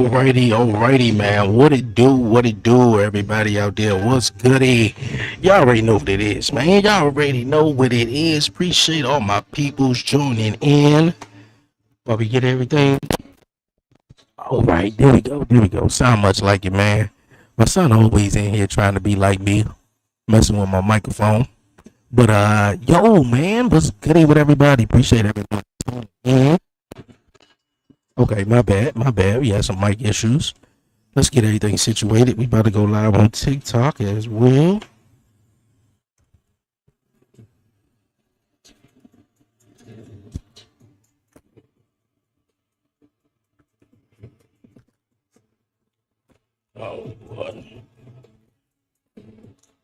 Alrighty, man. What it do, everybody out there? What's goody? Y'all already know what it is, man. Y'all already know what it is. Appreciate all my peoples joining in. While we get everything. Alright, there we go. Sound much like it, man. My son always in here trying to be like me, messing with my microphone. But yo, man, what's goody with everybody? Appreciate everybody tuning in. Okay, my bad. We had some mic issues. Let's get everything situated. We about to go live on TikTok as well. Oh, what?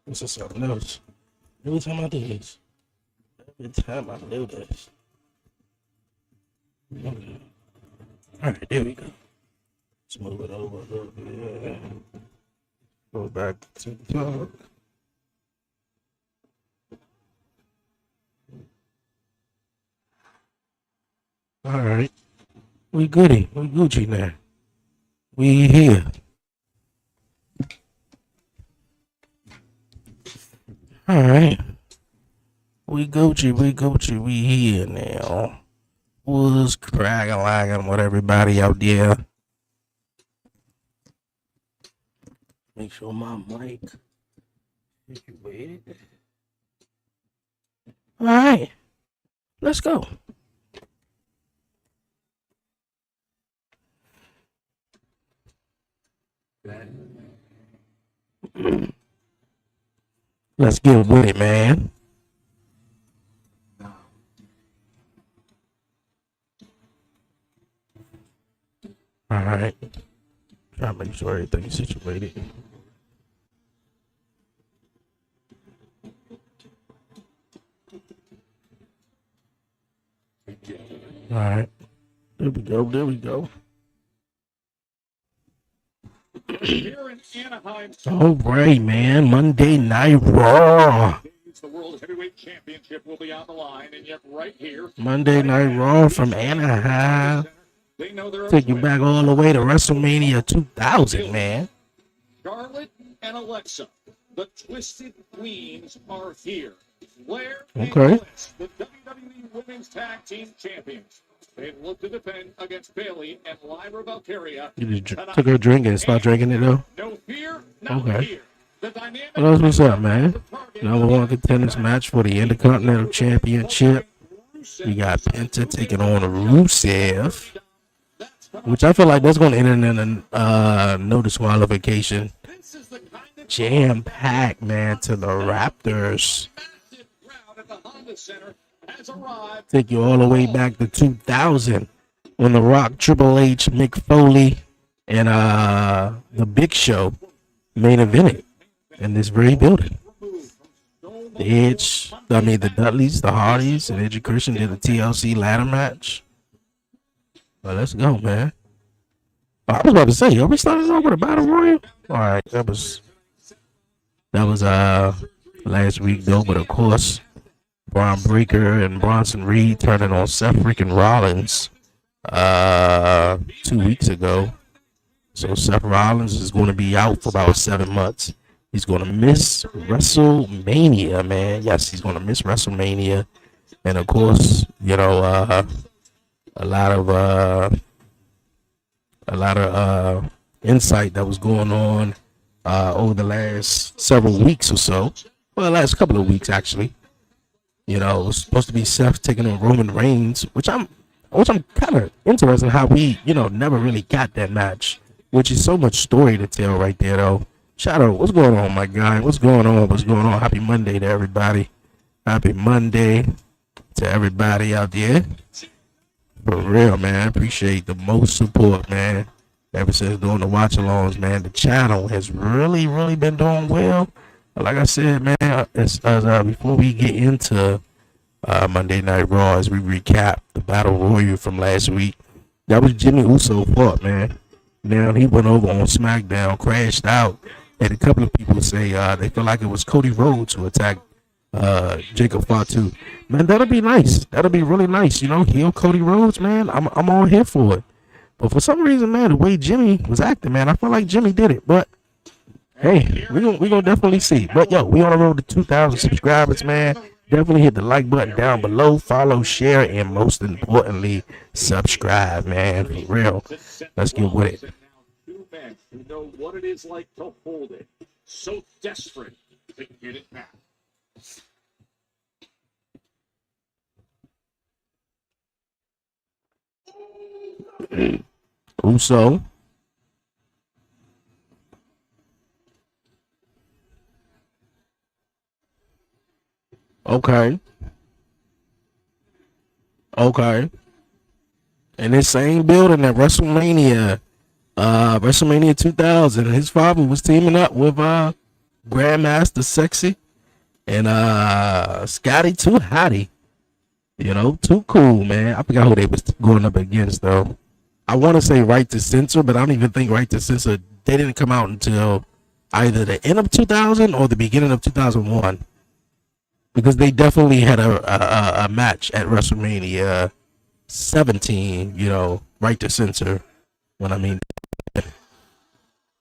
This is something else. Every time I do this. Okay. Alright, there we go. Let's move it over a little bit. Go back to the top. Alright. We goody. We Gucci now. We here. Alright. We Gucci. We here now. What's cracking with everybody out there? Make sure my mic situated. Alright. Let's go. Let's get with it, man. Alright. Try to make sure everything's situated. Alright. There we go. Here in Anaheim. All right, man. Monday Night Raw. The World Heavyweight Championship will be on the line, and yet right here, Monday Night Raw from Anaheim. Take you back all the way to WrestleMania 2000, man. Charlotte and Alexa, the Twisted Queens, are here. Flair and Bliss, the WWE Women's Tag Team Champions. They look to defend against Bayley and Lyra Valkyria. You just took her drink and start drinking it, though? No fear, okay. What else was up, man? Number one contenders match for the Intercontinental Championship. We got Penta taking on Rusev, which I feel like that's going to end in a no disqualification. Jam-packed, man, to the Raptors. Take you all the way back to 2000 when The Rock, Triple H, Mick Foley, and the Big Show main evented in this very building. The Dudleys, the Hardys, and Edge and Christian did a TLC ladder match. Well, let's go, man. I was about to say, are we starting off with a battle royal? All right, that was last week though, but of course, Braun Breaker and Bronson Reed turning on Seth freaking Rollins 2 weeks ago. So Seth Rollins is going to be out for about 7 months. He's going to miss WrestleMania, man. Yes, he's going to miss WrestleMania, and of course, you know, a lot of insight that was going on over the last several weeks or so. Well, the last couple of weeks actually. You know, it was supposed to be Seth taking on Roman Reigns, which I'm kind of interested in how we, you know, never really got that match, which is so much story to tell right there, though. Shadow, what's going on, my guy? What's going on? Happy Monday to everybody. Happy Monday to everybody out there. For real, man. Appreciate the most support, man. Ever since doing the watch-alongs, man, the channel has really, really been doing well. Like I said, man, before we get into Monday Night Raw, as we recap the Battle Royal from last week, that was Jimmy Uso's fault, man. Now he went over on SmackDown, crashed out, and a couple of people say they feel like it was Cody Rhodes who attacked Jacob Fatu. Man, that'll be nice. That'll be really nice. You know, heel Cody Rhodes, man. I'm all here for it. But for some reason, man, the way Jimmy was acting, man, I feel like Jimmy did it. But hey, we gonna definitely see. But yo, we on the road to 2,000 subscribers, man. Definitely hit the like button down below, follow, share, and most importantly, subscribe, man. For real. Let's get with it. Two men who know what it is like to hold it. So desperate to get it back. Uso. Okay. Okay. In this same building at WrestleMania 2000, his father was teaming up with Grandmaster Sexy and Scotty Too Hottie. You know, too cool, man. I forgot who they was going up against though. I want to say Right to Censor, but I don't even think Right to Censor, they didn't come out until either the end of 2000 or the beginning of 2001. Because they definitely had a match at WrestleMania 17, you know, Right to Censor, when I mean.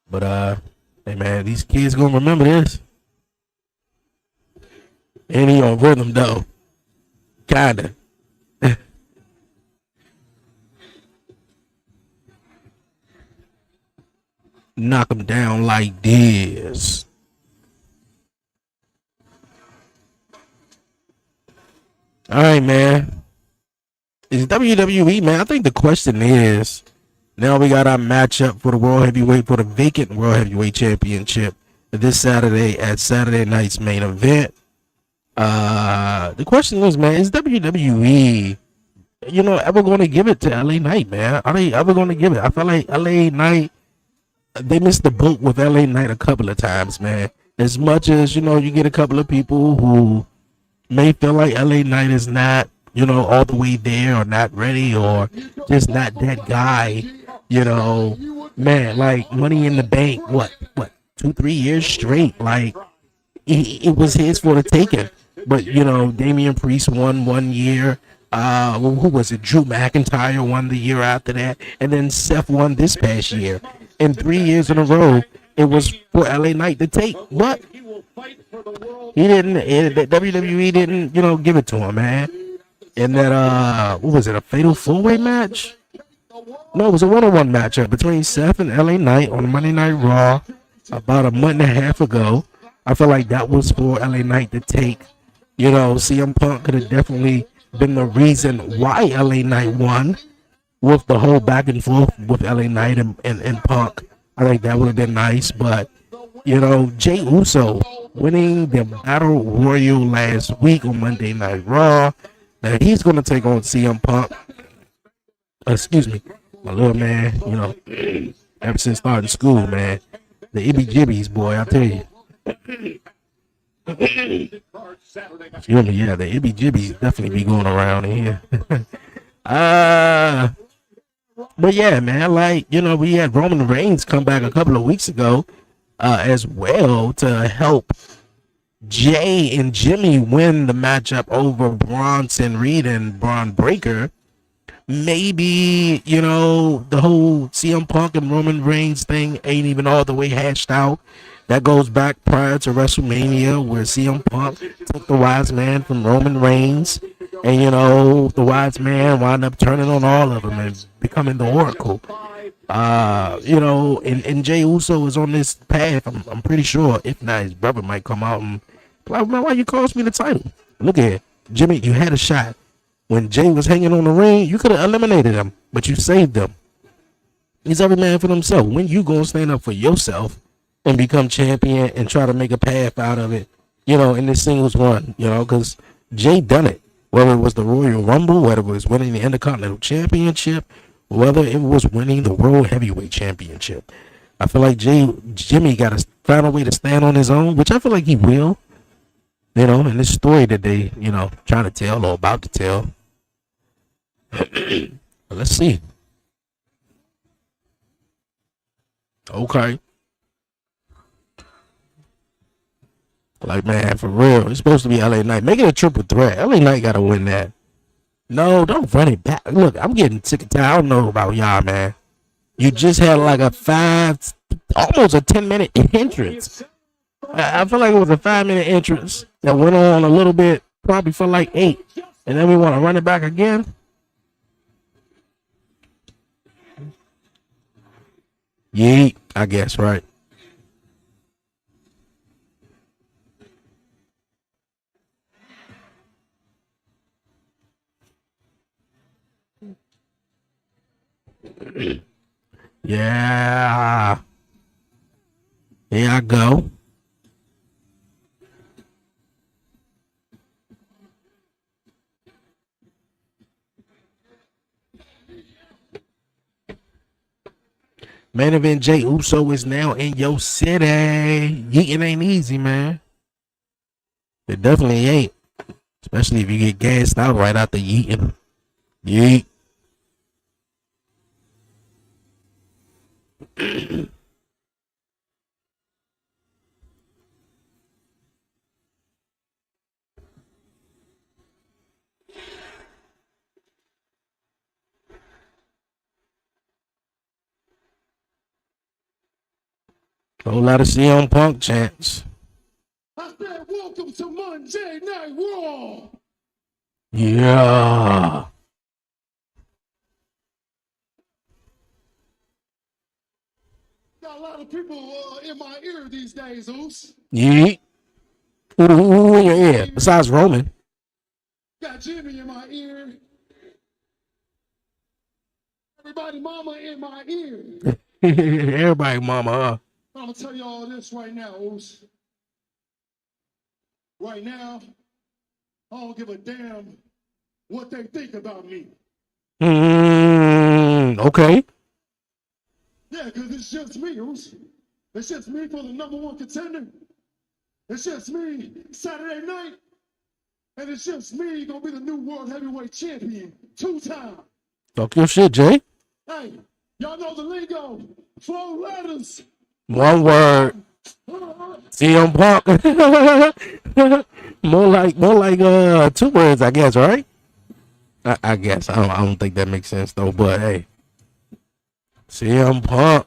But, hey, man, these kids gonna remember this. And he on rhythm, though. Kinda. Knock him down like this. All right, man. Is WWE, man? I think the question is, now we got our matchup for the World Heavyweight, for the vacant World Heavyweight Championship this Saturday at Saturday night's main event. The question is, man, is WWE, you know, ever going to give it to LA Knight, man? Are they ever going to give it? I feel like LA Knight, they missed the boat with LA Knight a couple of times, man. As much as, you know, you get a couple of people who may feel like LA Knight is not, you know, all the way there or not ready or just not that guy, you know, man, like Money in the Bank, what, 2-3 years straight, like it was his for the taking. But, you know, Damian Priest won 1 year. Who was it? Drew McIntyre won the year after that. And then Seth won this past year. And 3 years in a row, it was for LA Knight to take. But he didn't, WWE didn't, you know, give it to him, man. And that, what was it, a fatal four-way match? No, it was a one-on-one matchup between Seth and LA Knight on Monday Night Raw about a month and a half ago. I feel like that was for LA Knight to take. You know, CM Punk could have definitely been the reason why LA Knight won with the whole back and forth with LA Knight and Punk. I think that would have been nice. But, you know, Jey Uso winning the Battle Royal last week on Monday Night Raw. Now he's going to take on CM Punk. Excuse me, my little man, you know, ever since starting school, man. The Ibby Jibbies, boy, I tell you. Excuse me, yeah, the Ibby Jibbies definitely be going around in here. But yeah, man, like, you know, we had Roman Reigns come back a couple of weeks ago as well to help Jay and Jimmy win the matchup over Bronson Reed and Braun Breaker. Maybe, you know, the whole CM Punk and Roman Reigns thing ain't even all the way hashed out. That goes back prior to WrestleMania, where CM Punk took the wise man from Roman Reigns, and, you know, the wise man wound up turning on all of them and becoming the Oracle. You know, and Jey Uso is on this path. I'm pretty sure. If not, his brother might come out and like, man, why you cost me the title? Look at it. Jimmy, you had a shot. When Jay was hanging on the ring, you could have eliminated him, but you saved him. He's every man for himself. When you gonna stand up for yourself and become champion and try to make a path out of it, you know, in this singles run, you know, because Jay done it. Whether it was the Royal Rumble, whether it was winning the Intercontinental Championship, whether it was winning the World Heavyweight Championship. I feel like Jimmy got to find a way to stand on his own, which I feel like he will. You know, in this story that they, you know, trying to tell or about to tell. Let's see. Okay. Like, man, for real. It's supposed to be LA Knight. Make it a triple threat. LA Knight got to win that. No, don't run it back. Look, I'm getting sick and tired. I don't know about y'all, man. You just had like almost a 10-minute entrance. I feel like it was a 5-minute entrance that went on a little bit, probably for like 8, and then we want to run it back again. Yeet, I guess, right? Yeah. Here I go. Main event Jay Uso is now in your city. Yeeting ain't easy, man. It definitely ain't. Especially if you get gassed out right after yeeting. Yeet. Whole lot of CM Punk chants. I said, welcome to Monday Night Raw. Yeah. Got a lot of people in my ear these days, Oops. Yeet. Who in your ear? Besides Roman. Got Jimmy in my ear. Everybody mama in my ear. Everybody mama, huh? I'm going to tell you all this right now, Oops. Right now, I don't give a damn what they think about me. Okay. Yeah, because it's just me, Oops. It's just me for the #1 contender. It's just me Saturday night. And it's just me going to be the new World Heavyweight Champion 2 times. Talk your shit, Jay. Hey, y'all know the lingo. 4 letters. One word. CM Punk. more like 2 words, I guess, right? I guess. I don't think that makes sense though, but hey. CM Punk.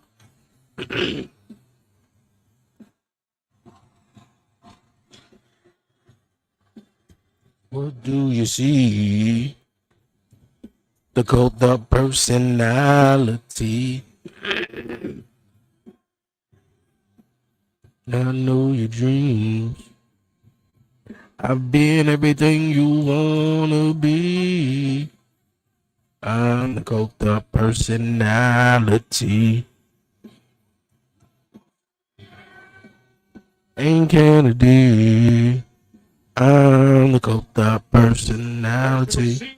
What do you see? The cult of personality. I know your dreams. I've been everything you wanna be. I'm the cult of personality. Ain't Kennedy. I'm the cult of personality.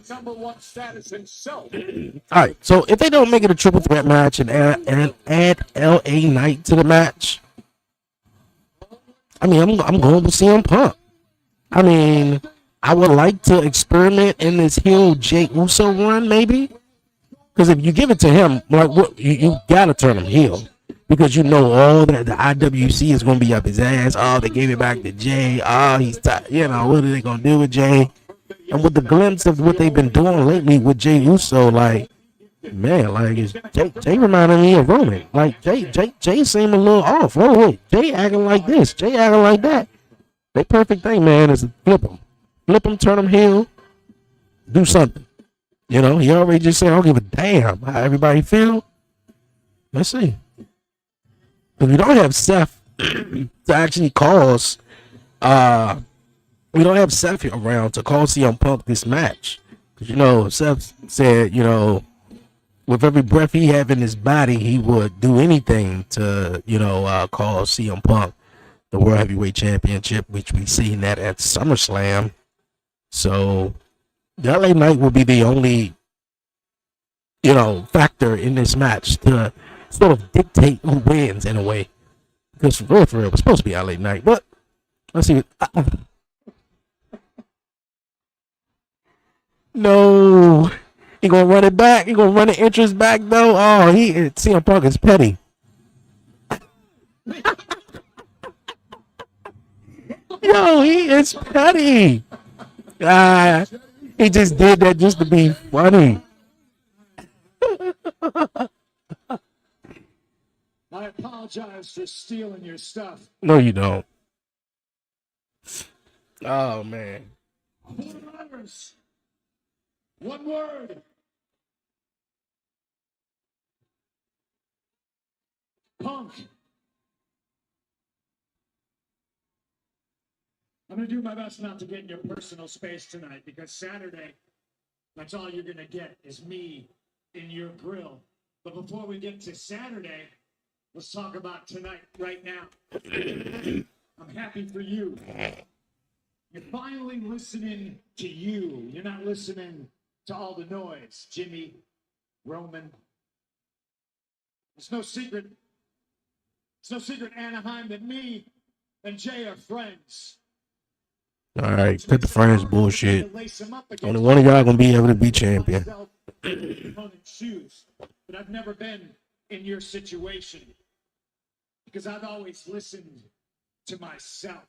#1 status himself. All right, so if they don't make it a triple threat match and add LA Knight to the match, I mean, I'm going with CM Punk. I mean, I would like to experiment in this heel Jey Uso run, maybe, because if you give it to him, like what you gotta turn him heel, because you know all that the IWC is gonna be up his ass. Oh, they gave it back to Jay. Oh, he's what are they gonna do with Jay? And with the glimpse of what they've been doing lately with Jey Uso, like, man, like Jay reminded me of Roman. Like Jay seemed a little off. Oh wait, Jay acting like this, Jay acting like that. The perfect thing, man, is to flip him, turn him heel, do something. You know, he already just said, I don't give a damn how everybody feel. Let's see. If we don't have Seth to actually cause, we don't have Seth around to call CM Punk this match. Because, you know, Seth said, you know, with every breath he have in his body, he would do anything to, call CM Punk the World Heavyweight Championship, which we seen that at SummerSlam. So, the LA Knight will be the only, factor in this match to sort of dictate who wins in a way. Because for real, it was supposed to be LA Knight. But, let's see. No. He gonna run it back. He gonna run the entrance back though. Oh, CM Punk is petty. Yo, he is petty. He just did that just to be funny. I apologize for stealing your stuff. No, you don't. Oh, man. 4 hours. 1 word. Punk. I'm going to do my best not to get in your personal space tonight because Saturday, that's all you're going to get is me in your grill. But before we get to Saturday, let's talk about tonight right now. I'm happy for you. You're finally listening to you. You're not listening to all the noise. Jimmy, Roman. It's no secret, Anaheim, that me and Jay are friends. All right, cut the friends bullshit. Only one of y'all gonna be able to be champion. But I've never been in your situation because I've always listened to myself.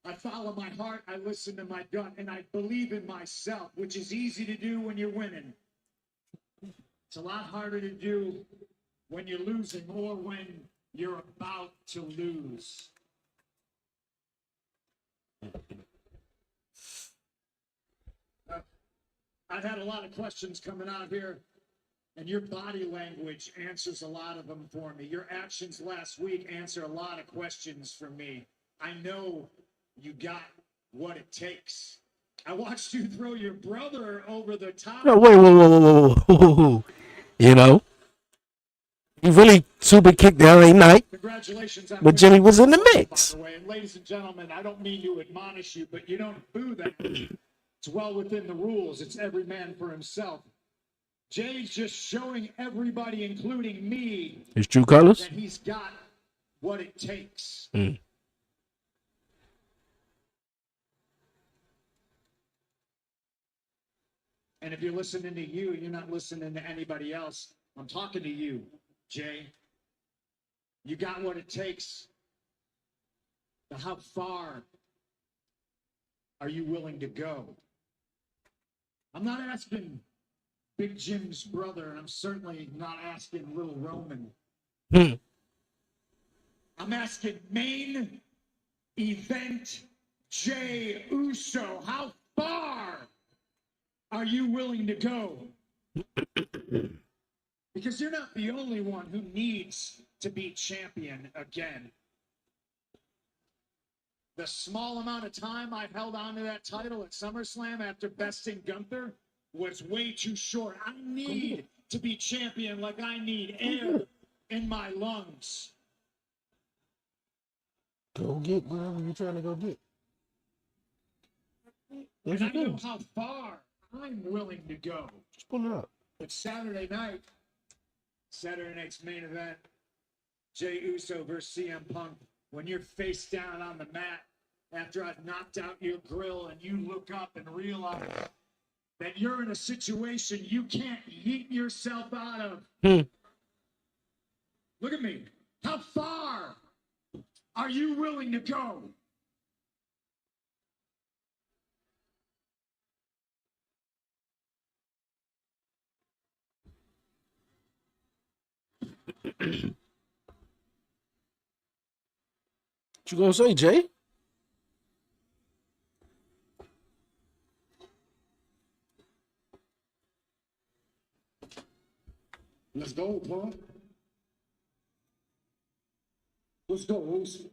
I follow my heart, I listen to my gut, and I believe in myself, which is easy to do when you're winning. It's a lot harder to do when you're losing or when you're about to lose. I've had a lot of questions coming out here, and your body language answers a lot of them for me. Your actions last week answer a lot of questions for me. I know you got what it takes. I watched you throw your brother over the top. No, wait, whoa. You know, he really super kicked the LA Knight, Congratulations. but Jimmy was in the mix. By the way, and ladies and gentlemen, I don't mean to admonish you, but you don't boo that. It's well within the rules. It's every man for himself. Jay's just showing everybody, including me, His true colors. that he's got what it takes. Mm. And if you're listening to you, you're not listening to anybody else. I'm talking to you, Jay. You got what it takes. Now, how far are you willing to go? I'm not asking Big Jim's brother, and I'm certainly not asking Little Roman. Hmm. I'm asking main event Jay Uso. How far are you willing to go? Because you're not the only one who needs to be champion again. The small amount of time I held on to that title at SummerSlam after besting Gunther was way too short. I need to be champion like I need air in my lungs. Go get whatever you're trying to go get. And I know how far I'm willing to go. Just pull it up. It's Saturday night's main event, Jay Uso versus CM Punk. When you're face down on the mat after I've knocked out your grill and you look up and realize that you're in a situation you can't yeet yourself out of. Look at me. How far are you willing to go? What you gonna say, Jay? Let's go, Punk. Let's go, Oos.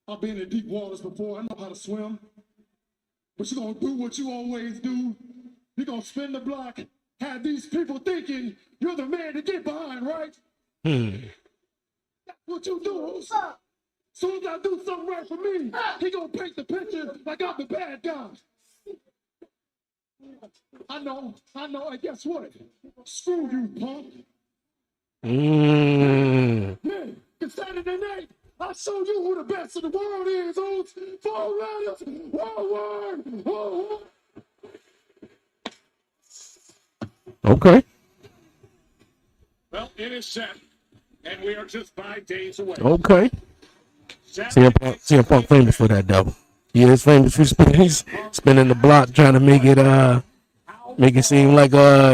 I've been in deep waters before. I know how to swim. But you're going to do what you always do. You're going to spin the block, have these people thinking you're the man to get behind, right? That's what you do, Oos. Soon as I do something right for me, he going to paint the picture like I'm the bad guy. I know, and guess what? Screw you, Punk. Man, it's Saturday night. I'll show you who the best in the world is, Oats. 4 letters, 1 word, 1 word. Okay. Well, it is set, and we are just 5 days away. Okay. CM Punk famous for that, though. He is famous for spinning the block, trying to make it Make it seem like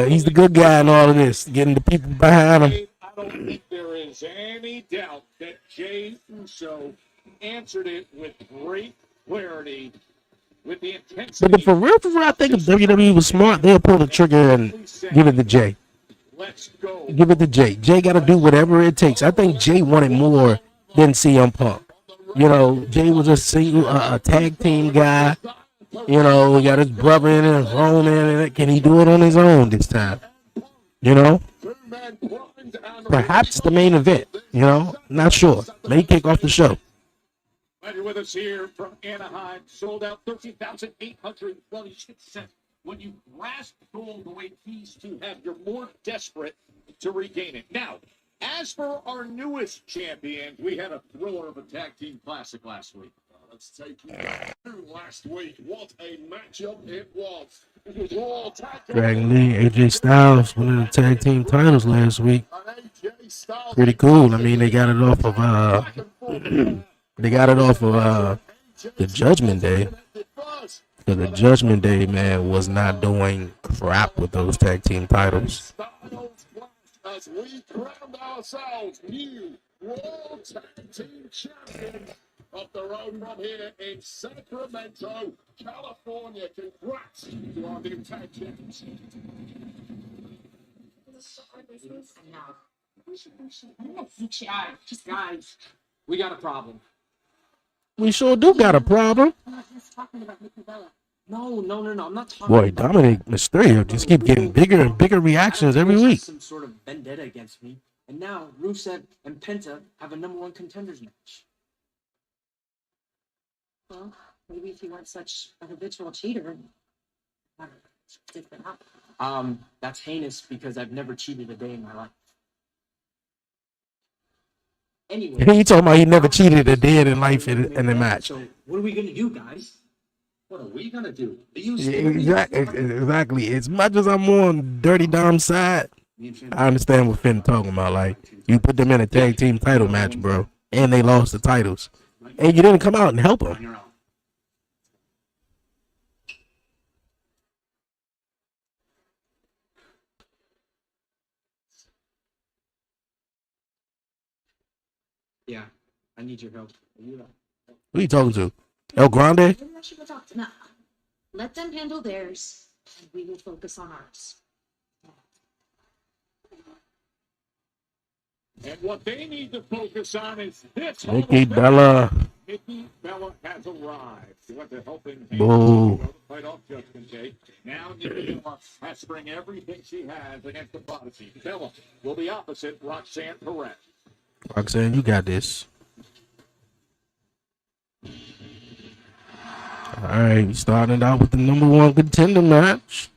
he's the good guy in all of this, getting the people behind him. I don't think there is any doubt that Jey Uso answered it with great clarity, with the intensity. But for real, I think if WWE was smart, they'll pull the trigger and give it to Jey. Let's go. Give it to Jey. Jey got to do whatever it takes. I think Jey wanted more than CM Punk. You know, Jey was a tag team guy. You know, he got his brother in it, his Roman in it. Can he do it on his own this time? You know? Perhaps the main event. You know? Not sure. May kick off the show. Glad you're with us here from Anaheim. Sold out 13,800. Well, you should sense when you grasp gold the way these two have, you're more desperate to regain it. Now, as for our newest champions, we had a thriller of a tag team classic last week. Let's take you back to last week. What a matchup it was. It was all tag team. Dragon Lee, AJ Styles winning the tag team titles last week. Pretty cool. I mean, they got it off of the Judgment Day. So the Judgment Day, man, was not doing crap with those tag team titles. As we crowned ourselves new World Tag Team Champions of the road from here in Sacramento, California. Congrats to our new tag champions. Guys, we got a problem. We sure do got a problem. No. I'm not talking. Boy, Dominic Mysterio just keep getting bigger and bigger reactions every week. Some sort of vendetta against me, and now Rusev and Penta have a number one contenders match. Well, maybe if you weren't such a habitual cheater, different. That's heinous because I've never cheated a day in my life. Anyway, He talking about he never cheated a day in life in a match. So what are we gonna do, guys? What are we going to do? Exactly. As much as I'm on Dirty Dom's side, I understand what Finn talking about. Like, you put them in a tag team title match, bro, and they lost the titles, and you didn't come out and help them. Yeah, I need your help. Who are you talking to? El Grande? Maybe I should go talk to them. Let them handle theirs, and we will focus on ours. And what they need to focus on is this. Nikki Bella. Nikki Bella has arrived. She went to helping Whoa. fight off Judgment Day. Now Nikki Bella has to bring everything she has against the Prodigy. Bella will be opposite Roxanne Perez. Roxanne, you got this. All right, we starting out with the number one contender match.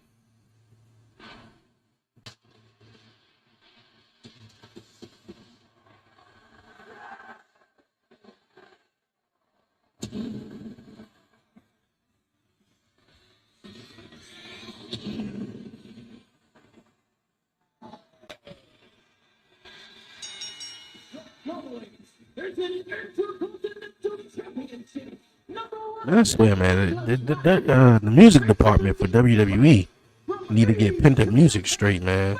I swear, man, the music department for WWE need to get Penta music straight, man.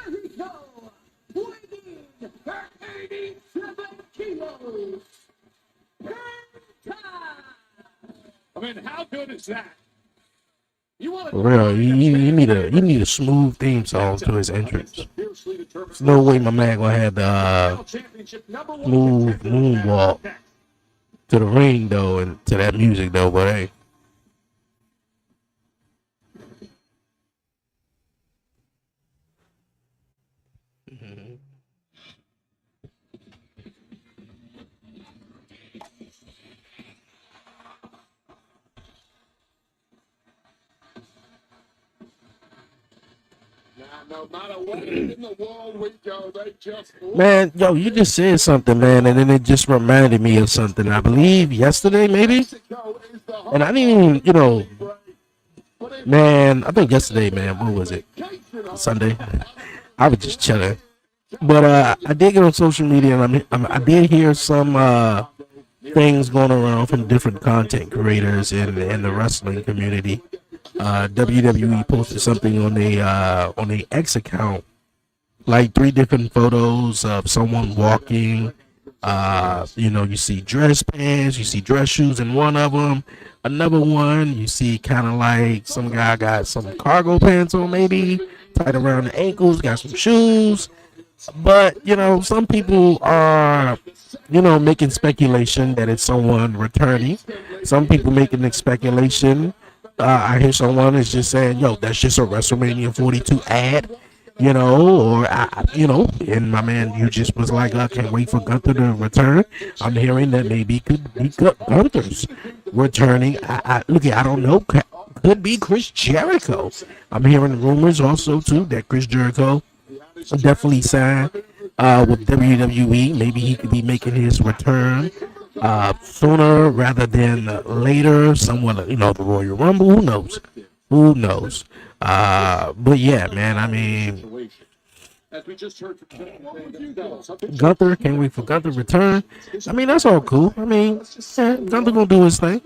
I mean, how good is that? For real, you need a smooth theme song to his entrance. There's no way my man gonna have the smooth moonwalk to the ring though, and to that music though. But hey, No matter where in the world we go, they just man, yo, you just said something, man, and then it just reminded me of something. I believe yesterday, maybe, and I didn't even, man, I think yesterday, man. What was it? Sunday. I was just chilling, but I did get on social media, and I did hear some things going around from different content creators in the wrestling community. WWE posted something on a X account, like 3 different photos of someone walking. You see dress pants, you see dress shoes in one of them. Another one, you see kind of like some guy got some cargo pants on, maybe tied around the ankles, got some shoes. But some people are, making speculation that it's someone returning. Some people making the speculation. I hear someone is just saying, "Yo, that's just a WrestleMania 42 ad." And my man, you just was like, I can't wait for Gunther to return. I'm hearing that maybe could be Gunther's returning. I don't know. Could be Chris Jericho. I'm hearing rumors also too that Chris Jericho definitely signed with WWE. Maybe he could be making his return sooner rather than later. Someone, the Royal Rumble. Who knows? Who knows? But yeah, man. I mean, Gunther. Can't wait for Gunther to return. I mean, that's all cool. I mean, yeah, Gunther gonna do his thing.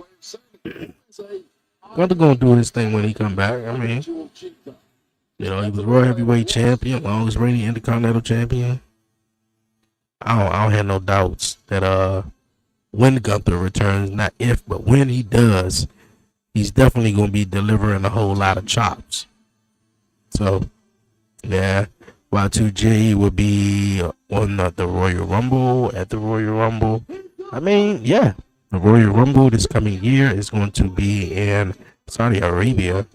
Gunther gonna do his thing when he come back. I mean, he was World Heavyweight Champion, longest reigning Intercontinental Champion. I don't have no doubts that when Gunther returns, not if, but when he does, he's definitely gonna be delivering a whole lot of chops. So, yeah, Y2J will be on the Royal Rumble, at the Royal Rumble. I mean, yeah, the Royal Rumble this coming year is going to be in Saudi Arabia.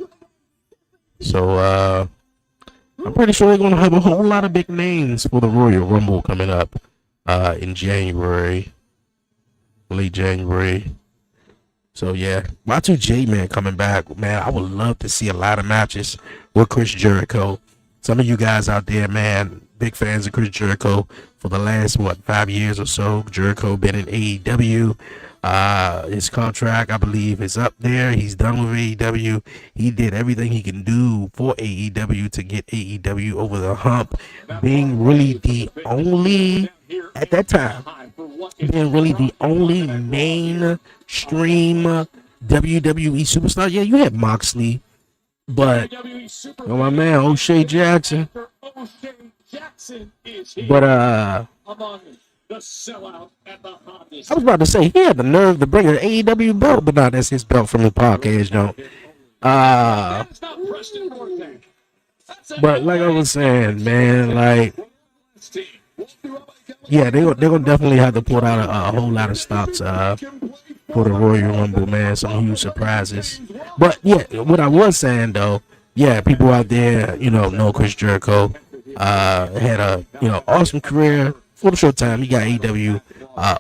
So, I'm pretty sure they're going to have a whole lot of big names for the Royal Rumble coming up in January, late January. So, yeah, Y2J, man, coming back. Man, I would love to see a lot of matches with Chris Jericho. Some of you guys out there, man, big fans of Chris Jericho for the last, 5 years or so. Jericho been in AEW. His contract, I believe, is up there. He's done with AEW. He did everything he can do for AEW to get AEW over the hump, being really the only, at that time, being really the only mainstream WWE superstar. Yeah, you had Moxley, but my man O'Shea Jackson. But I was about to say he had the nerve to bring an AEW belt, but no, that's his belt from the podcast, don't. But like I was saying, man, like, yeah, they're gonna definitely have to put out a whole lot of stops for the Royal Rumble, man. Some huge surprises. But yeah, what I was saying though, yeah, people out there, know Chris Jericho had a awesome career for the short time. He got AEW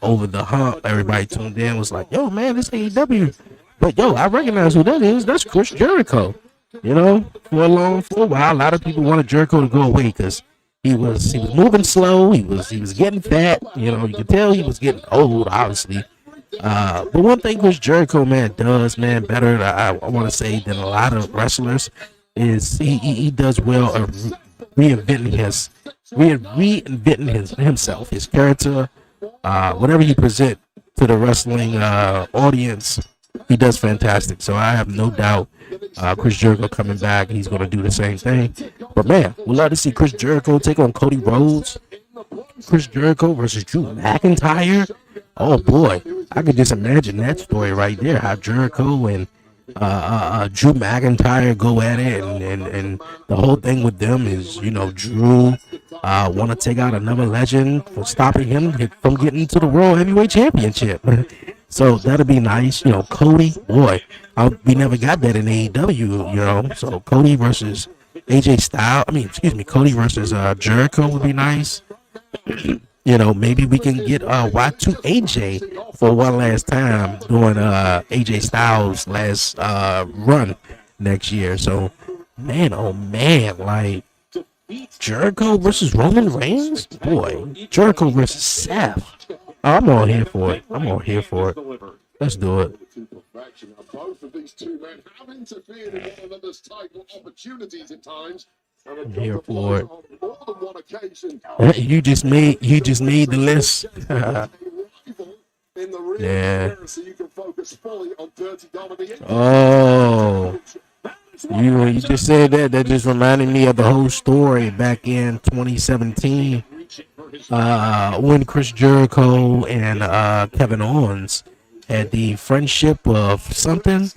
over the hump. Everybody tuned in, was like, yo, man, this AEW. But yo, I recognize who that is. That's Chris Jericho. For a while, a lot of people wanted Jericho to go away because he was moving slow. He was getting fat. You could tell he was getting old, obviously. But one thing Chris Jericho, man, does, man, better, I want to say, than a lot of wrestlers is he does well of reinventing himself, his character, whatever he present to the wrestling audience, he does fantastic. So I have no doubt Chris Jericho coming back, he's going to do the same thing. But man, we'd love to see Chris Jericho take on Cody Rhodes. Chris Jericho versus Drew McIntyre. Oh boy, I could just imagine that story right there. How Jericho and Drew McIntyre go at it, and the whole thing with them is, Drew want to take out another legend for stopping him from getting to the World Heavyweight Championship. So that'll be nice. Cody, boy, we never got that in AEW. So Cody versus AJ Styles. Cody versus Jericho would be nice. Maybe we can get Y2AJ for one last time during AJ Styles' last run next year. So, man, oh man, like Jericho versus Roman Reigns? Boy, Jericho versus Seth. I'm all here for it. Let's do it. Both of these two men have interfered in one another's title opportunities at times. I'm here for it. You just made the list. Yeah. Oh. You just said that. That just reminded me of the whole story back in 2017 when Chris Jericho and Kevin Owens had the friendship of something,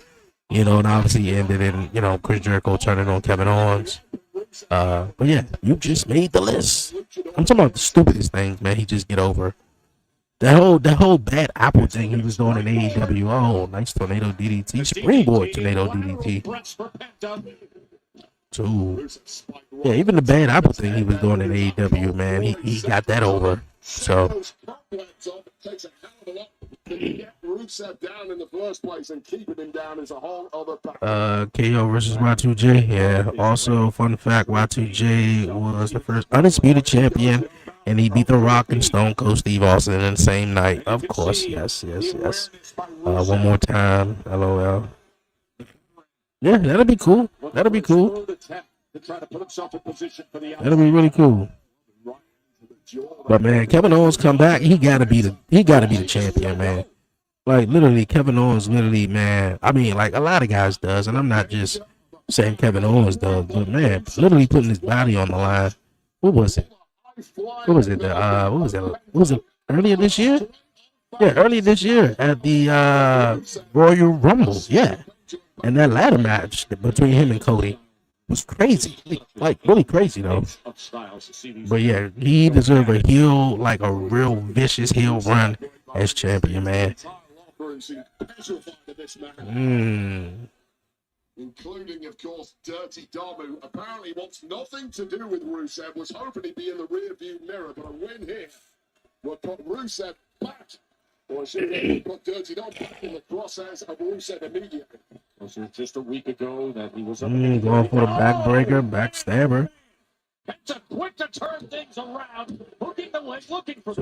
and obviously ended in, Chris Jericho turning on Kevin Owens. But yeah, you just made the list. I'm talking about the stupidest things, man. He just get over. That whole bad apple thing he was doing in AEW. Oh, nice tornado DDT, springboard tornado DDT. Too. Yeah, even the bad apple thing he was doing in AEW, man, he got that over. So. KO versus Y2J. Yeah. Also, fun fact: Y2J was the first undisputed champion, and he beat The Rock and Stone Cold Steve Austin in the same night. Of course, yes. One more time, LOL. Yeah, that'll be cool. That'll be really cool. But man, Kevin Owens come back. He gotta be the champion, man. Like literally, Kevin Owens, man. I mean, like a lot of guys does, and I'm not just saying Kevin Owens does, but man, literally putting his body on the line. What was it? What was it? What was it? Earlier this year? Yeah, earlier this year at the Royal Rumble. Yeah, and that ladder match between him and Cody was crazy, like really crazy though. But yeah, he deserved a heel, like a real vicious heel run as champion, man. Including, of course, Dirty Dom, who apparently wants nothing to do with Rusev, was hoping he'd be in the rearview mirror, but a win here would put Rusev back, or should he put Dirty Dom back in the crosshairs of Rusev immediately. This was just a week ago that he was going for the backbreaker, backstabber. Penta quick to turn things around, hooking the leg, looking for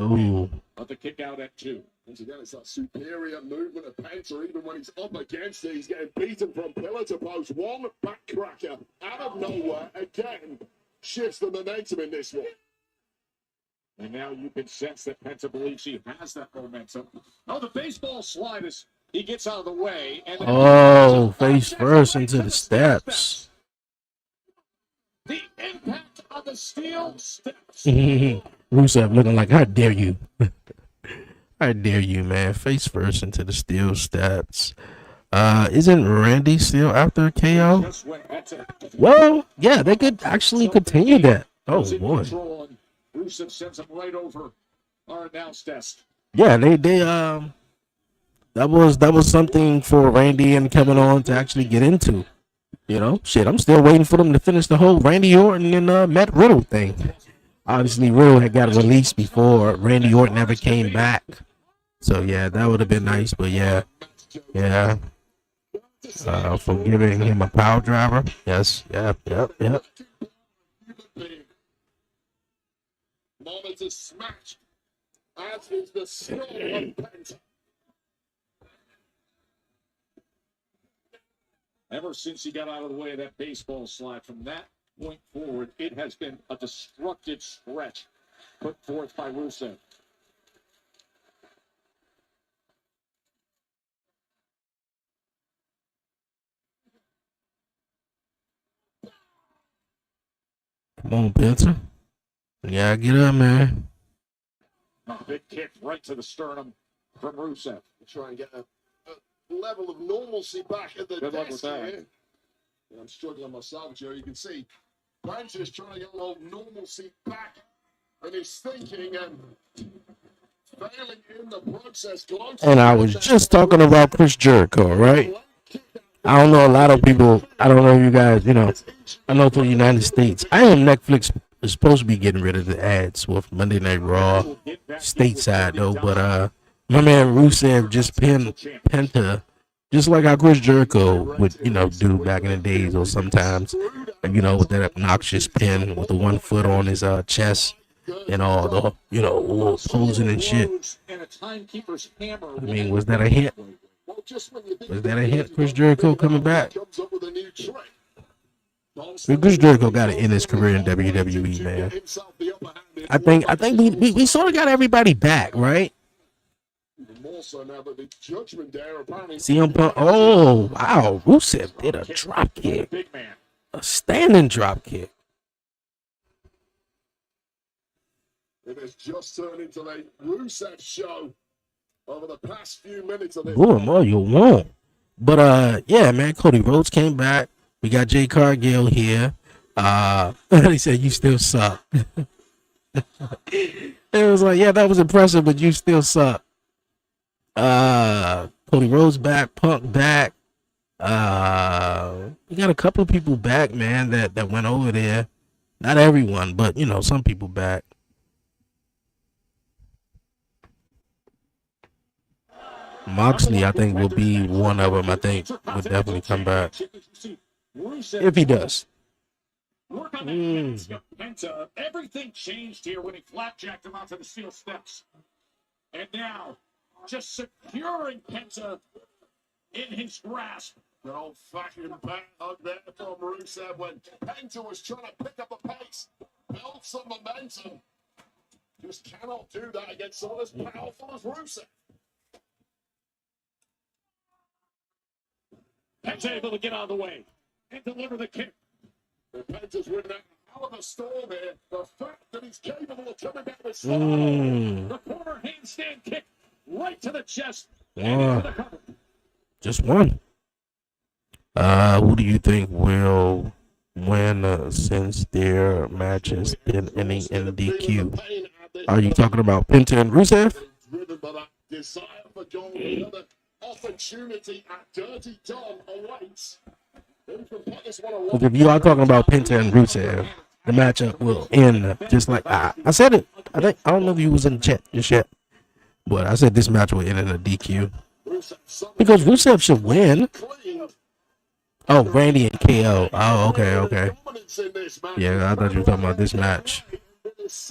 but the kick out at 2. Once again, it's that superior movement of Penta. Even when he's up against it, he's getting beaten from pillar to post. One backcracker out of nowhere again shifts the momentum in this one. And now you can sense that Penta believes he has that momentum. Oh, the baseball slide is he gets out of the way and face first into the steps. The impact of the steel steps. Rusev looking like, how dare you? How dare you, man? Face first into the steel steps. Isn't Randy still after KO? Well, yeah, they could actually continue that. Oh boy. Rusev sends him right over our announce desk. Yeah, they that was something for Randy and Kevin Owens to actually get into. Shit, I'm still waiting for them to finish the whole Randy Orton and Matt Riddle thing. Obviously, Riddle had got released before Randy Orton ever came back. So, yeah, that would have been nice. But, yeah. For giving him a power driver. Yes, yep. Moment is smashed. As is the skill of Penta. Ever since he got out of the way of that baseball slide, from that point forward, it has been a destructive stretch put forth by Rusev. Come on, Penta. Yeah, get up, man. A big kick right to the sternum from Rusev. Try and get a level of normalcy back at the desk here. I'm struggling myself, Joe. You can see Penta is trying to get a little normalcy back in his thinking and failing in the process. And I was just talking about Chris Jericho, right? I don't know a lot of people. I don't know you guys. I know for the United States, I am Netflix is supposed to be getting rid of the ads with Monday Night Raw stateside though, but my man Rusev just pinned Penta, just like how Chris Jericho would, do back in the days, or sometimes, with that obnoxious pin with the 1 foot on his chest and all the, all posing and shit. I mean, was that a hint? Was that a hint? Chris Jericho coming back? Chris Jericho got to end his career in WWE, man. I think we sort of got everybody back, right? also now that the judgment there apparently. CM Punk. Oh, wow. Rusev did a drop kick. Big man. A standing drop kick. It has just turned into a Rusev show over the past few minutes of this. Boo him all you want. But yeah, man, Cody Rhodes came back. We got Jay Cargill here. He said you still suck. It was like, yeah, that was impressive, but you still suck. Cody Rhodes back, Punk back. We got a couple of people back, man, that went over there. Not everyone, but you know, some people back. Moxley, I think, will be one of them. I think will definitely come back if he does. Work on that mask of Penta. Everything changed here when he flapjacked him onto the steel steps. And now, just securing Penta in his grasp. An old-fashioned bear hug there from Rusev when Penta was trying to pick up a pace, build some momentum. Just cannot do that against someone as powerful as Rusev. Penta able to get out of the way and deliver the kick. Penta's winning a hell of a storm here. The fact that he's capable of coming back with style. The corner handstand kick right to the chest. Just one. Who do you think will win since their matches been ending in DQ? Are you talking about Penta and Rusev? Driven by that desire for gold, another opportunity at Dirty Dom awaits. If you are talking about Penta and Rusev, the matchup will end just like I said it. I don't know if you was in the chat just yet, but I said this match will end in a DQ because Rusev should win. Oh, Randy and KO. Oh, okay. Yeah, I thought you were talking about this match.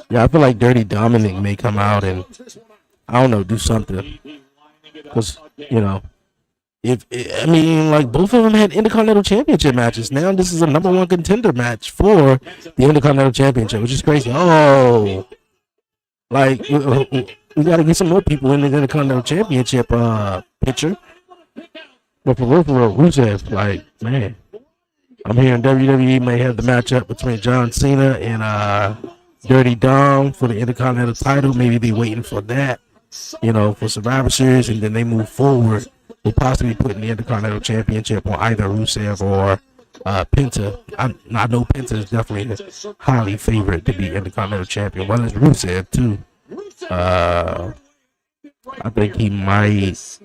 Yeah, I feel like Dirty Dominic may come out and I don't know, do something because you know. Like both of them had Intercontinental Championship matches. Now this is a number one contender match for the Intercontinental Championship, which is crazy. Oh, like we got to get some more people in the Intercontinental Championship picture. But for real, Rusev, like, man, I'm hearing WWE may have the matchup between John Cena and Dirty Dom for the Intercontinental title. Maybe they waiting for that, you know, for Survivor Series, and then they move forward. We're possibly putting the Intercontinental Championship on either Rusev or Penta. I know Penta is definitely highly favored to be Intercontinental Champion. Well, it's Rusev too. I think he might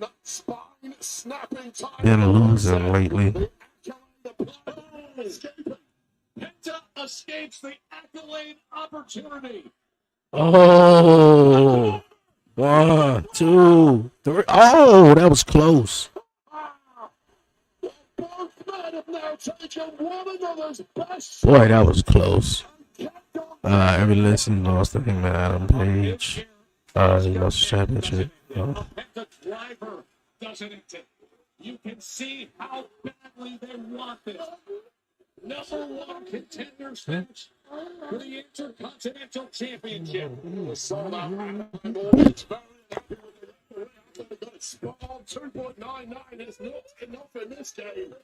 been losing lately. Penta escapes the accolade opportunity. Oh. 1, 2, 3. Oh, that was close. Boy, that was close. Every lesson lost to him, Adam Page. He lost the championship. You can see how badly they want this. Number one contenders match for the Intercontinental Championship. Spawn 2.99 is not enough in this game.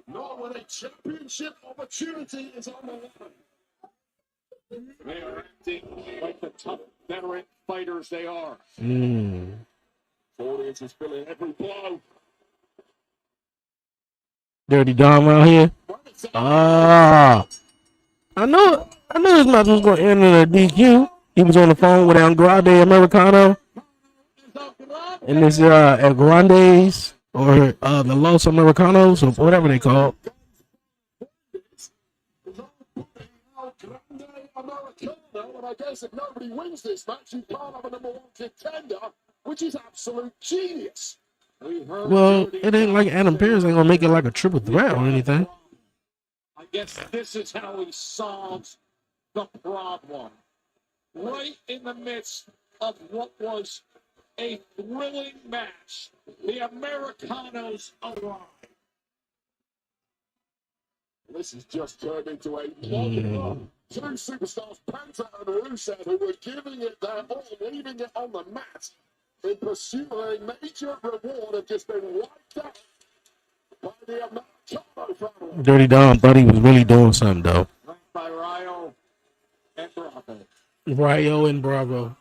Not when a championship opportunity is on the line. They are acting like the tough veteran fighters they are. Audience is feeling every blow. Dirty Dom out here. I know this match was going to end in a DQ. He was on the phone with Andrade Americano. And this El Grandes or the Los Americanos or whatever they call. And I guess if nobody wins this match, you can't have a number one contender, which is absolute genius. Well, it ain't like Adam Pearce ain't gonna make it like a triple threat or anything. I guess this is how he solves the problem. Right in the midst of what was a thrilling match, the Americanos arrive. This has just turned into a one. Two superstars, Penta and Rusev, who were giving it their all, leaving it on the mat in pursuit of a major reward have just been wiped out by the Americano family. Dirty Dom thought he was really doing something though. By Ryo and Bravo. Ryo and Bravo.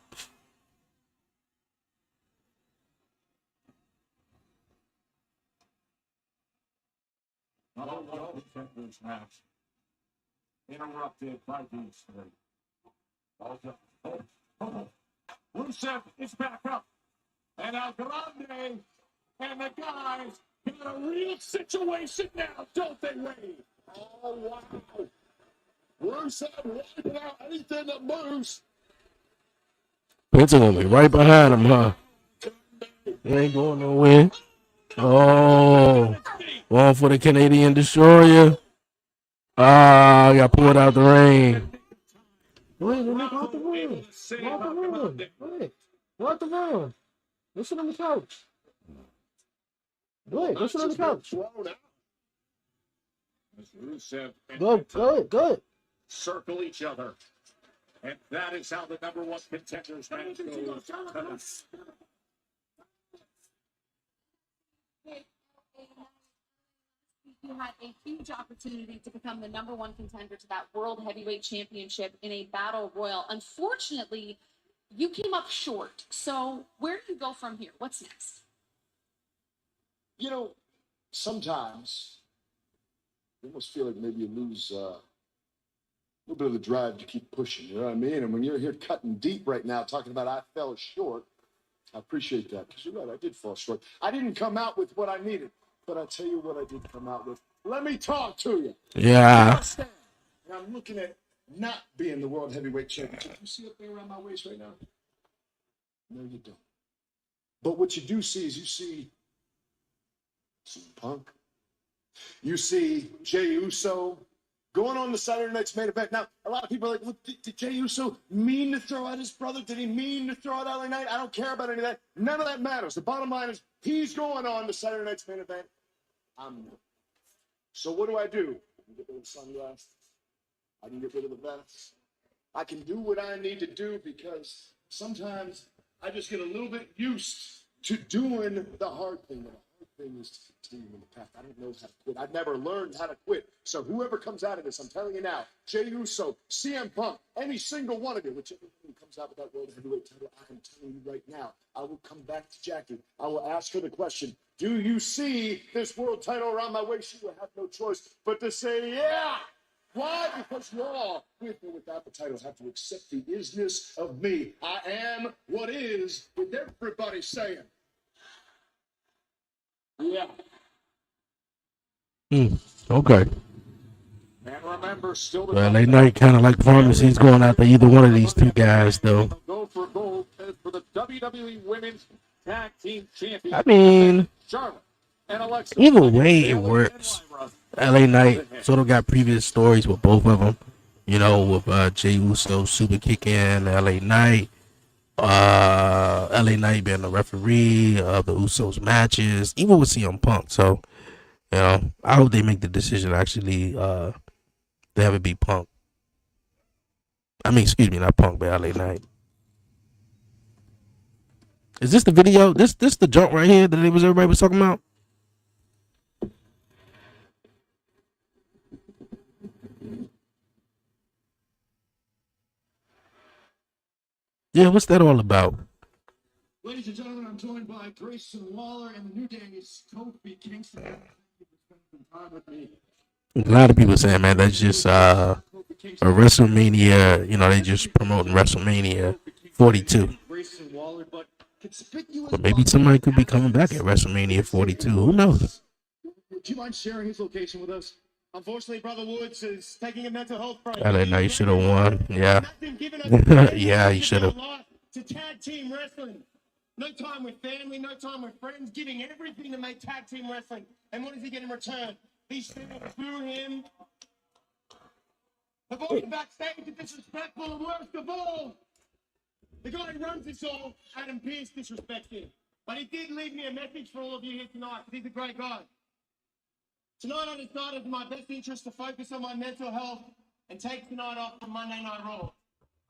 Another one contenders match interrupted by these three. Rusev is back up. And El Grande and the guys got a real situation now, don't they, Wade? Oh, wow. Rusev wiping out anything that moves. Penta gonna be right behind him, huh? He ain't going nowhere. Oh, one for the Canadian Destroyer. Ah, got pulled out the ring. Wait, let me go out the room. Go out the room. Wait, go out the room. Listen on the couch. Wait, listen on the couch. As Rusev and Go. circle each other. And that is how the number one contenders match goes. You had a huge opportunity to become the number one contender to that World Heavyweight Championship in a battle royal. Unfortunately, you came up short. So where do you go from here? What's next? You know, sometimes you almost feel like maybe you lose a little bit of the drive to keep pushing. You know what I mean? And when you're here cutting deep right now, talking about I fell short, I appreciate that because you're right. I did fall short. I didn't come out with what I needed, but I tell you what I did come out with. Let me talk to you. Yeah. And I'm looking at not being the world heavyweight champion. You see up there around my waist right now? No, you don't. But what you do see is you see some Punk. You see Jey Uso going on the Saturday night's main event. Now, a lot of people are like, well, did Jey Uso mean to throw out his brother? Did he mean to throw out LA Knight? I don't care about any of that. None of that matters. The bottom line is he's going on the Saturday night's main event. I'm not. So what do? I can get rid of the sunglasses. I can get rid of the vest. I can do what I need to do because sometimes I just get a little bit used to doing the hard thing. The hard thing is to continue in the path. I don't know how to quit. I've never learned how to quit. So whoever comes out of this, I'm telling you now, Jey Uso, CM Punk, any single one of you, whichever one comes out with that world heavyweight title, I am telling you right now, I will come back to Jackie. I will ask her the question, do you see this world title around my waist? She will have no choice but to say, yeah. Why? Because you all, with or without the title, have to accept the isness of me. I am what is, with everybody saying. Yeah. Okay. And remember, still to Well, LA Knight kind of like promised he's going after either one of these two guys, though. go for gold for the WWE Women's Tag Team Champion. I mean, Charlotte and Alexa. either way it works. LA Knight sort of got previous stories with both of them. You know, with Jey Uso super kicking LA Knight. LA Knight being the referee of the Usos matches, even with CM Punk. So, you know, I hope they make the decision actually they have it be Punk. I mean, excuse me, not Punk, but LA Knight. Is this the video? This the jump right here that everybody was talking about? Yeah, what's that all about? Ladies and gentlemen, I'm joined by Grayson Waller and the New Day is Kofi Kingston. Thank you for spending some time with me. A lot of people saying, man, that's just a WrestleMania. You know, they just promoting WrestleMania 42. But maybe somebody could be coming back at WrestleMania 42. Who knows? Would you mind sharing his location with us? Unfortunately, Brother Woods is taking a mental health break. I didn't know you should have won. Yeah. Yeah, you should have. To tag team wrestling. No time with family, no time with friends, giving everything to make tag team wrestling. And what does he get in return? These people boo him. The boys backstage are disrespectful, and worst of all, the guy who runs this all, Adam Pearce, disrespects him. But he did leave me a message for all of you here tonight. He's a great guy. Tonight I decided in my best interest to focus on my mental health and take tonight off from Monday Night Raw.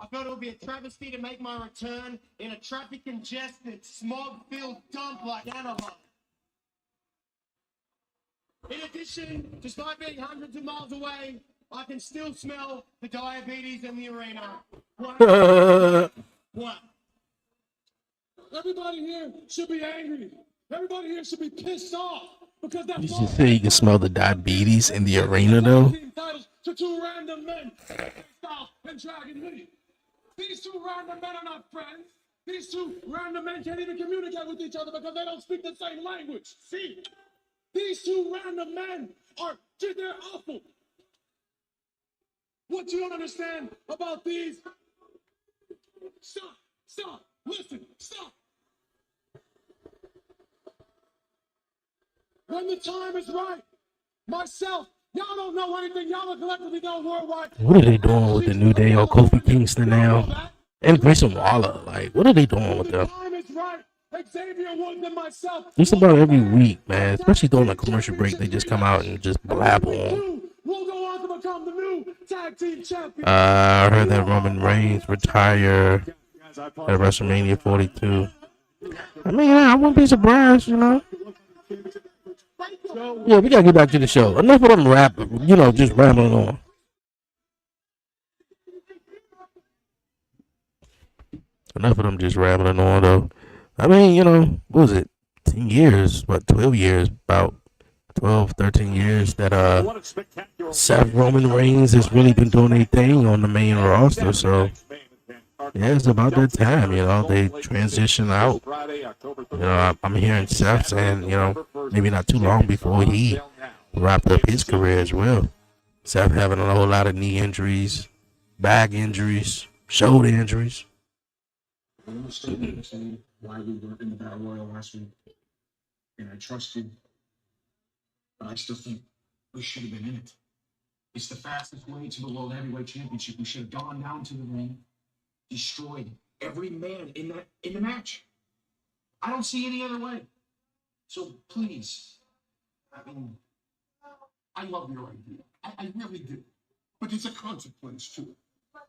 I thought it would be a travesty to make my return in a traffic-congested, smog-filled dump like Anaheim. In addition, despite being hundreds of miles away, I can still smell the diabetes in the arena. What? Everybody here should be angry. Everybody here should be pissed off because that's You should say you can smell the diabetes in the arena, though. To two random men, Styles and Dragon Lee. These two random men are not friends. These two random men can't even communicate with each other because they don't speak the same language. See? These two random men they're awful. What you don't understand about these? Stop, listen, stop. When the time is right, myself, y'all don't know anything. Y'all are collectively know worldwide. What are they doing with the New Day or Kofi Kingston now? And Grayson Waller. Like, what are they doing with them? Just about every week, man. Especially during the commercial break, they just come out and just blab on. I heard that Roman Reigns retire at WrestleMania 42. I mean, I wouldn't be surprised, you know. Yeah, we gotta get back to the show. Enough of them just rambling on. Enough of them just rambling on, though. I mean, what was it? 10 years, 12 years, about 12, 13 years that Seth Roman Reigns has really been doing their thing on the main roster. So, yeah, it's about that time, they transition out. I'm hearing Seth saying, maybe not too long before he wrapped up his career as well. Seth having a whole lot of knee injuries, back injuries, shoulder injuries. I understand why we weren't in the Battle Royal last week. And I trust you. But I still think we should have been in it. It's the fastest way to the World Heavyweight Championship. We should have gone down to the ring, destroyed every man in the match. I don't see any other way. So please, I love your idea. I really do. But there's a consequence to it.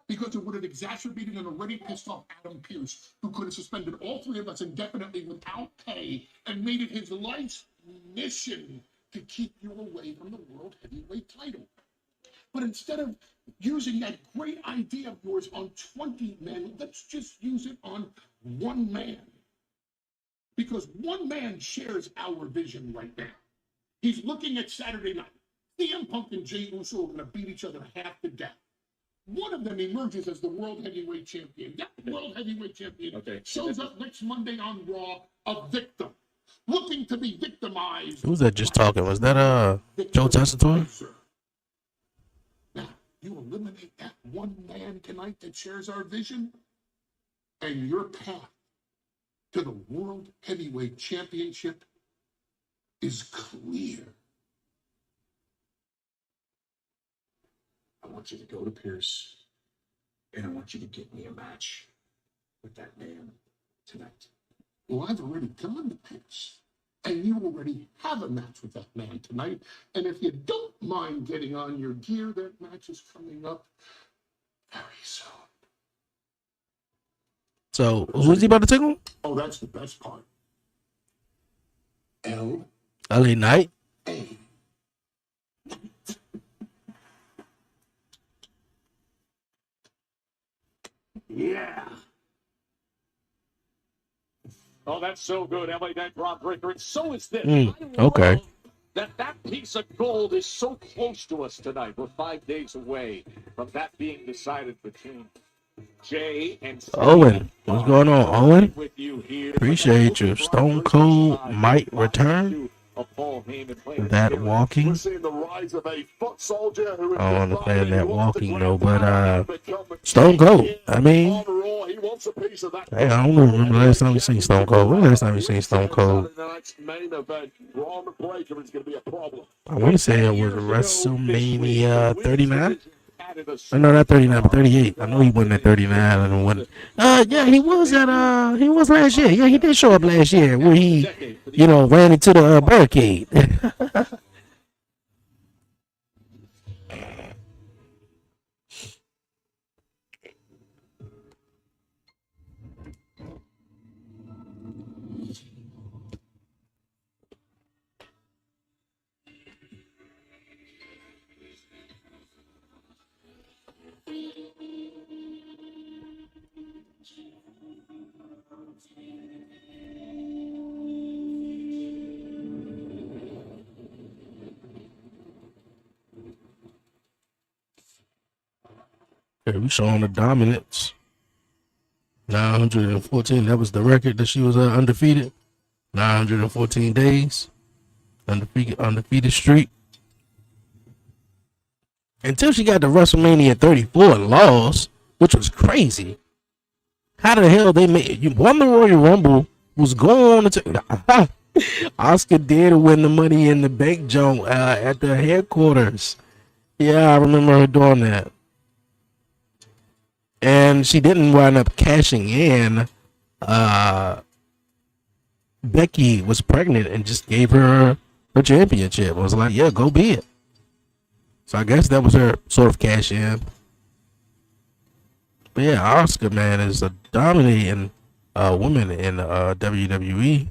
Because it would have exacerbated an already pissed off Adam Pearce, who could have suspended all three of us indefinitely without pay and made it his life's mission to keep you away from the World Heavyweight title. But instead of using that great idea of yours on 20 men, let's just use it on one man. Because one man shares our vision right now. He's looking at Saturday night. CM Punk and Jey Uso are going to beat each other half to death. One of them emerges as the World Heavyweight Champion. That World Heavyweight Champion shows up next Monday on Raw, a victim, looking to be victimized. Who's that just talking? Was that Joe Tessitore? Now, you eliminate that one man tonight that shares our vision, and your path to the World Heavyweight Championship is clear. I want you to go to Pierce, and I want you to get me a match with that man tonight. Well, I've already gone to Pierce, and you already have a match with that man tonight. And if you don't mind getting on your gear, that match is coming up very soon. So, who's he about to take on? Oh, that's the best part. LA Knight. Yeah. Oh, that's so good. LA Knight Bron Breakker. And so is this. Okay. That piece of gold is so close to us tonight. We're 5 days away from that being decided between Jay and Steve. Owen. What's going on, Owen? With you here. Appreciate you. Stone Cold might return. That walking. I don't understand that walking though, but Stone Cold. I mean, hey, I don't remember the last time we seen Stone Cold. When was the last time we seen Stone Cold? I want to say it was WrestleMania 39. No, not 39, but 38. I know he wasn't at 39 and when. Yeah, he was last year. Yeah, he did show up last year where he, ran into the barricade. Yeah, we showing the dominance. 914. That was the record that she was undefeated. 914 days. Undefeated streak. Until she got to WrestleMania 34 and lost, which was crazy. How the hell they made you won the Royal Rumble? Was going on to Oscar did win the Money in the Bank joint at the headquarters. Yeah, I remember her doing that. And she didn't wind up cashing in. Becky was pregnant and just gave her championship. I was like, yeah, go be it. So I guess that was her sort of cash in. But yeah, Oscar, man, is a dominating woman in WWE.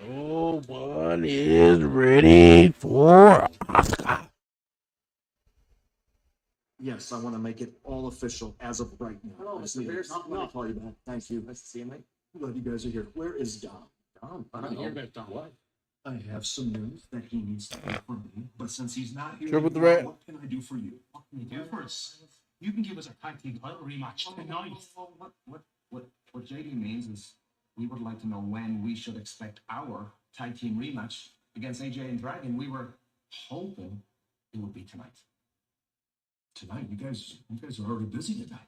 Oh, one is ready for Oscar. Yes, I want to make it all official as of right now. Hello, I Mr. see Bears. it. Let me call you back. Thank you. Nice to see you, mate. Glad you guys are here. Where is Dom? Dom, I don't hear about Dom. What? I have some news that he needs to do for me, but since he's not here, Triple anymore, threat. what can I do for you? What can you do for us? You can give us a tag team title rematch tonight. What JD means is we would like to know when we should expect our tag team rematch against AJ and Dragon. We were hoping it would be tonight. Tonight, you guys are already busy tonight.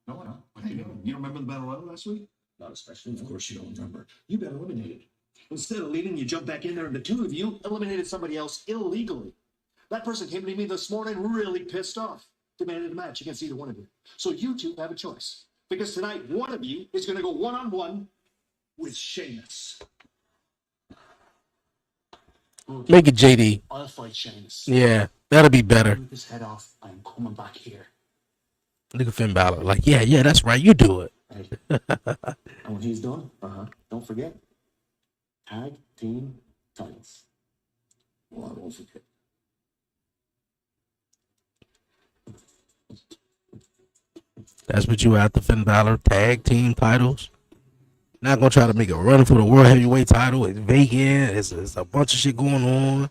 No, we're not. Hey, you don't remember the Battle Royal last week? Not especially. Of course you don't remember. You got eliminated. Instead of leaving, you jumped back in there, and the two of you eliminated somebody else illegally. That person came to me this morning really pissed off, demanded a match against either one of you. So you two have a choice. Because tonight, one of you is going to go one-on-one with Sheamus. Make it JD. I'll fight Sheamus. Yeah, that'll be better. Rip his head off. I'm coming back here. Look at Finn Balor. Like, yeah, that's right. You do it. And when he's done, don't forget, tag team titles. Well, I won't forget. That's what you have to Finn Balor. Tag team titles. Not gonna try to make a run for the world heavyweight title. It's vacant. It's a bunch of shit going on.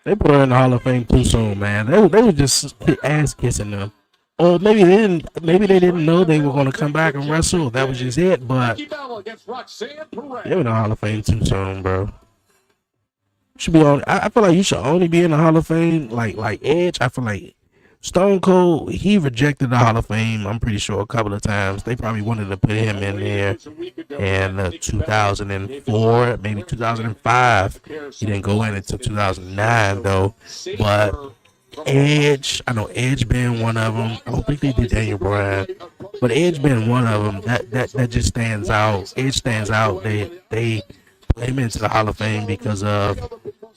They put her in the Hall of Fame too soon, man. They were just ass kissing them. Or maybe they didn't know they were gonna come back and wrestle. That was just it. But Becky Bella against Roxanne Perez. they were in the Hall of Fame too soon, bro. Should be on. I feel like you should only be in the Hall of Fame like Edge. I feel like Stone Cold, he rejected the Hall of Fame, I'm pretty sure, a couple of times. They probably wanted to put him in there in 2004, maybe 2005. He didn't go in until 2009, though. But Edge, I know Edge being one of them. I don't think they did Daniel Bryan, but Edge being one of them, that just stands out. Edge stands out. They put him into the Hall of Fame because of,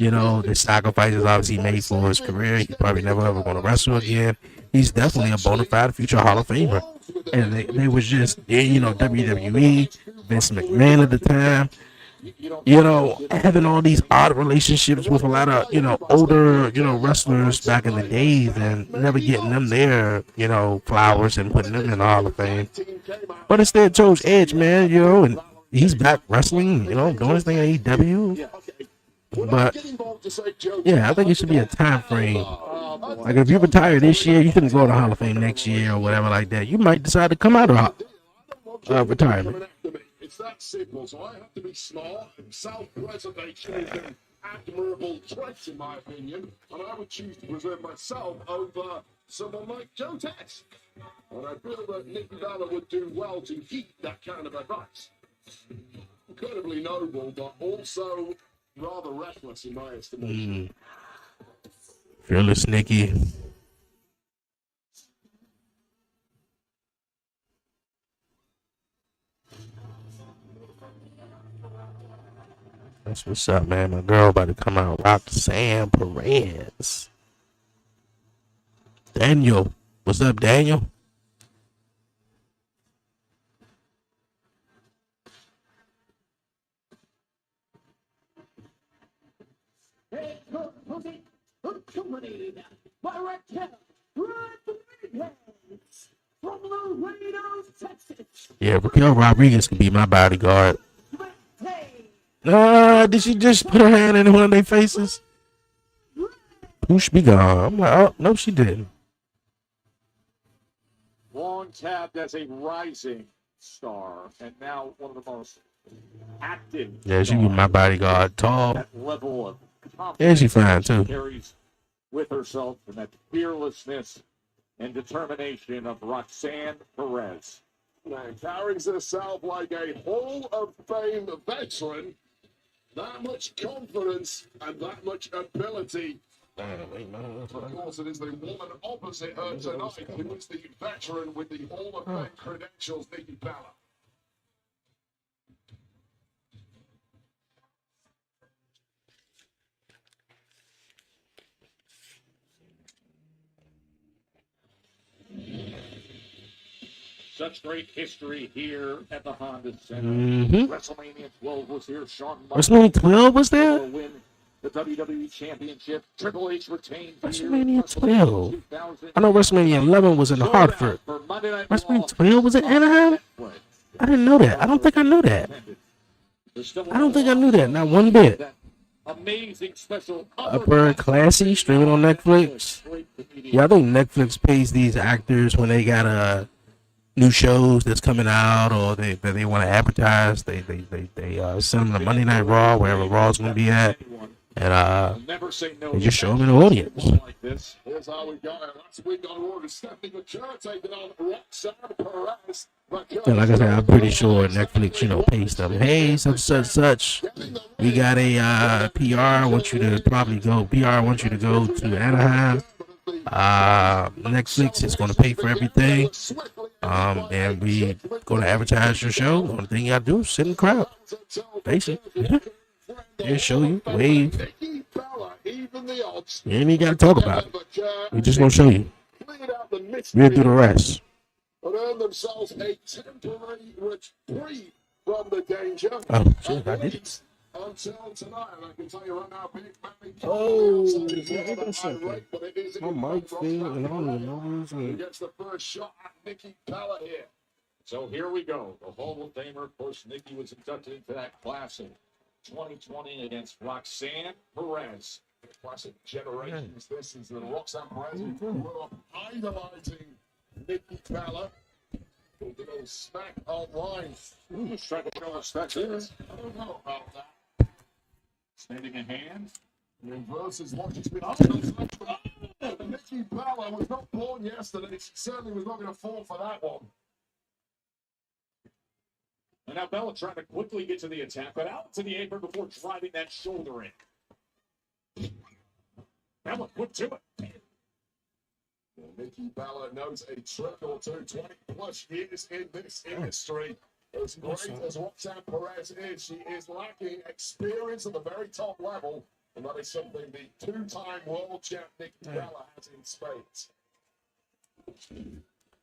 the sacrifices obviously he made for his career. He's probably never ever going to wrestle again. He's definitely a bona fide future Hall of Famer. And they was just, WWE, Vince McMahon at the time, having all these odd relationships with a lot of, older, wrestlers back in the days and never getting them their, flowers and putting them in the Hall of Fame. But instead chose Edge, man, and he's back wrestling, doing his thing at AEW. But yeah, I think it should be a time frame. Like if you retire this year, you shouldn't go to the Hall of Fame next year or whatever like that. You might decide to come out of retirement. It's that simple. So I have to be smart, and self-preservation is an admirable trait, in my opinion. And I would choose to preserve myself over someone like Joe Tex. And I feel that Nikki Bella would do well to heed that kind of advice. Incredibly noble, but also rather reckless in my estimation. Fearless Nikki. That's what's up, man. My girl about to come out. Roxanne Perez. Daniel. What's up, Daniel? Yeah, Raquel Rodriguez could be my bodyguard. Did she just put her hand in one of their faces? Push be gone. I'm like, oh, no, she didn't. Long tabbed as a rising star, and now one of the most active. Yeah, she be my bodyguard. Tall. That level of confidence Yeah, she fine, she too. carries with herself, and that fearlessness and determination of Roxanne Perez. Now, carries herself like a Hall of Fame veteran. That much confidence and that much ability. Of course, it is the woman opposite her tonight who is the veteran with the Hall of Fame credentials, Nikki Bella. Such great history here at the Honda Center. Mm-hmm. WrestleMania 12 was here. Shawn WrestleMania 12 was there? will win the WWE Championship. Triple H retained WrestleMania 12. I know WrestleMania 11 was in Hartford. WrestleMania 12 was in Anaheim? I didn't know that. I don't think I knew that. I don't think I knew that. Not one bit. Amazing special Upper Classy streaming on Netflix. Yeah, I think Netflix pays these actors when they got new shows that's coming out or they want to advertise. They send them to Monday Night Raw, wherever Raw's gonna be at, and they just show them in the audience. Here's how we got it. Last week on Raw, Stephanie McCure taking on Roxanne Perez. And like I said, I'm pretty sure Netflix, pays them. Hey, such. We got a PR. Want you to probably go. PR wants you to go to Anaheim. Netflix is going to pay for everything. And we going to advertise your show. The only thing you got to do is sit in the crowd. Basically. They show you, wave. You ain't even got to talk about it. We just going to show you. We'll do the rest. But earn themselves a temporary reprieve from the danger. Oh, shit, I did it. Until tonight, and I can tell you right now, Big Manny. My mic failed, and I don't even know who's He gets the first shot at Nikki Bella here. So here we go. The Hall of Famer, of course, Nikki was inducted into that class in 2020 against Roxanne Perez. Classic generations. This is the Roxanne Perez who grew up idolizing Nikki Bella. A little smack online. He's trying to show respect here. I don't know about that. Standing a hand. Versus what has been Nikki Bella was not born yesterday. She certainly was not going to fall for that one. And now Bella trying to quickly get to the attack, but out to the apron before driving that shoulder in. Bella, quick to it. Nikki Bella knows a trick or two, 20 plus years in this industry. As great as Roxanne Perez is, she is lacking experience at the very top level, and that is something the two-time world champ Nikki Bella has in spades.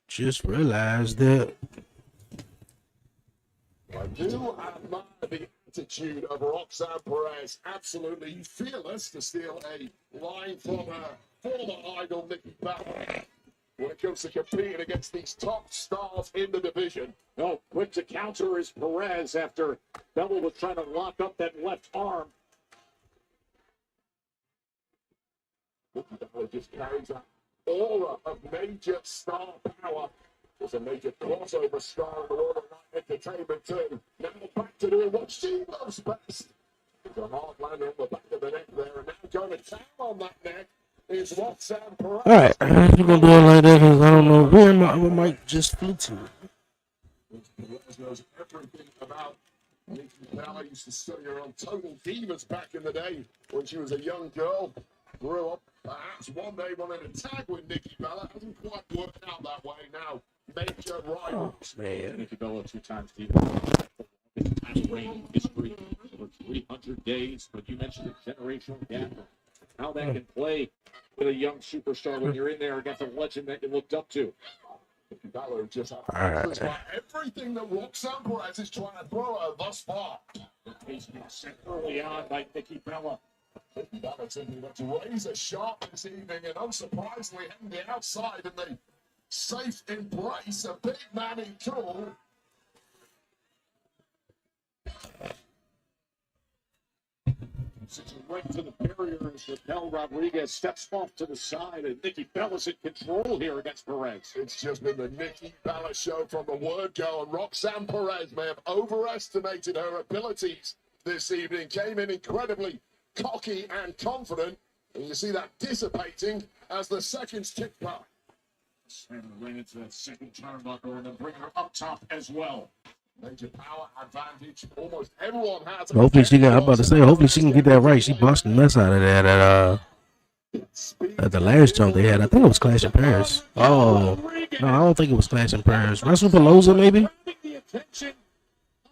Just realized that. I do admire the attitude of Roxanne Perez. Absolutely fearless to steal a line from her former idol Nikki Bella when it comes to competing against these top stars in the division. No, quick to counter is Perez after Bella was trying to lock up that left arm. Nikki Bella just carries that aura of major star power. There's a major crossover star in the world of night entertainment too. Now back to doing what she loves best. There's a hard lander on the back of the neck there, and now going to town on that neck is Roxanne Perez. Alright, we're going to do it like that because I don't know where my other mic just flew to. Perez knows everything about Nikki Bella used to study her on Total Divas back in the day when she was a young girl. Grew up, perhaps one day wanted to tag with Nikki Bella. Hasn't quite worked out that way now. Major rivals. Man. Nikki Bella, 2-time Divas. Longest reign in history over 300 days. But you mentioned the generational gap. How that can play with a young superstar when you're in there against a legend that you looked up to. Balor just answers by everything that Roxanne Perez is trying to throw at her thus far. The pace being set early on by Nikki Bella. Nikki Bella taking it to razor sharp this evening, and unsurprisingly, hitting the outside in the safe embrace. A big man in cool. Sits right to the barrier as Raquel Rodriguez steps off to the side, and Nikki Bella's in control here against Perez. It's just been the Nikki Bella show from the word go, and Roxanne Perez may have overestimated her abilities this evening. Came in incredibly cocky and confident, and you see that dissipating as the seconds tick by. And ran into that second turnbuckle and then bring her up top as well. Major power advantage. Almost everyone has. Hopefully she can. I'm about to say. Hopefully she can get that right. She busted the mess out of that at the last jump they had. I think it was Clash in Paris. Oh no, I don't think it was Clash in Paris. WrestlePalooza maybe. The attention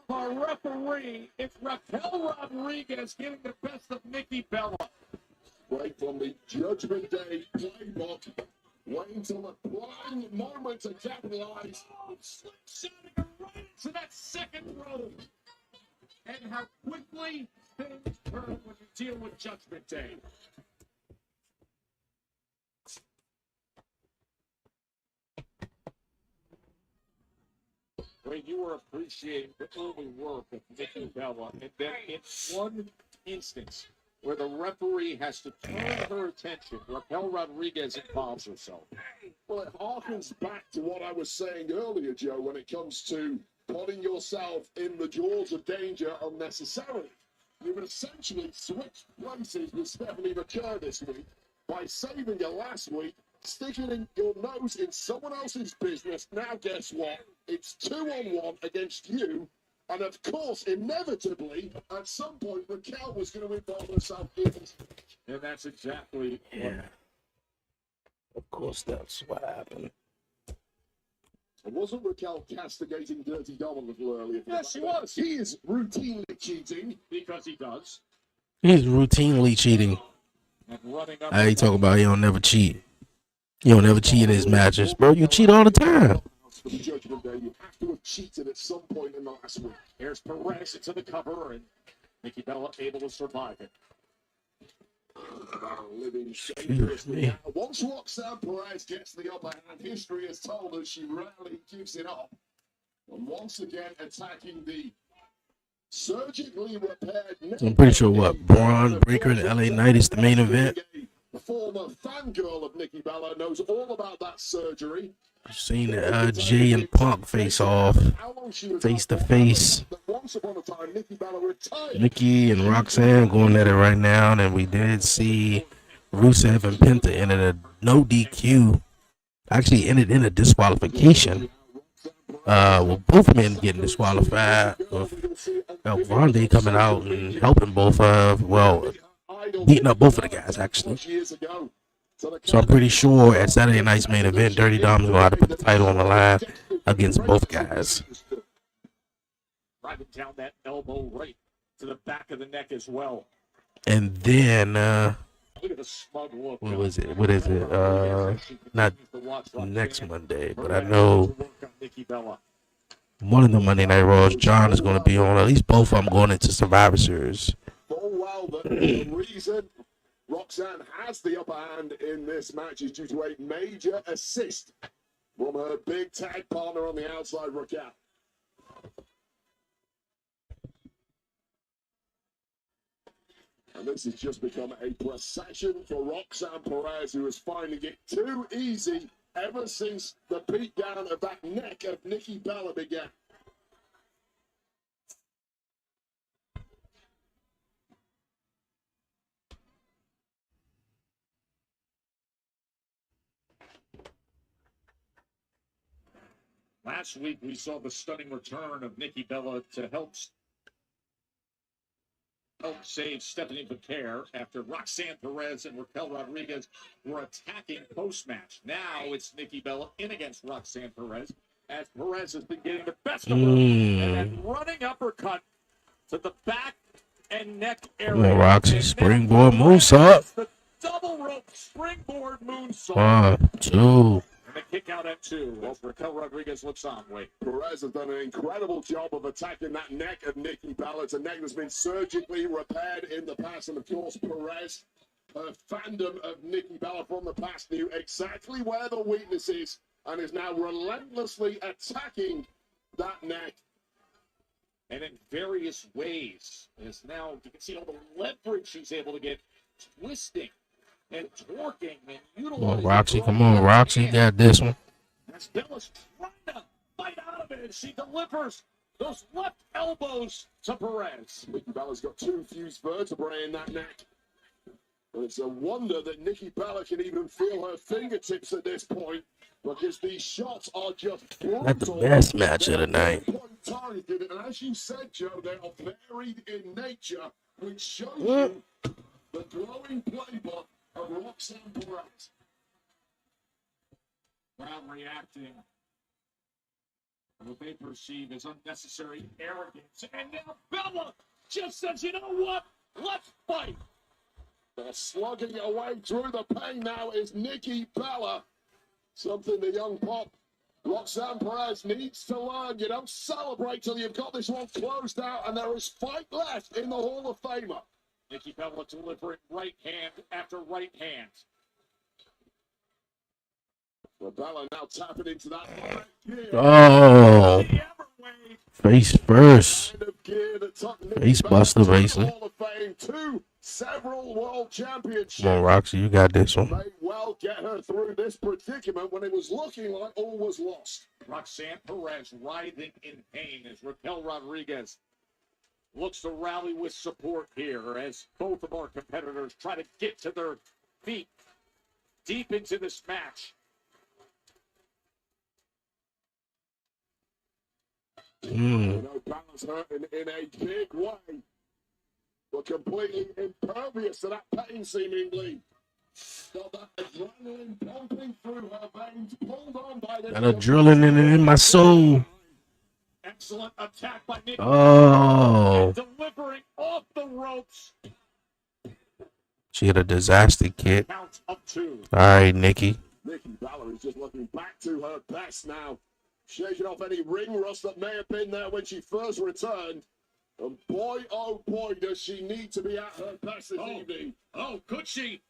of our referee. It's Raquel Rodriguez getting the best of Nikki Bella. Right from the Judgment Day playbook. Waiting till the prime moment to capitalize. Slingshotting her right into that second row. And how quickly things turn when you deal with Judgment Day. When you were appreciating the early work of Nikki Bella, and then in one instance where the referee has to turn her attention, Raquel Rodriguez involves herself. Well, it harkens back to what I was saying earlier, Joe, when it comes to putting yourself in the jaws of danger unnecessarily. You've essentially switched places with Stephanie McCurr this week by saving her last week, sticking in your nose in someone else's business. Now, guess what? It's 2-on-1 against you. And of course, inevitably, at some point, Raquel was going to involve herself in this. And that's exactly what. Of course, that's what happened. It wasn't Raquel castigating Dirty Dom a little earlier. Yes, she was. He is routinely cheating. Because he does. He's routinely cheating. And running up. I ain't talking about he don't never cheat. You don't never cheat in his matches, bro. You cheat all the time. For the Judgment Day, you have to have cheated at some point in the last week. Here's Perez into the cover, and Nikki Bella able to survive it. Living dangerously. Once Roxanne Perez gets the upper hand, history has told us she rarely gives it up. And once again, attacking the surgically repaired. I'm pretty sure Braun Breaker and LA Knight is the main event. The former fangirl of Nikki Bella knows all about that surgery. I've seen Jay and Punk face off, face to face. Nikki and Roxanne going at it right now, and we did see Rusev and Penta enter a no DQ. Actually ended in a disqualification. With both men getting disqualified. With Ronde coming out and helping both beating up both of the guys actually. So I'm pretty sure at Saturday night's main event, Dirty Dom's going to have to put the title on the line against both guys. Driving down that elbow right to the back of the neck as well. And then, Look at the smug look. what is it? Not next Monday, but I know one of the Monday Night Raws, John is going to be on. At least both of them going into Survivor Series. The reason Roxanne has the upper hand in this match is due to a major assist from her big tag partner on the outside, Raquel. And this has just become a procession for Roxanne Perez, who is finding it too easy ever since the beatdown of that neck of Nikki Bella began. Last week, we saw the stunning return of Nikki Bella to help helped save Stephanie Becaire after Roxanne Perez and Raquel Rodriguez were attacking post-match. Now it's Nikki Bella in against Roxanne Perez, as Perez has been getting the best of her. And that running uppercut to the back and neck area. Come on, Roxy. Springboard moonsault. The double rope springboard moonsault. 1, 2. And the kick out at 2 as Raquel Rodriguez looks on. Wait. Perez has done an incredible job of attacking that neck of Nikki Bella. It's a neck that's been surgically repaired in the past. And of course, Perez, her fandom of Nikki Bella from the past, knew exactly where the weakness is and is now relentlessly attacking that neck. And in various ways. As now you can see all the leverage she's able to get, twisting and torquing and utilizing. Come on, Roxy. Come on, Roxy. You got this one. As Bella's trying to fight out of it, and she delivers those left elbows to Perez. Nikki Bella's got 2 fused vertebrae in that neck. And it's a wonder that Nikki Bella can even feel her fingertips at this point, because these shots are just brutal. That's the best match of the night. Targeted, and as you said, Joe, they are varied in nature, which shows you the glowing playbook of Roxanne Perez. Crowd reacting to what they perceive as unnecessary arrogance. And now Bella just says, you know what? Let's fight. They're slugging away through the pain now is Nikki Bella. Something the young pop Roxanne Perez needs to learn. You don't celebrate till you've got this one closed out, and there is fight left in the Hall of Famer. Nikki Bella delivering right hand after right hand. Bella now tapping into that right gear. Oh. Face first. Kind of gear that took Nikki Face Bella buster, to the basically. Hall of Fame, 2 several world championships. Come on, Roxy. You got this one. May well get her through this predicament when it was looking like all was lost. Roxanne Perez writhing in pain as Raquel Rodriguez looks to rally with support here as both of our competitors try to get to their feet deep into this match. You know, Bella's hurting in a big way, but completely impervious to that pain, seemingly. Got that adrenaline pumping through her veins, pulled on by the... Got adrenaline in my soul. Excellent attack by Nikki. Oh. Delivering off the ropes. She had a disaster kick. Count up 2. All right, Nikki. Nikki Bella is just looking back to her best now, shaking off any ring rust that may have been there when she first returned. And boy, oh boy, does she need to be at her best this evening. Oh, could she?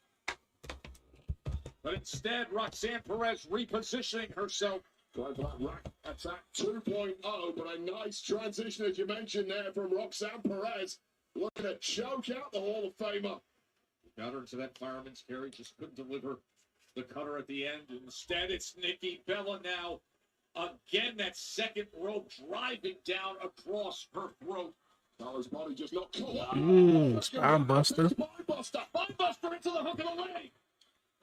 But instead, Roxanne Perez repositioning herself. Drive that rack attack 2.0, but a nice transition, as you mentioned there, from Roxanne Perez. Looking to choke out the Hall of Famer. Got her into that fireman's carry, just couldn't deliver the cutter at the end. Instead, it's Nikki Bella now. Again, that second rope driving down across her throat. Bella's body just not cool. Spine buster. Spine buster into the hook of the leg.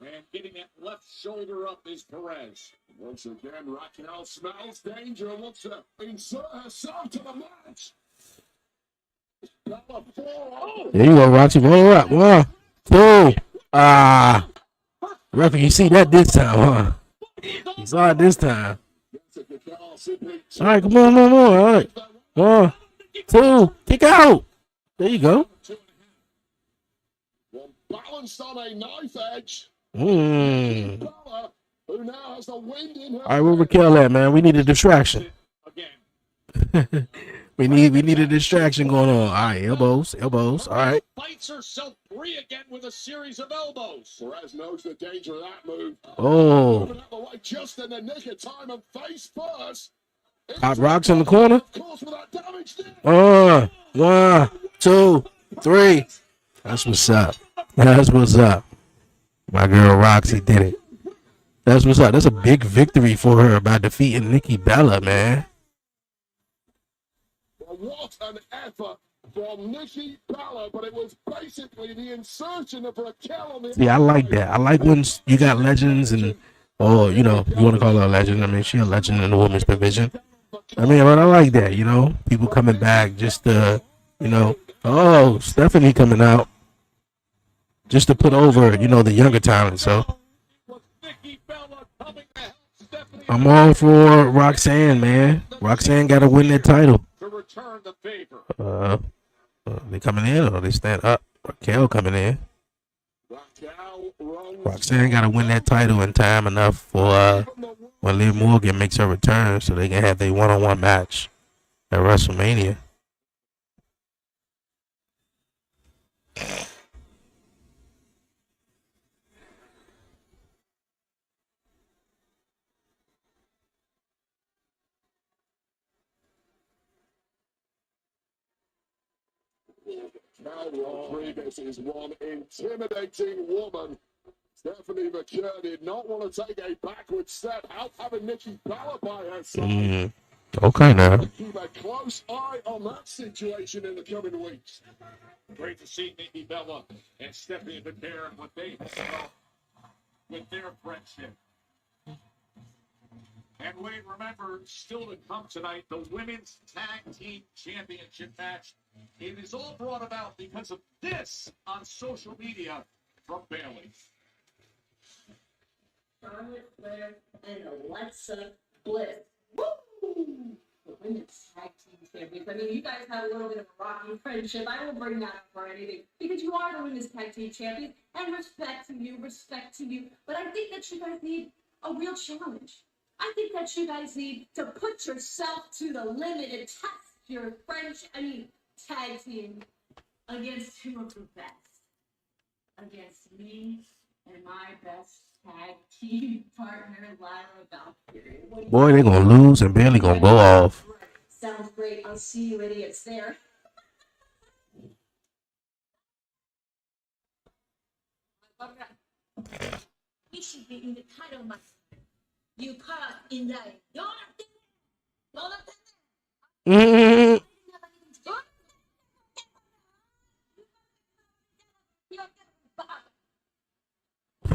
And getting that left shoulder up is Perez. Once again, Raquel smells danger and wants to insert herself to the match. Bella 4. There you go, Roxy. Roll her up. 1, 2. Ah. Referee, you see that this time, huh? You saw it this time. All right, come on. All right. 1, 2. Kick out. There you go. Well, balanced on a knife edge. All Who now has the wind in her. right, where Raquel at, man? We need a distraction. Again. we need a distraction going on. All right, elbows. All right. Fights herself free again with a series of elbows. Perez knows the danger of that move. Oh. Moving out the way just in the nick of time and face first. Hot rocks in the corner. Of course, with that damage there. 1, 2, 3. That's what's up. That's what's up. My girl Roxy did it. That's what's up. That's a big victory for her by defeating Nikki Bella, man. Well, what an effort from Nikki Bella, but it was basically the insertion of Raquel on the See, I like that. I like when you got legends and, or, you know, you want to call her a legend. I mean, she's a legend in the women's division. I mean, but I like that, you know, people coming back just to, you know, Oh, Stephanie coming out just to put over, the younger talent. So With Nikki Bella coming to help Stephanie I'm all for Roxanne, man. Roxanne got to win that title. to return the favor. They coming in or they stand up? Raquel coming in. Raquel Rose Roxanne got to win that title in time enough for when Liv Morgan makes her return so they can have their one-on-one match at WrestleMania. Cal Rodriguez is one intimidating woman. Stephanie McCure did not want to take a backward step out, having Nikki Bella by her side. Okay, now. Keep a close eye on that situation in the coming weeks. Great to see Nikki Bella and Stephanie McCure and what they have with their friendship. And Wade, remember, still to come tonight, the Women's Tag Team Championship match. It is all brought about because of this on social media from Bailey. Charlotte Flair and Alexa Bliss. Woo! The Women's Tag Team Champions. I mean, you guys have a little bit of a rocky friendship. I won't bring that up for anything because you are the Women's Tag Team Champions, and respect to you, respect to you. But I think that you guys need a real challenge. I think that you guys need to put yourself to the limit and test your tag team against two of the best. Against me and my best tag team partner, Lyra Valkyrie. Boy, they're going to lose and Bailey going to go off. Sounds great. I'll see you idiots there. You should be in the title match. You caught in the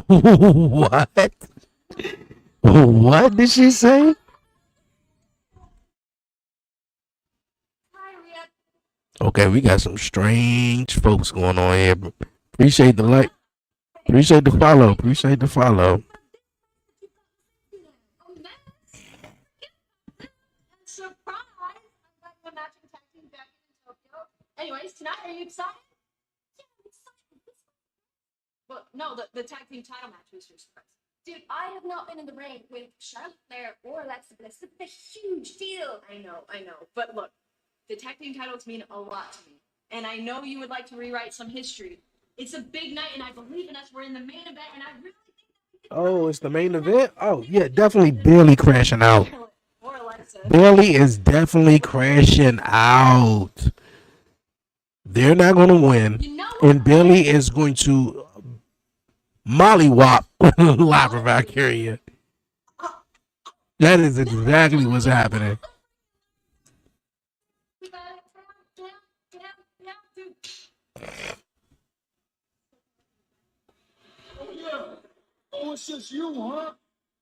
What? What did she say? Okay, we got some strange folks going on here. Appreciate the like. Appreciate the follow. Appreciate the follow. Anyways, tonight, are you excited? Yeah, I'm excited. Well, no, the tag team title match was your surprise. Dude, I have not been in the ring with Charlotte Flair or Alexa Bliss. It's a huge deal. I know. But look, the tag team titles mean a lot to me. And I know you would like to rewrite some history. It's a big night, and I believe in us. We're in the main event, and I really think that we can... Oh, it's the main event? Oh, yeah, definitely Bailey crashing out. Or Alexa. Bailey is definitely crashing out. They're not going to win, and Bailey is going to mollywop Lyra Valkyria. That is exactly what's happening. Oh, yeah. Oh, it's just you, huh?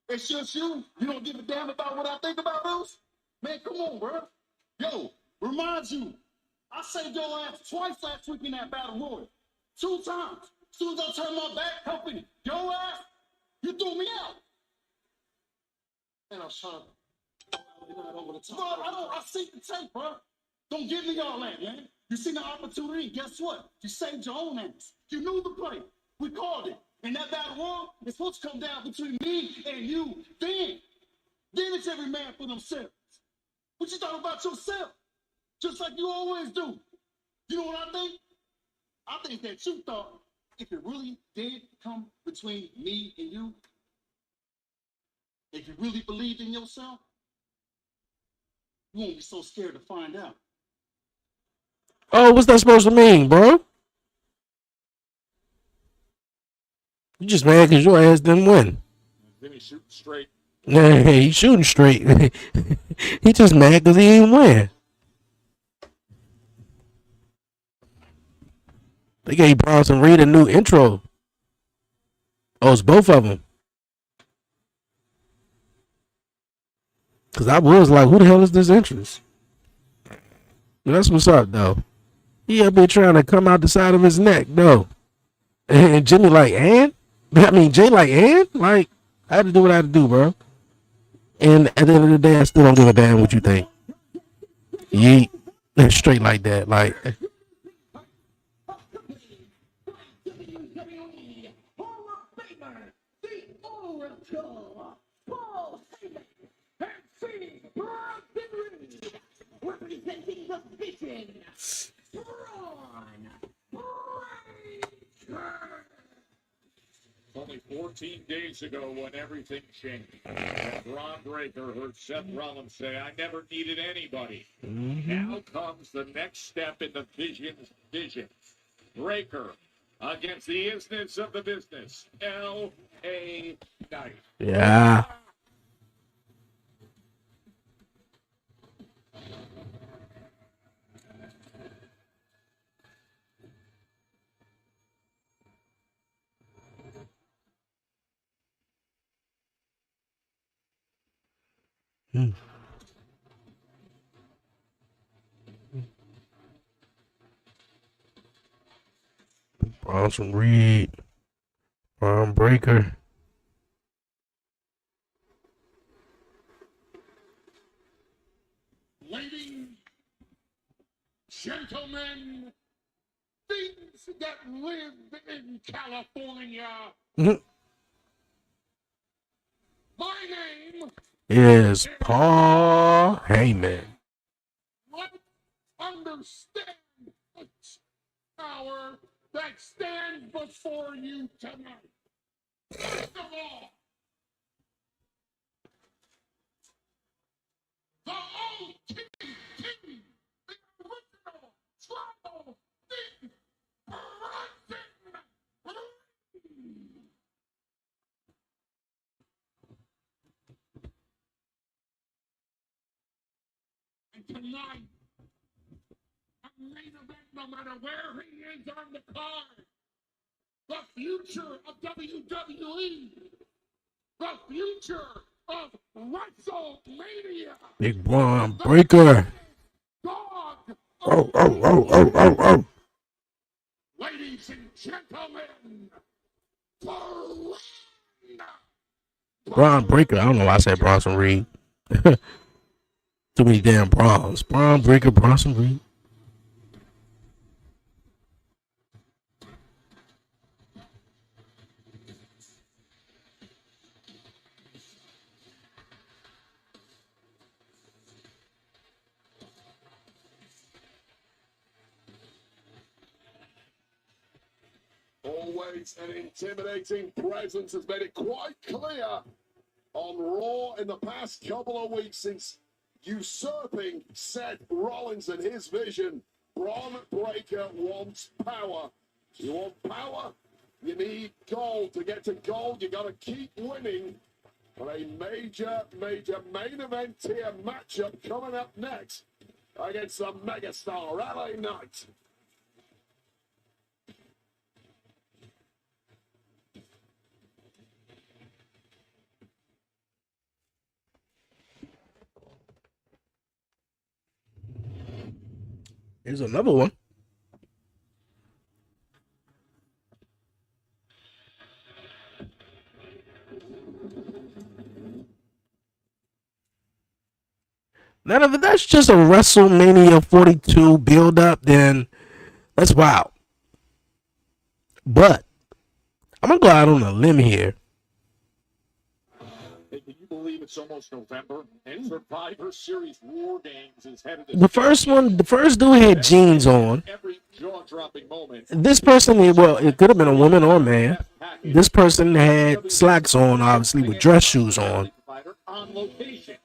It's just you. You don't give a damn about what I think about those? Man, come on, bro. Yo, remind you. I saved your ass twice last week in that battle royal. 2 times. As soon as I turned my back, helping your ass, you threw me out. And I was trying to... Bro, I see the tape, bro. Don't give me all that, man. You seen the opportunity, guess what? You saved your own ass. You knew the play. We called it. And that battle royal is supposed to come down between me and you. Then it's every man for themselves. What you thought about yourself? Just like you always do. You know what I think? I think that you thought if it really did come between me and you, if you really believed in yourself, you won't be so scared to find out. Oh, what's that supposed to mean, bro? You just mad because your ass didn't win. Then he's shooting straight. Yeah, he's shooting straight. He just mad because he didn't win. They gave Bronson Reed a new intro. Oh, it's both of them. Because I was like, who the hell is this interest? But that's what's up, though. He up here trying to come out the side of his neck, no. And Jimmy like, and? I mean, Jay like, and? Like, I had to do what I had to do, bro. And at the end of the day, I still don't give a damn what you think. Yeet. Straight like that. Like, representing the vision, Braun Breaker. Only 14 days ago when everything changed. Braun Breaker heard Seth Rollins say, I never needed anybody. Now comes the next step in the Vision's vision. Breaker against the isness of the business, L.A. Knight. yeah. Bronson Reed, Braun Breaker. Ladies, gentlemen, things that live in California. My name Is Paul Heyman. Let's understand the power that stands before you tonight. First of all, the OTT, the original Trouble Big Bronson. And tonight, a main event, no matter where he is on the card, the future of WWE, the future of WrestleMania. Big Braun Breaker. God, Oh. ladies and gentlemen, Braun Breaker. I don't know why I said Bronson Reed. Too many damn Browns. Braun Breaker, Bronson Reed. Always an intimidating presence has made it quite clear on Raw in the past couple of weeks since usurping Seth Rollins and his vision. Braun Breaker wants power. You want power? You need gold. To get to gold, you got to keep winning. And a major main event tier matchup coming up next against the megastar LA Knight. Here's another one. Now, if that's just a WrestleMania 42 build-up, then that's wild. But I'm going to go out on a limb here. Hey, can you believe it's almost November and Survivor Series War Games is headed to The first dude had jeans on. every jaw-dropping moment. This person, well, it could have been a woman or a man. This person had slacks on, obviously, with dress shoes on. On location.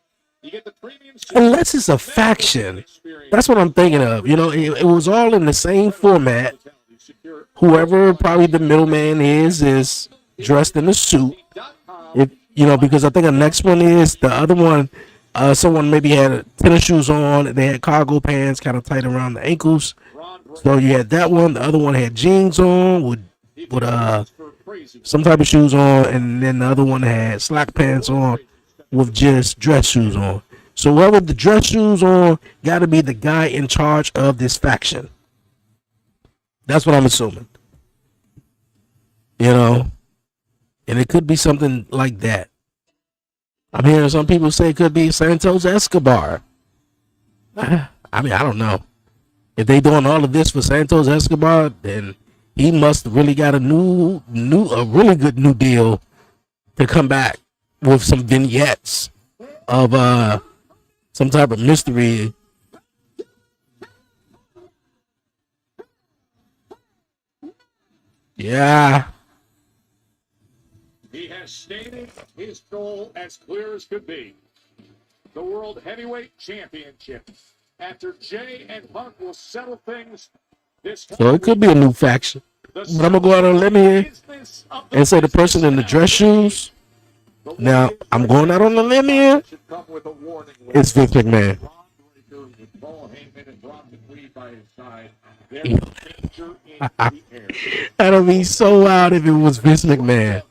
You get the premium Unless it's a faction. That's what I'm thinking of. You know, it was all in the same format. Whoever probably the middleman is dressed in a suit. If you know, because I think the next one is the other one. Someone maybe had tennis shoes on. They had cargo pants kind of tight around the ankles. So you had that one. The other one had jeans on with some type of shoes on, and then the other one had slack pants on with just dress shoes on. So whoever the dress shoes on got to be the guy in charge of this faction. That's what I'm assuming. You know, and it could be something like that. I'm hearing some people say it could be Santos Escobar. I mean, I don't know. If they doing all of this for Santos Escobar, then he must really got a really good new deal to come back with some vignettes of some type of mystery. Yeah. He has stated his goal as clear as could be. The World Heavyweight Championship. After Jay and Punk will settle things this So it could be a new faction. But I'm gonna go out on a limb here and say the person in the dress shoes. Now I'm going out on a limb here. It's Vince McMahon. That'll be so wild if it was Vince McMahon.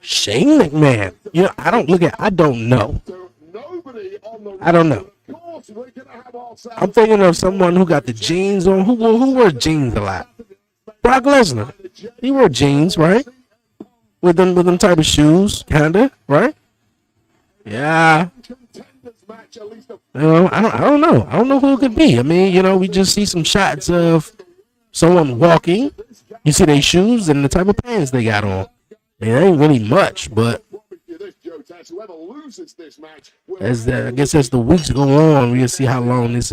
Shane McMahon. You know, I don't know. I don't know. I'm thinking of someone who got the jeans on. Who wears jeans a lot? Brock Lesnar. He wore jeans, right? With them type of shoes, kinda, right? Yeah. You know, I don't know. I don't know who it could be. I mean, you know, we just see some shots of someone walking. You see their shoes and the type of pants they got on. It ain't really much, but I guess as the weeks go on, we'll see how long this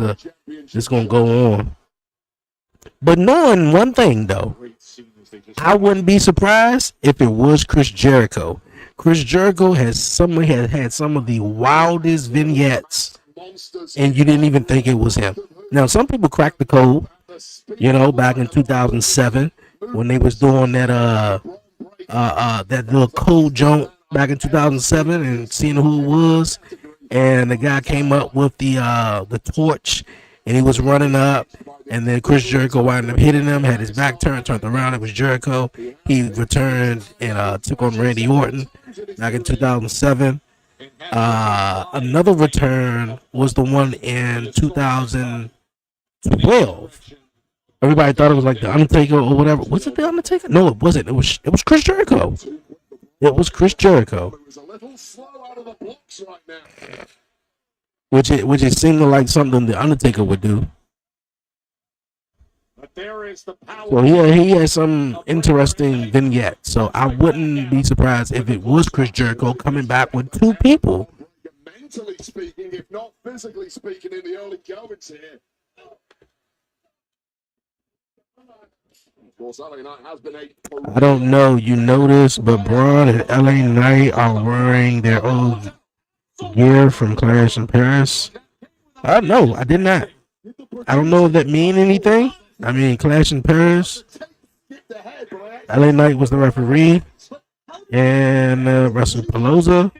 gonna go on. But knowing one thing though, I wouldn't be surprised if it was Chris Jericho. Chris Jericho had had some of the wildest vignettes, and you didn't even think it was him. Now some people cracked the code, you know, back in 2007 when they was doing that little code jump back in 2007 and seeing who it was, and the guy came up with the torch, and he was running up, and then Chris Jericho wound up hitting him, had his back turned around. It was Jericho. He returned and took on Randy Orton back in 2007. Another return was the one in 2012. Everybody thought it was like the Undertaker or whatever. Was it the Undertaker? No, it wasn't. It was Chris Jericho. It was Chris Jericho. Which it seemed like something the Undertaker would do. So he had some interesting vignette. So I wouldn't be surprised if it was Chris Jericho coming back with two people. Mentally speaking, if not physically speaking, in the early goings here. I don't know, you noticed, but Braun and LA Knight are wearing their old gear from Clash in Paris. No, I did not. I don't know if that mean anything. I mean, Clash in Paris, LA Knight was the referee, and Russell Pelosa.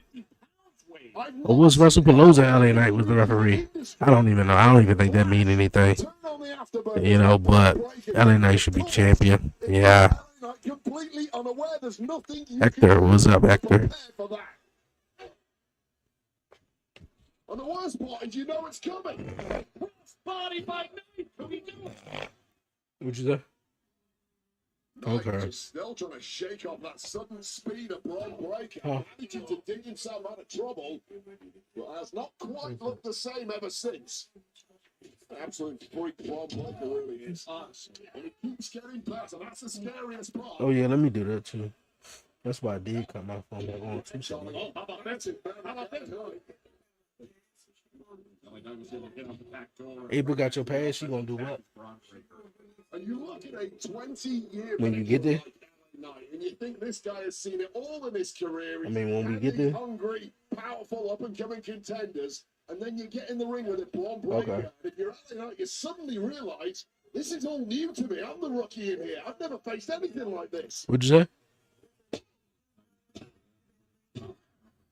Or was Russell Pelosa LA Knight was the referee? I don't even know. I don't even think that mean anything. You know, but LA Knight should be champion. Yeah. Hector, what's up, Hector? And the worst part is you know it's coming. Body by night. What'd you say? Okay. Just still trying to shake off that sudden speed of Braun Breaker. Managing to dig himself out of trouble, but has not quite looked the same ever since. Absolute freak Braun Breaker really is. And he keeps getting better. That's the scariest part. Oh yeah, let me do that too. That's why I did cut my phone back on too. How about that? April got your pass. She gonna do what? And you look at a 20-year when you get there. And you think this guy has seen it all in his career. I mean, when we get there, hungry, powerful, up-and-coming contenders, and then you get in the ring with a Braun Breaker. Okay. And if you're out, you suddenly realize this is all new to me. I'm the rookie in here. I've never faced anything like this. What'd you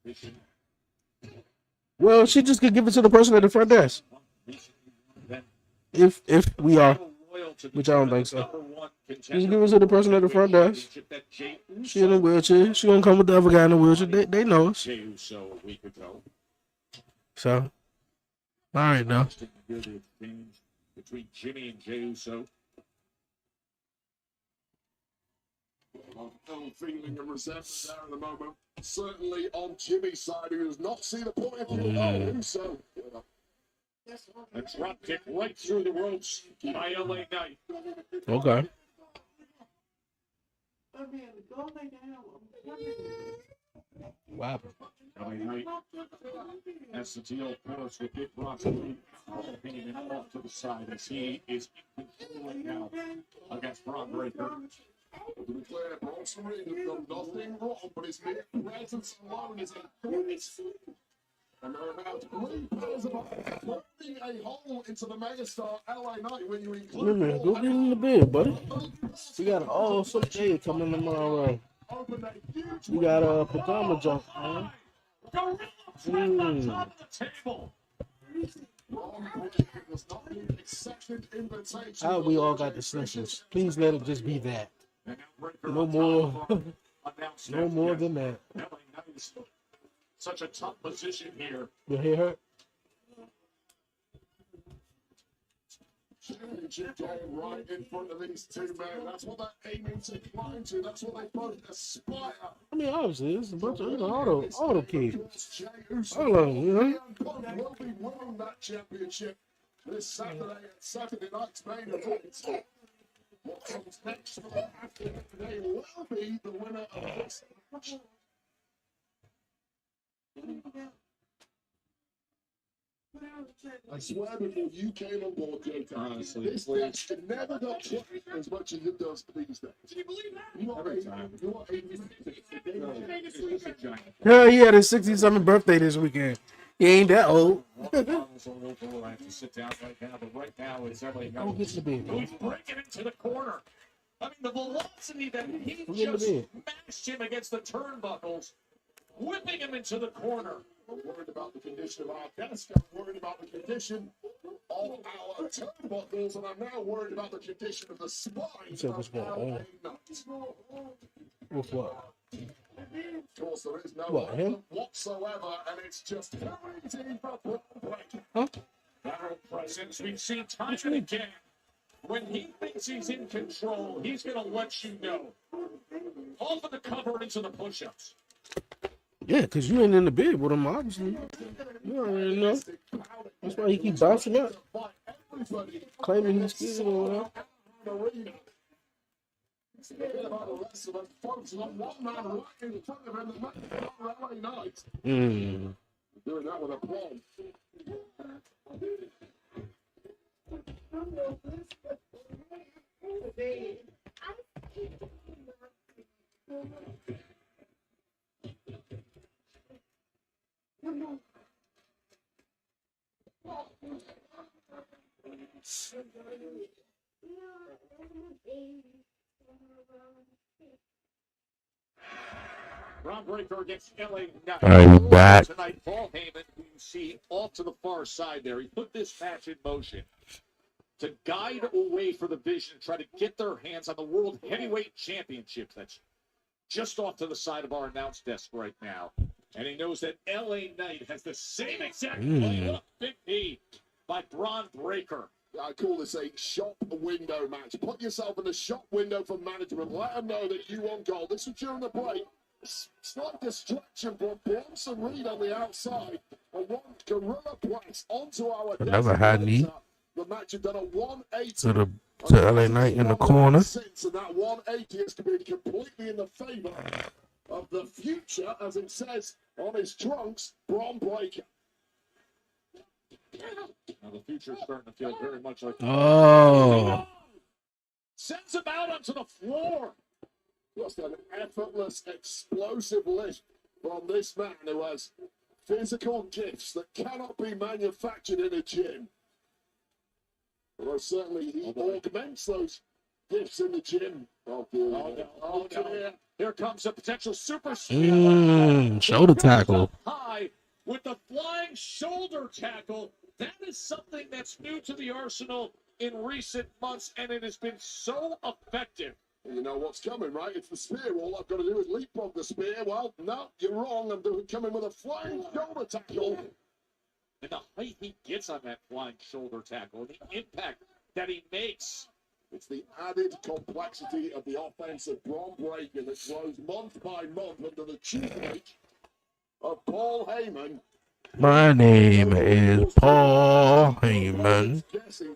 say? Well, she just could give it to the person at the front desk. If we are, which I don't think so. Just give it to the person at the front desk. She in a wheelchair. She gonna come with the other guy in the wheelchair. They know us. So, all right now. Between Jimmy and Jey Uso. I'm feeling a resentment there at the moment. Certainly on Jimmy's side, who does not see the point of view. Oh, so. A drop kick right through the ropes by LA Knight. Okay. What happened? LA Knight has to deal, of course, with Big Brock Lee hanging him off to the side as he is in control right now against Braun Breaker. To be clear, Bronson Reed has done nothing wrong, but his mere presence alone is a point. And there are about 3 pairs of eyes burning a hole into the megastar LA Knight when you include. Man, go get in the bed, buddy. We got an awesome day coming tomorrow. We got a pajama jump, man. How we all got the sniffles. Please let it just be that. No more. No more than that. Such a tough position here. Your hair hurt? Championship goal right in front of these two men. That's what they're aiming to climb to. That's what they both aspire. I mean, obviously, it's a bunch of auto kids. Hold on, you know? Will be winning that championship this Saturday at Saturday night's main event. What comes next for them after today will be the winner of this match. I swear before you came on board, Jota, this match never got played as much as it does these days. Can you believe that? Every time. Yeah, he had his 67th birthday this weekend. He ain't that old. I have to sit down right now, but right now it's everybody. Go get the bed, He's breaking into the corner. I mean, the velocity that he just smashed him against the turnbuckles, whipping him into the corner. I'm worried about the condition of our desk. I'm worried about the condition of our turnbuckles, and I'm now worried about the condition of the spine. So what's going on? With what? Of course, there is no What, him? whatsoever, and it's just crazy for break. Huh? Lateral presence. We've seen time and again. When he thinks he's in control, he's going to let you know. Off of the cover into the push-ups. Yeah, because you ain't in the bed with him, obviously. You already know. That's why he keep bouncing up. Claiming he's scared or whatever. Doing that with a plan. Braun Breaker against LA Knight. All right, we're back. Tonight, Paul Heyman, who you see off to the far side there, he put this match in motion to guide a way for the Vision to try to get their hands on the World Heavyweight Championship that's just off to the side of our announce desk right now. And he knows that LA Knight has the same exact play. What a big P by Braun Breaker. I call this a shop window match. Put yourself in the shop window for management. Let them know that you want gold. This was during the break. Slight distraction from Bronson Reed on the outside. And one gorilla press onto our Another high knee. The match had done a 180 to LA Knight in the corner. Since, and that 180 has been completely in the favor of the future, as it says on his trunks, Braun Breaker. Now the future is starting to feel very much like. Oh. Sends him out onto the floor. Just an effortless, explosive lift from this man who has physical gifts that cannot be manufactured in a gym. Well, certainly he augments those gifts in the gym. Oh, dear. Oh, no. Here comes a potential super spear. Shoulder tackle. High with the flying shoulder tackle. That is something that's new to the arsenal in recent months, and it has been so effective. You know what's coming, right? It's the spear. All I've got to do is leapfrog the spear. Well, no, you're wrong. I'm coming with a flying shoulder tackle. And the height he gets on that flying shoulder tackle, and the impact that he makes. It's the added complexity of the offense of Braun Breaker that grows month by month under the tutelage of Paul Heyman. My name is Paul Heyman.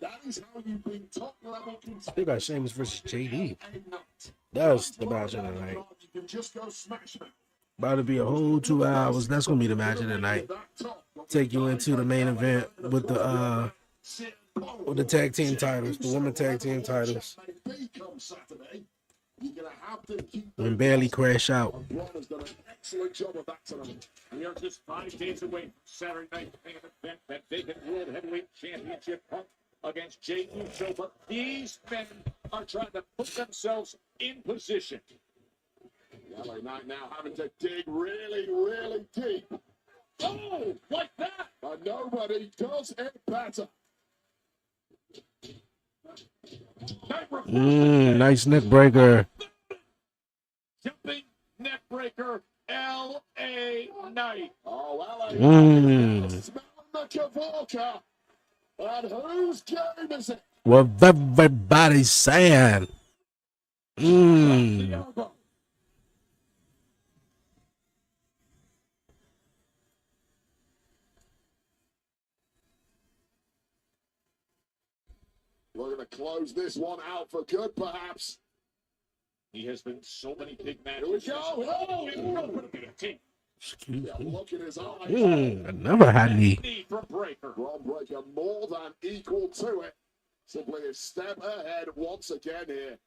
That is how you beat top level. They got Sheamus versus JD. That's the match of the night. You can just go smash them. About to be a whole 2 hours. That's gonna be the match of the night. Take you into the main event with the tag team titles, the women tag team titles. And barely crash out. We are just 5 days away from Saturday night main event, that vacant World Heavyweight Championship against Jey Uso. But these men are trying to put themselves in position. LA Knight now having to dig really, really deep. Oh, like that! But nobody does it better. Nice neck breaker. Jumping neck breaker, LA Knight. Oh, LA Knight is smelling the Kavorka. And whose game is it? What everybody's saying. We're going to close this one out for good, perhaps. He has been so many big matches. Here we go. Oh, he's open a team. Excuse me. Look in his eyes. Another high knee. Knee from Breaker. Braun Breaker more than equal to it. Simply a step ahead once again here.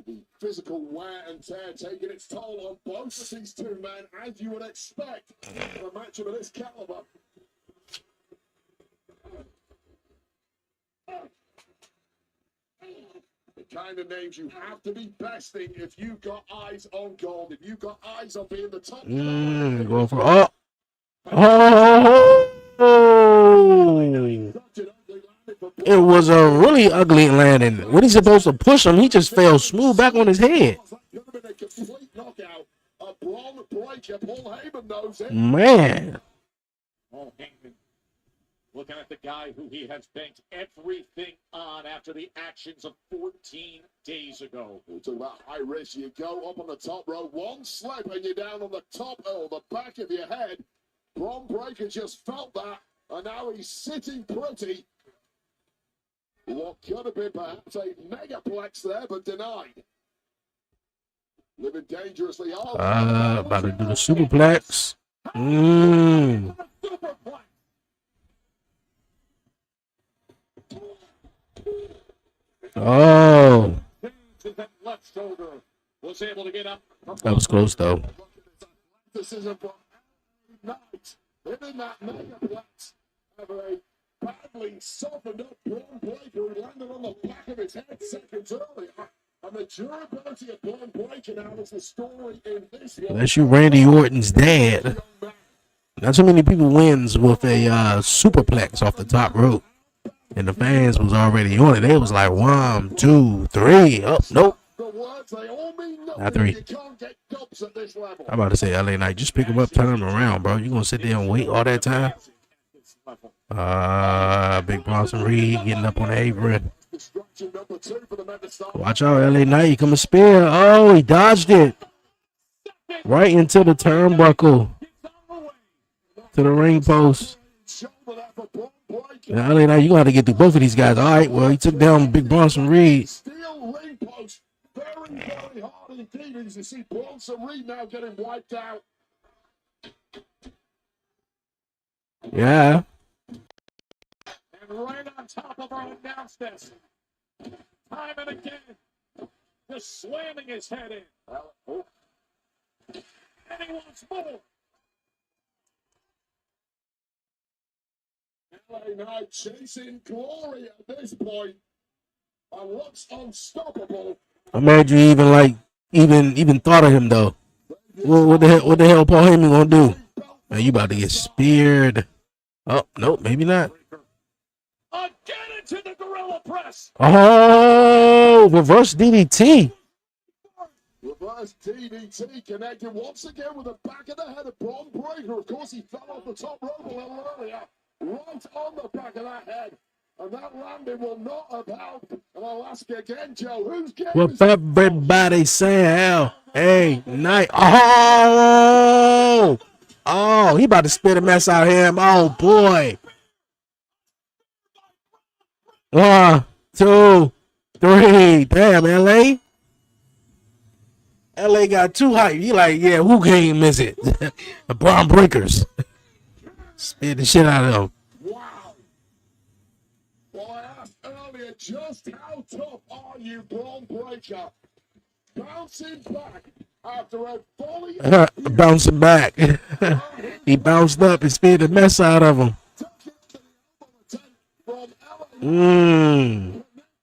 The physical wear and tear taking its toll on both of these two men, as you would expect in a match of this caliber. The kind of names you have to be besting if you've got eyes on gold, if you've got eyes on being the top. Going for It was a really ugly landing. When he's supposed to push him, he just fell smooth back on his head. Man. Paul Heyman looking at the guy who he has banked everything on after the actions of 14 days ago. We're talking about high risk. You go up on the top row, one slip and you're down on the top or the back of your head. Braun Breaker just felt that, and now he's sitting pretty. What could have been perhaps a megaplex there, but denied. Living dangerously. About to do the superplex. Oh. That was close, though. This is a night. Living that megaplex. Have a badly softened up Braun Breaker who landed on the back of his head seconds earlier. And the durability of Braun Breaker now is the story in this one. Unless you Randy Orton's dad. Not too many people wins with a superplex off the top rope. And the fans was already on it. They was like 1, 2, 3. Oh, nope. Not 3. I'm about to say LA Knight. Just pick him up, turn him around, bro. You gonna sit there and wait all that time? Big Bronson Reed getting up on the apron. Watch out, LA Knight. He coming spear. Oh, he dodged it. Right into the turnbuckle. To the ring post. Now, LA Knight, you're going to have to get through both of these guys. All right, well, he took down Big Bronson Reed. Steel ring post. Very, very hard indeed. As you see Bronson Reed now getting wiped out. Yeah. And right on top of our announcements, time and again, just slamming his head in. And he wants more. LA Knight chasing glory at this point. And looks unstoppable. I'm mad you even thought of him though. What the hell Paul Heyman gonna do? Man, you about to get speared. Oh, nope, maybe not. Again into the gorilla press. Oh, reverse DDT. Reverse DDT connected once again with the back of the head of Braun Breaker. Of course, he fell off the top rope a little earlier. Right on the back of that head. And that landing will not have helped. And I'll ask you again, Joe, whose game What is it? everybody saying? Hell, hey, night. Oh, oh, he about to spit a mess out of him. Oh boy. 1, 2, 3. Damn, LA. LA got too hype. He like, yeah, who game is it? The Braun Breakers. Spit the shit out of them. Wow. Well, I asked earlier, just how tough are you, Braun Breaker? Bouncing back after a volley. Bouncing back. He bounced up and spit the mess out of him.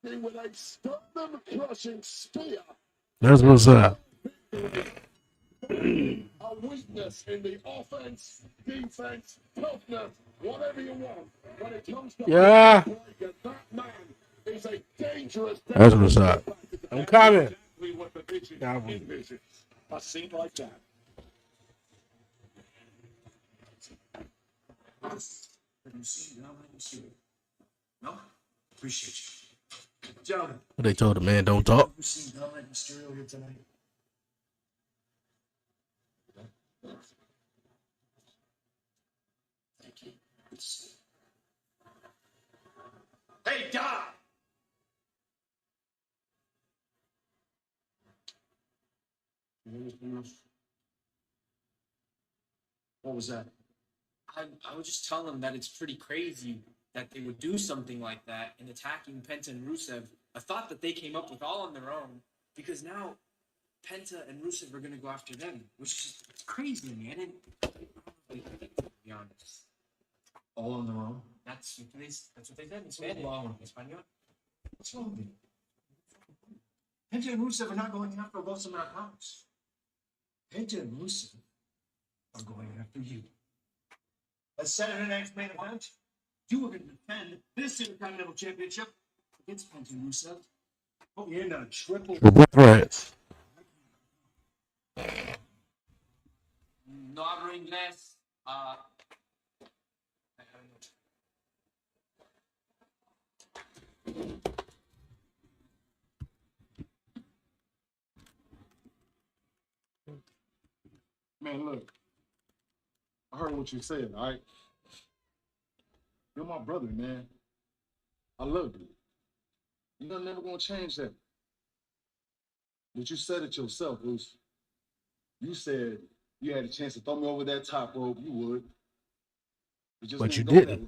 With a sternum-crushing spear. That's what's up. A weakness in the offense, defense, toughness, whatever you want. When it comes to Yeah. Breaker, that man is a dangerous. That's what's up. I'm coming. Exactly what the vision envisions. A scene like that. No? Appreciate you. Gentlemen, They told the man don't talk. you seen Dominic Mysterio here tonight? Thank you. Good to see you. Hey, Dom! What was that? I would just tell them that it's pretty crazy that they would do something like that in attacking Penta and Rusev. A thought that they came up with all on their own, because now Penta and Rusev are going to go after them, which is crazy to me. I didn't really think it, to be honest. All on their own? That's what they said in Spanish. Espanol. What's wrong with you? Penta and Rusev are not going after Los Americanos. Penta and Rusev are going after you. As Saturday night's main event, you were going to defend this Intercontinental Championship against Penta and Rusev. Put me in a triple threat. No hablo inglés. Man, look. I heard what you said, all right? You're my brother, man. I love you. You're never gonna change that. But you said it yourself, Bruce. You said you had a chance to throw me over that top rope, you would. But you go that didn't. way.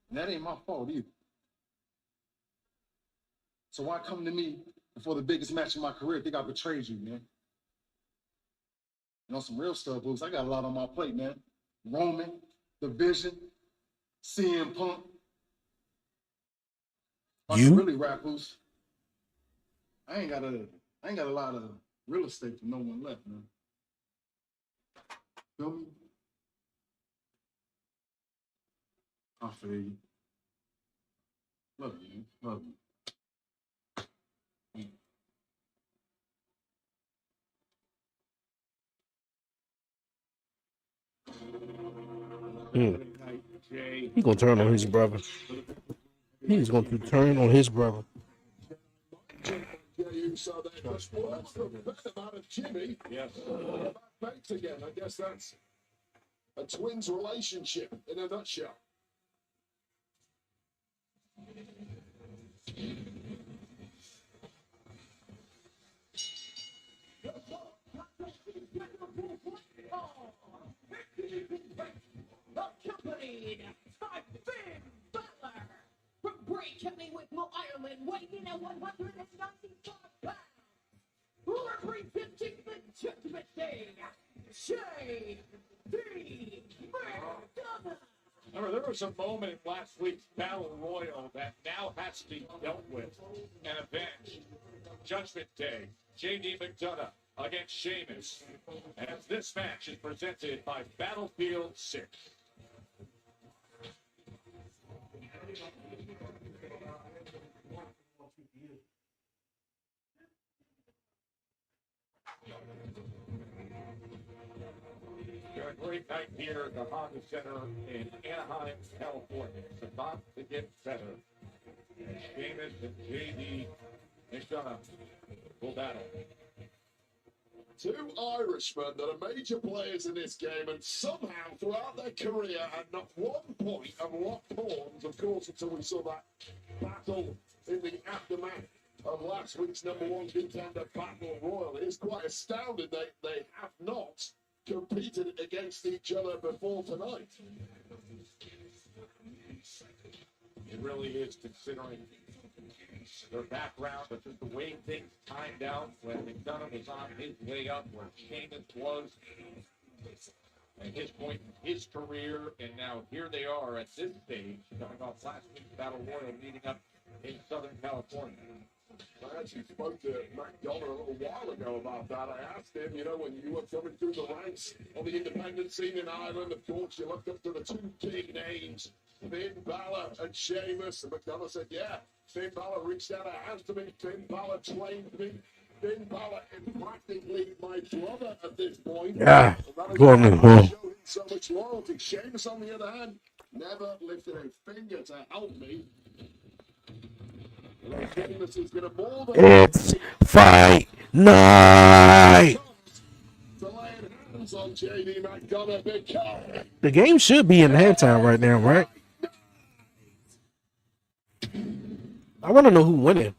And that ain't my fault either. So why come to me before the biggest match of my career? I think I betrayed you, man. And on some real stuff, Bruce, I got a lot on my plate, man. Roman, Division, CM Punk. You? Really rap, Bruce. I ain't got a lot of real estate for no one left, man. Feel me? I feel you. Love you, man. Love you. He gonna turn on his brother. He's going to turn on his brother. So that's the best amount of Jimmy. Yes. Back again. I guess that's a twins relationship in a nutshell. Accompanied by Finn Balor from Bray County, Wicklow, Ireland, weighing in at 195 pounds, representing the Judgment Day, Shane the McDonough. Remember, there was a moment in last week's Battle Royal that now has to be dealt with and avenged. Judgment Day, J.D. McDonough against Sheamus. And this match is presented by Battlefield 6. Great night here at the Honda Center in Anaheim, California. It's about to get better. Sheamus and JD McDonough will battle. Two Irishmen that are major players in this game and somehow throughout their career at not one point have locked horns, of course, until we saw that battle in the aftermath of last week's #1 contender battle royal. It is quite astounding they have not competed against each other before tonight. It really is, considering their background, but just the way things timed out when McDonough was on his way up, where Sheamus was at his point in his career, and now here they are at this stage, coming off last week's Battle Royal meeting up in Southern California. I actually spoke to McDonough a little while ago about that. I asked him, you know, when you were coming through the ranks on the independent scene in Ireland, of course, you looked up to the two big names, Finn Balor and Sheamus. And McDonough said, yeah, Finn Balor reached out a hand to me. Finn Balor trained me. Finn Balor is practically my brother at this point. Yeah, go on, man. Showed him so much loyalty. Sheamus, on the other hand, never lifted a finger to help me. It's fight night. The game should be in halftime right now, right? I want to know who's winning.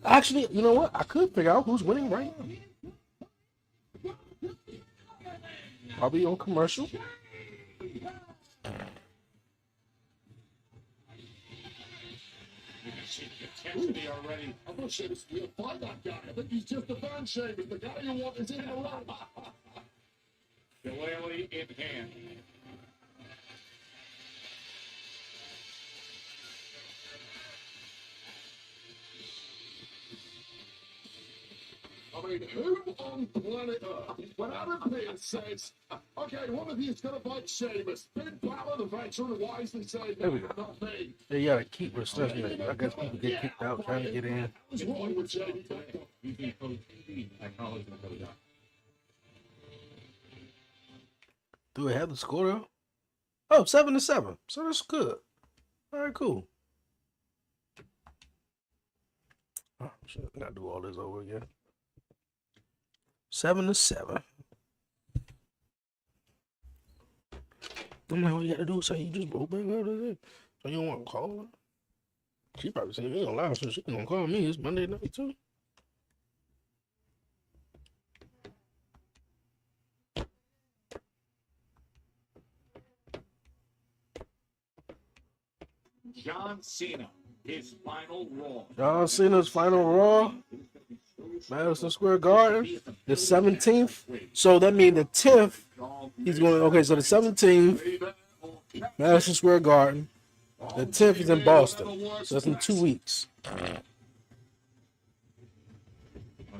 Actually, you know what? I could figure out who's winning right now. Probably on commercial. Intensity already. I'm not sure this will find that guy. I think he's just a fan shamer. The guy you want is in the run. Shillelagh in hand. I mean, who on planet Earth, when Adam Pearce says, okay, one of you's going to fight Sheamus, Finn Balor, the veteran, wisely said, no, not me. They gotta keep restricting it. I guess people get kicked out trying to get in. What's wrong with JD? Do we have the score though? Oh, 7-7. So that's good. All right, cool. Oh, shit, I gotta do all this over again. 7-7. I'm like, what you gotta do? So you just roll back out of it. So you don't want to call her? She probably said, "You gonna lie, so she gonna call me. It's Monday night too." John Cena, his final Raw. John Cena's final Raw, Madison Square Garden, the 17th. So that means the 10th, he's going. Okay, so the 17th, Madison Square Garden. The 10th is in Boston. So that's in 2 weeks.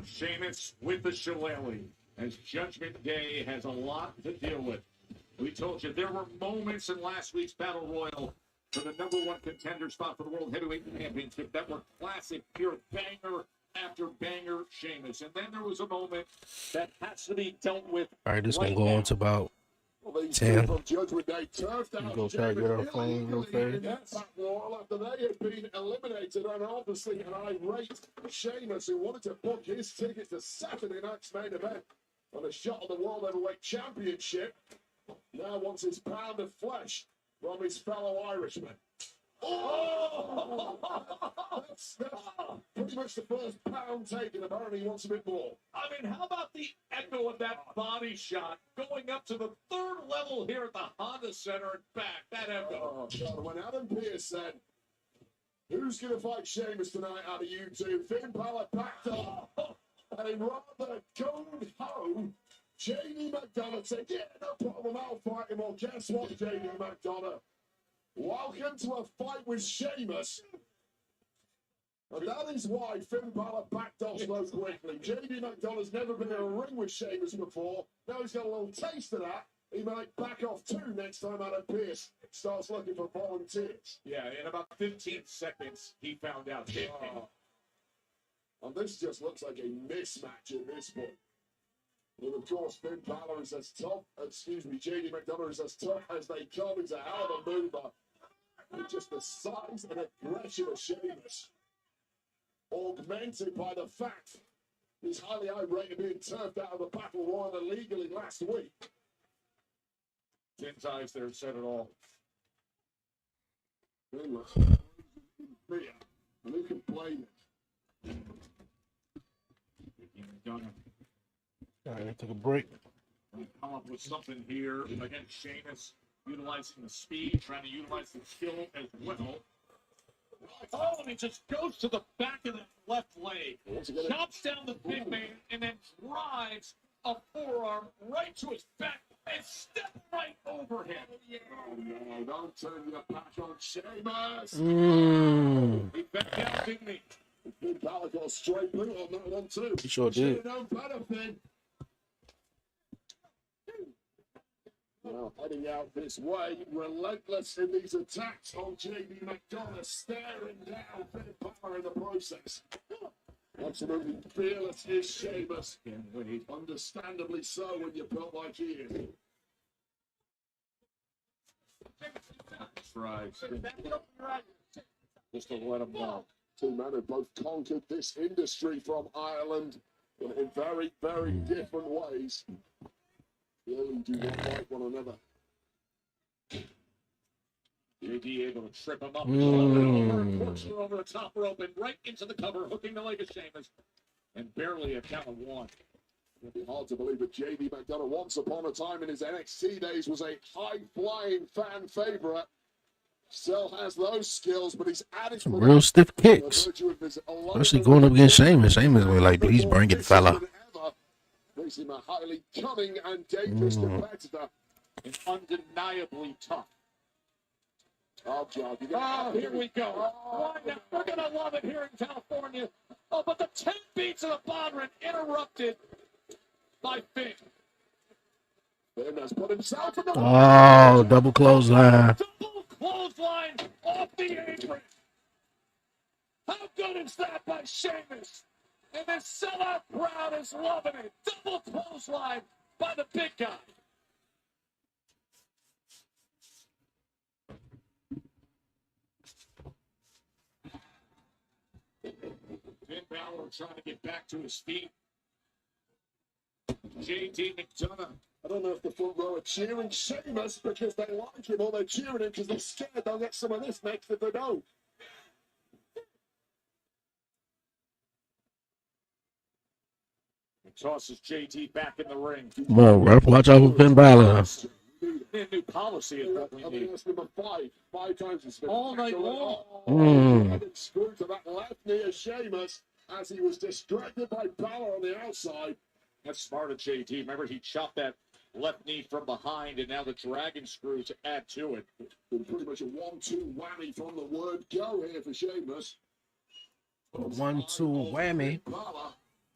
Sheamus with the shillelagh, as Judgment Day has a lot to deal with. We told you there were moments in last week's Battle Royal for the #1 contender spot for the World Heavyweight Championship that were classic, pure banger after banger Sheamus. And then there was a moment that has to be dealt with. All right, this gonna go on to about 10. You go try to get our phone real fast. After they had been eliminated, and obviously an irate Sheamus who wanted to book his ticket to Saturday night's main event on a shot at the World Heavyweight Championship, now wants his pound of flesh from his fellow Irishman. Oh! That's pretty much the first pound taken. Apparently he wants a bit more. I mean, how about the echo of that body shot going up to the 3rd level here at the Honda Center and back? That echo. Oh, God. When Adam Pearce said, who's going to fight Sheamus tonight out of you two? Finn Balor backed up. And in rather gung-ho, JD McDonough said, yeah, no problem, I'll fight him. Well, guess what, JD McDonough? Welcome to a fight with Sheamus. And that is why Finn Balor backed off so quickly. JD McDonough's never been in a ring with Sheamus before. Now he's got a little taste of that. He might back off too next time Adam Pearce starts looking for volunteers. Yeah, in about 15 seconds, he found out. And this just looks like a mismatch at this point. And of course, Finn Balor is as tough, JD McDonough is as tough as they come. He's a hell of a mover. And just the size and aggression of Sheamus, augmented by the fact he's highly irate being turfed out of the Battle Royal illegally last week. 10 times there said it all. Fear. And who can blame it? All right, take a break. Come up with something here against Sheamus, utilizing the speed, trying to utilize the skill as well. Oh, and he just goes to the back of that left leg, chops down the big man, and then drives a forearm right to his back and step right over him. Oh no, don't turn your back on Sheamus. He backed out, didn't he? Finn Balor got a straight boot on that one too. He sure did. Should have known better, Finn. Now heading out this way, relentless in these attacks on JD McDonough, staring down Finn Balor in the process. Absolutely fearless is Sheamus. Understandably so when you're built like he is. That's right. Just to let him know. Two men have both conquered this industry from Ireland in very, very different ways. Really do not like one another. JD able to trip him up, push her over the top rope and right into the cover, hooking the leg of Sheamus, and barely a count of one. It'd be hard to believe that JD McDonough, once upon a time in his NXT days, was a high-flying fan favorite. Still has those skills, but he's added some real stiff kicks, especially going up against Sheamus. Sheamus was like, please bring it, fella. Facing a highly cunning and dangerous competitor. And undeniably tough. Oh, God. Oh, here we go. Why not? We're going to love it here in California. Oh, but the 10 beats of the Bodhrán interrupted by Finn. Finn has put himself in the Oh, double clothesline. Double clothesline off the apron. How good is that by Sheamus? And the sellout crowd is loving it. Double clothesline by the big guy. Finn Balor trying to get back to his feet. JD McDonough. I don't know if the front row are cheering Sheamus because they like him, or they're cheering him because they're scared they'll get some of this next if they don't. He tosses JD back in the ring. Come on, ref. Watch out for Finn Balor. A new policy is what we I think need. that's number 5. 5 times it's been All night long. Screwed to that left knee of Sheamus as he was distracted by Balor on the outside. That's smart of JD. Remember, he chopped that left knee from behind, and now the dragon screw to add to it. Been pretty much a 1-2 whammy from the word go here for Sheamus. 1-2 whammy. Balor,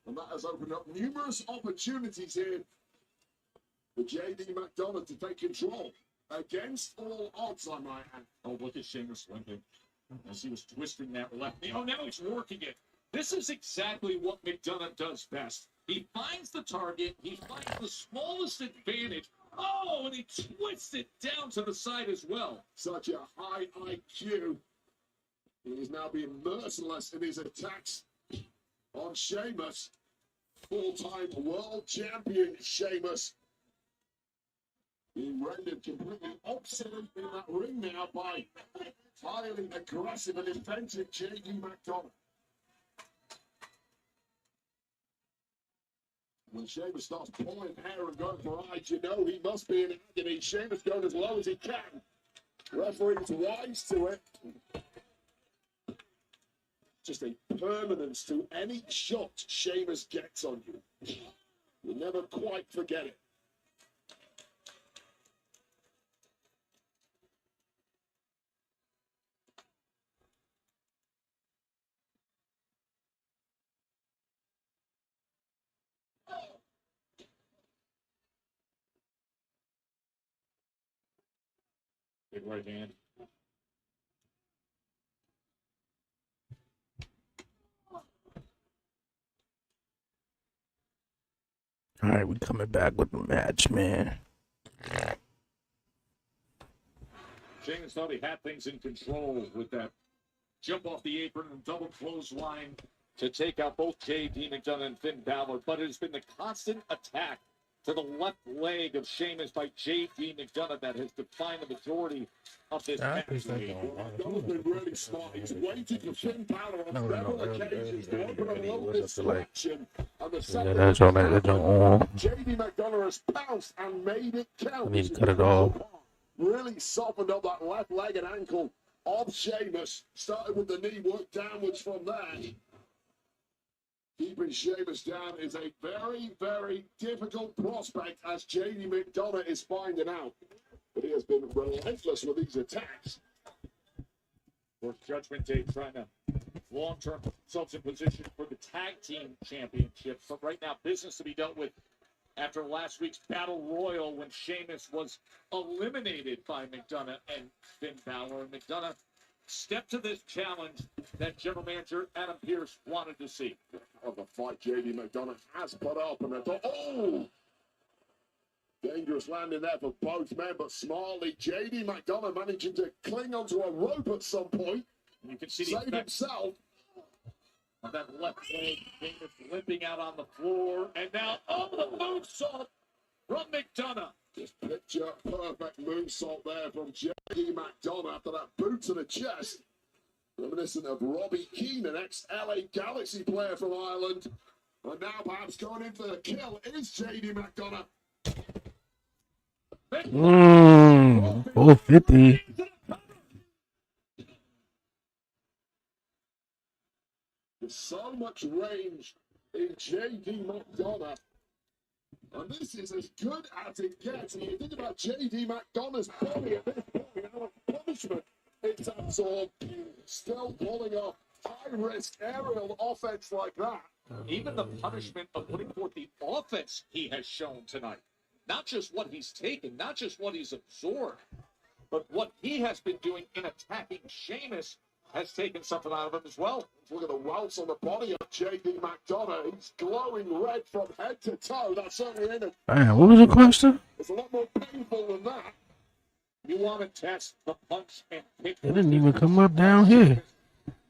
and that has opened up numerous opportunities here for JD McDonough to take control against all odds, I might add. Oh, look at Sheamus limping as he was twisting that left knee. Oh, now he's working it. This is exactly what McDonough does best. He finds the target. He finds the smallest advantage. Oh, and he twists it down to the side as well. Such a high IQ. He is now being merciless in his attacks on Sheamus. Full-time world champion Sheamus. Being rendered completely obsolete in that ring now by highly aggressive and inventive JD McDonough. When Sheamus starts pulling hair and going for eyes, you know he must be in agony. Sheamus going as low as he can. Referee's wise to it. Just a permanence to any shot Sheamus gets on you. You'll never quite forget it. Big right hand. All right, we coming back with the match, man. Sheamus thought he had things in control with that jump off the apron and double clothesline to take out both J.D. McDonough and Finn Balor, but it has been the constant attack to the left leg of Sheamus by J.D. McDonough that has defined the majority of this match. McDonough's been really smart. He's waited for Finn Balor on several occasions to open a little distraction. And the second J.D. McDonough has pounced and made it count. I need to cut it off. Really softened up that left leg and ankle of Sheamus. Started with the knee, worked downwards from there. Keeping Sheamus down is a very, very difficult prospect, as J.D. McDonough is finding out. But he has been relentless with these attacks. For Judgment Day trying to long-term themselves in position for the tag team championship. But right now, business to be dealt with after last week's Battle Royal when Sheamus was eliminated by McDonough and Finn Balor. And McDonough stepped to this challenge that General Manager Adam Pearce wanted to see. Of the fight J.D. McDonough has put up, and I thought, oh! Dangerous landing there for both men, but smartly, J.D. McDonough managing to cling onto a rope at some point. You can see the save himself. Of that left leg, Sheamus limping out on the floor, and now the moonsault from McDonough. Just picture perfect moonsault there from J.D. McDonough after that boot to the chest. Reminiscent of Robbie Keane, an ex-LA Galaxy player from Ireland. And now perhaps going in for the kill is J.D. McDonough. 450. There's so much range in J.D. McDonough. And this is as good as it gets. And you think about J.D. McDonough's body at this point, how much punishment it's absorbed. Still pulling off high-risk aerial offense like that. Even the punishment of putting forth the offense he has shown tonight. Not just what he's taken, not just what he's absorbed, but what he has been doing in attacking Sheamus has taken something out of him as well. Look at the welts on the body of J.D. McDonough. He's glowing red from head to toe. That's certainly in it. Man, what was the question? It's a lot more painful than that. You want to test the punch and kick. It didn't even come up down here.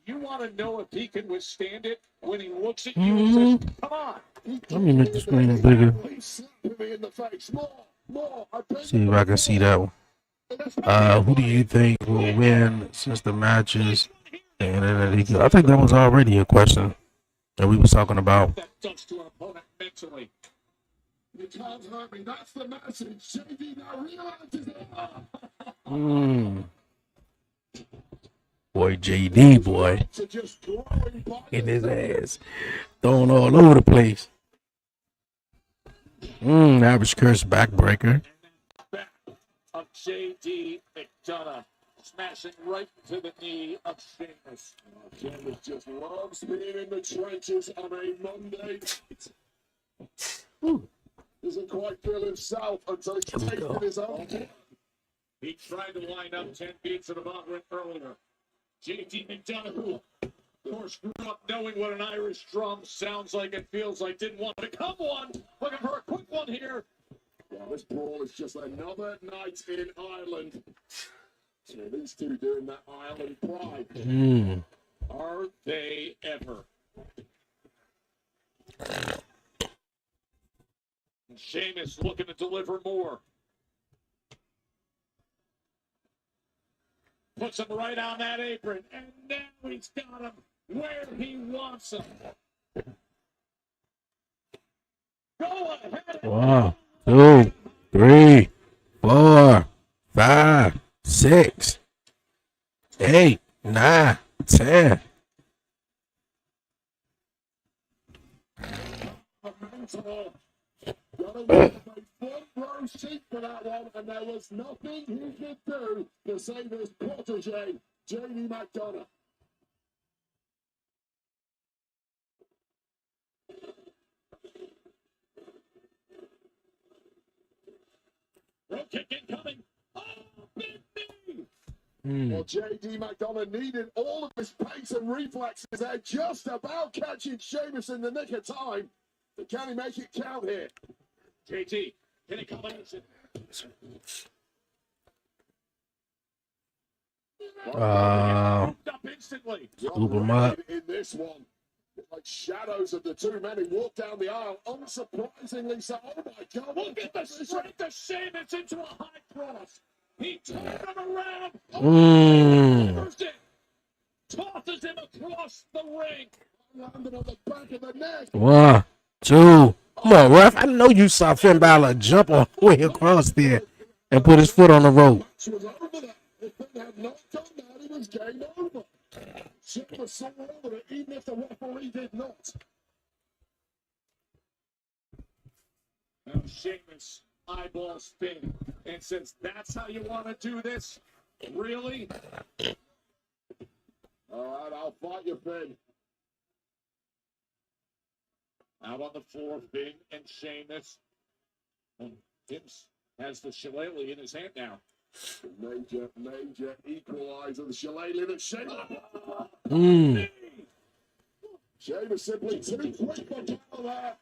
You want to know if he can withstand it when he looks at you and says, come on. Let me make the screen bigger. See if I can see that one. Who do you think will win since the matches? I think that was already a question that we was talking about. That does to an opponent mentally. You can't hurt me. That's the message. JD now realizes it. Boy, JD, boy. In his ass. Throwing all over the place. Average curse backbreaker. Back of J.D. McDonough. Smashing right to the knee of Sheamus. Sheamus just loves being in the trenches on a Monday. Doesn't quite feel himself until he's taken his own. He tried to line up 10 beats of the Bogwin earlier. J.D. McDonough, who, of course, grew up knowing what an Irish drum sounds like and feels like, didn't want to become one. Looking for a quick one here. Well, this brawl is just another night in Ireland. So these two doing that Ireland pride. Are they ever? And Sheamus looking to deliver more. Puts him right on that apron, and now he's got him where he wants him. Go ahead. 1, 2, 3, 4, 5, 6, 8, 9, 10. Front seat for that one, and there was nothing he could do to save his protege, J.D. McDonough. Road kick incoming. Oh, big knee. Well, J.D. McDonough needed all of his pace and reflexes there, just about catching Sheamus in the nick of time. But can he make it count here? JT, hit a combination. Moved up instantly. Scoop him up. In this one, like shadows of the two men who walk down the aisle, unsurprisingly so. Oh my God! Look at the strength of Sheamus into a high cross. He turned him around. Tosses him across the ring. Landed on the back of the neck. 1, 2. Come on, ref. I know you saw Finn Balor jump all the way across there and put his foot on the rope. Match was over there. If Finn had not done that, it was game over. Sheamus saw over it, even if the referee did not. Now Sheamus eyeballs Finn and says, "That's how you want to do this? Really?" All right, I'll fight you, Finn. Out on the floor, Finn and Sheamus. And Vince has the shillelagh in his hand now. Major equalizer. The shillelagh that Sheamus. Sheamus simply too quick for Balor there.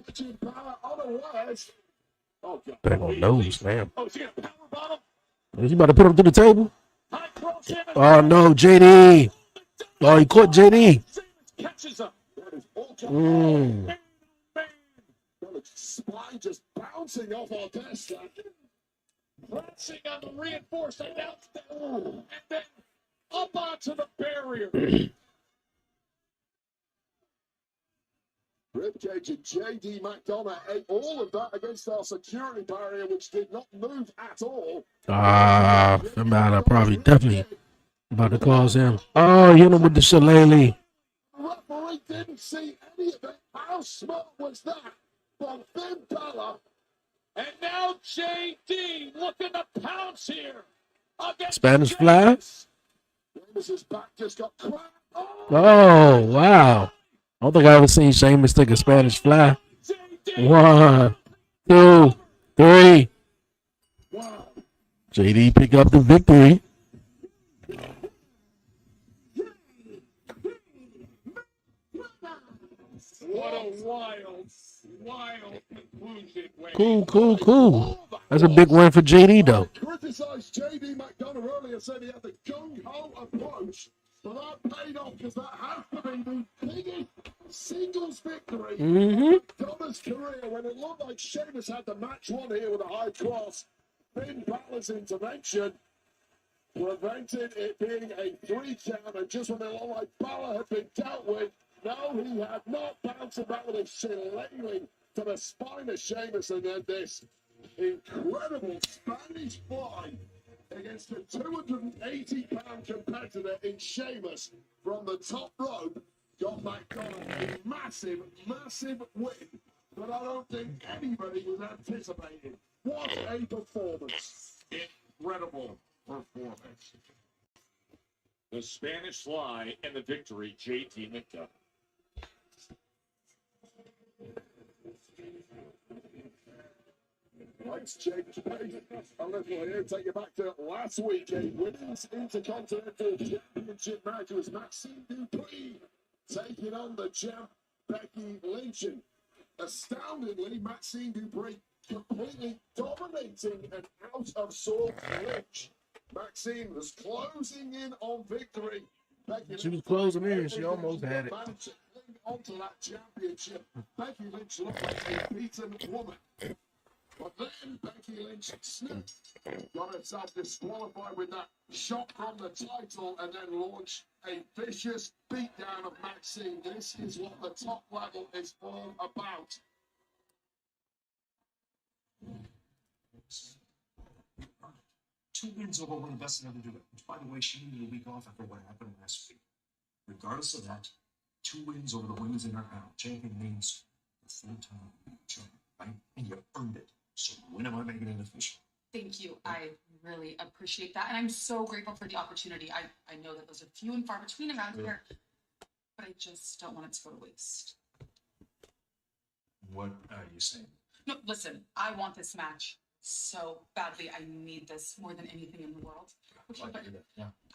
Catching Balor unawares. Oh, God. Bang on nose, man. Oh, is he going to power bottom? Is he about to put him through the table? High cross him. Oh, no, JD. Oh, he caught JD. Sheamus catches him. That is all Mm. spine just bouncing off our desk. Pressing on the reinforced announce and then up onto the barrier. Ribcage and JD McDonough ate all of that against our security barrier, which did not move at all. Finn Balor probably definitely about to cause him. Oh, hit him with the shillelagh. Referee didn't see any of it. How smart was that from Finn Balor? And now JD looking to pounce here against Spanish fly. Sheamus's back just got cracked. Oh, wow. I don't think I ever seen Sheamus take a Spanish fly. 1, 2, 3. Wow. JD pick up the victory. What a wild conclusion. Cool. That's a big win for JD, though. Criticized JD McDonough earlier, said he had the gung-ho approach, but that paid off because that has to be the biggest singles victory in McDonough's career. When it looked like Sheamus had the match won here with a high cross, Finn Balor's intervention prevented it being a 3 count, and just when it looked like Balor had been dealt with, no, he had not. Bouncing back with a shillelagh to the spine of Sheamus, and then this incredible Spanish fly against a 280-pound competitor in Sheamus from the top rope. Got McDonough a massive win that I don't think anybody was anticipating. What a performance! Incredible performance. The Spanish fly and the victory, JT McDonough. Thanks, Jake. A little here, take you back to last week. A Women's Intercontinental Championship match was Maxine Dupree taking on the champ Becky Lynch. And astoundingly, Maxine Dupree completely dominating an out-of-sorts Lynch. Maxine was closing in on victory. Becky She was closing in. She almost had it. Onto that championship. Becky Lynch looked like a beaten woman. But then Becky Lynch snipped, got herself disqualified with that shot from the title, and then launched a vicious beatdown of Maxine. This is what the top level is all about. Two wins over one of the best ever do it. Which, by the way, she needed a week off after what happened last week. Regardless of that, 2 wins over the women's Intercontinental champion means the full-time champion, right? And you earned it. So when am I making it official? Thank you. I really appreciate that. And I'm so grateful for the opportunity. I know that those are few and far between around here, but I just don't want it to go to waste. What are you saying? No, listen, I want this match so badly. I need this more than anything in the world. Okay, but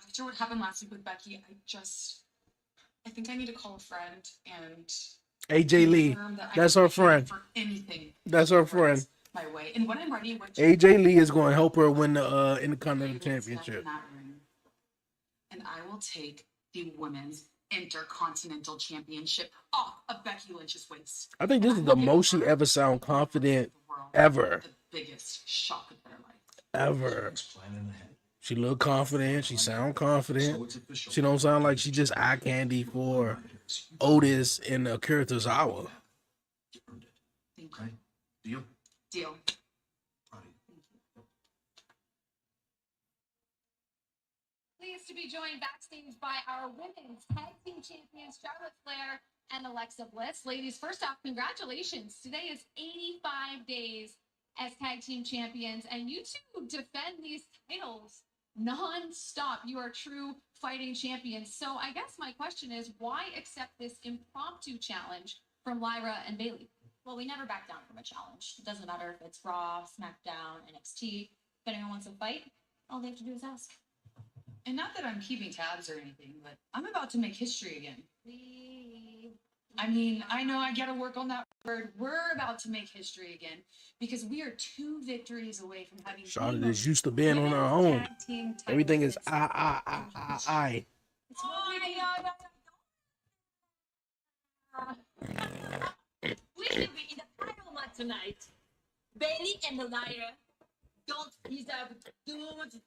after what happened last week with Becky, I think I need to call a friend and AJ Lee. That's her friend. For anything That's her friend. my way. And when I'm ready, AJ Lee is going to help her win the Intercontinental Championship. And I will take the women's Intercontinental Championship off of Becky Lynch's waist. I think this is the most she ever sound confident ever. The biggest shock of their life. Ever. She look confident. She sound confident. She don't sound like she just eye candy for Otis and Akira Tozawa. Okay. Deal? Deal. Pleased to be joined backstage by our women's tag team champions, Charlotte Flair and Alexa Bliss. Ladies, first off, congratulations. Today is 85 days as tag team champions, and you two defend these titles non-stop. You are true fighting champions. So I guess my question is, why accept this impromptu challenge from Lyra and Bayley? Well, we never back down from a challenge. It doesn't matter if it's Raw, SmackDown, NXT. If anyone wants to fight, all they have to do is ask. And not that I'm keeping tabs or anything, but I'm about to make history again. I mean, I know I gotta work on that word. We're about to make history again because we are 2 victories away from having. Charlotte is used to being on her own. Everything is I. We should be in the title match tonight. Bailey and Lyra don't deserve to do the titles.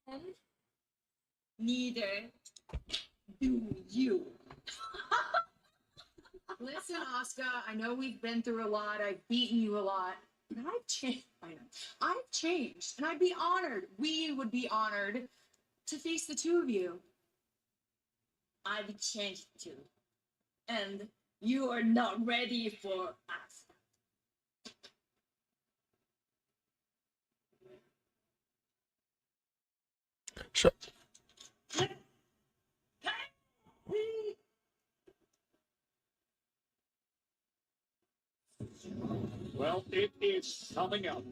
And neither do you. Listen, Asuka, I know we've been through a lot. I've beaten you a lot. But I've changed. I know. I've changed. And I'd be honored. We would be honored to face the 2 of you. I've changed too. And you are not ready for us. Sure. Well, it is coming up.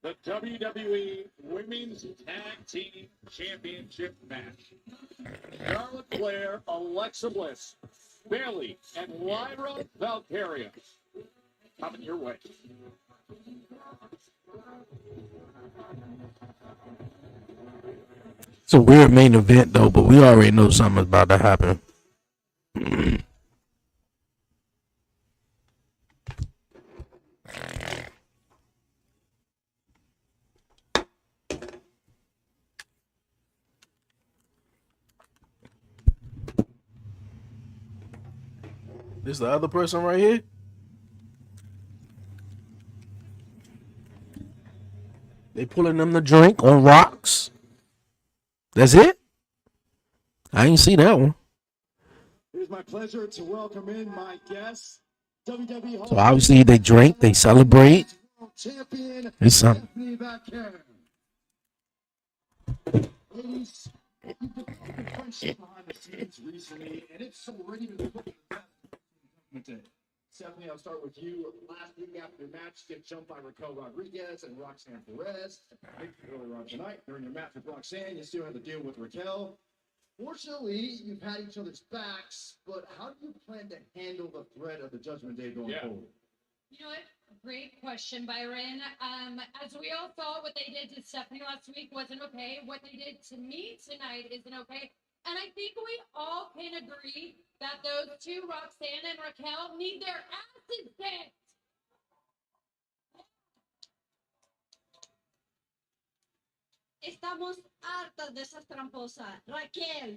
The WWE Women's Tag Team Championship match. Charlotte Flair, Alexa Bliss, Bayley, and Lyra Valkyria. Coming your way. It's a weird main event though, but we already know something's about to happen. This the other person right here? They pulling them the drink on rocks. That's it? I ain't see that one. It is my pleasure to welcome in my guests. WWE So obviously they drink, they celebrate. champion It's something. Stephanie Vaquer. Ladies, you've been friendship behind the scenes recently, and it's already been put today. Stephanie, I'll start with you. Last week after your match, you get jumped by Raquel Rodriguez and Roxanne Perez. Earlier on tonight, during your match with Roxanne, you still had to deal with Raquel. Fortunately, you've had each other's backs, but how do you plan to handle the threat of the Judgment Day going forward? You know what? Great question, Byron. As we all saw, what they did to Stephanie last week wasn't okay. What they did to me tonight isn't okay. And I think we all can agree that those two, Roxanne and Raquel, need their asses kicked. Estamos hartas de esas tramposas. Raquel,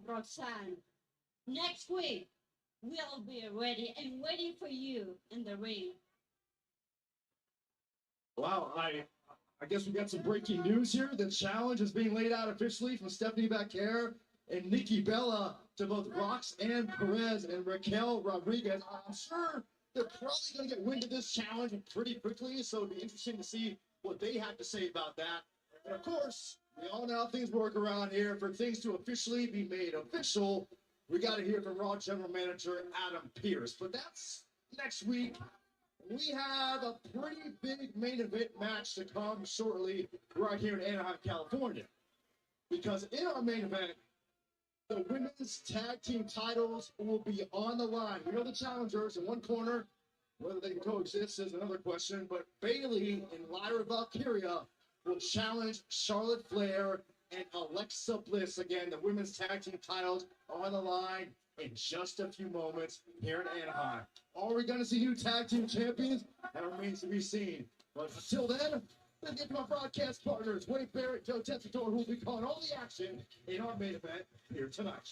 Roxanne, next week we'll be ready and waiting for you in the ring. Wow, I guess we got some breaking news here. The challenge is being laid out officially from Stephanie Vaquer and Nikki Bella to both Roxanne Perez and Raquel Rodriguez. I'm sure they're probably going to get wind of this challenge pretty quickly, so it'd be interesting to see what they have to say about that. And of course, we all know how things work around here. For things to officially be made official, we got to hear from Raw General Manager Adam Pearce. But that's next week. We have a pretty big main event match to come shortly right here in Anaheim, California. Because in our main event, The women's tag team titles will be on the line. We know the challengers in one corner. Whether they can coexist is another question. But Bailey and Lyra Valkyria will challenge Charlotte Flair and Alexa Bliss. Again, the women's tag team titles on the line in just a few moments here in Anaheim. Are we going to see new tag team champions? That remains to be seen. But until then, let's get to my broadcast partners, Wade Barrett, Joe Tessitore, who will be calling all the action in our main event here tonight.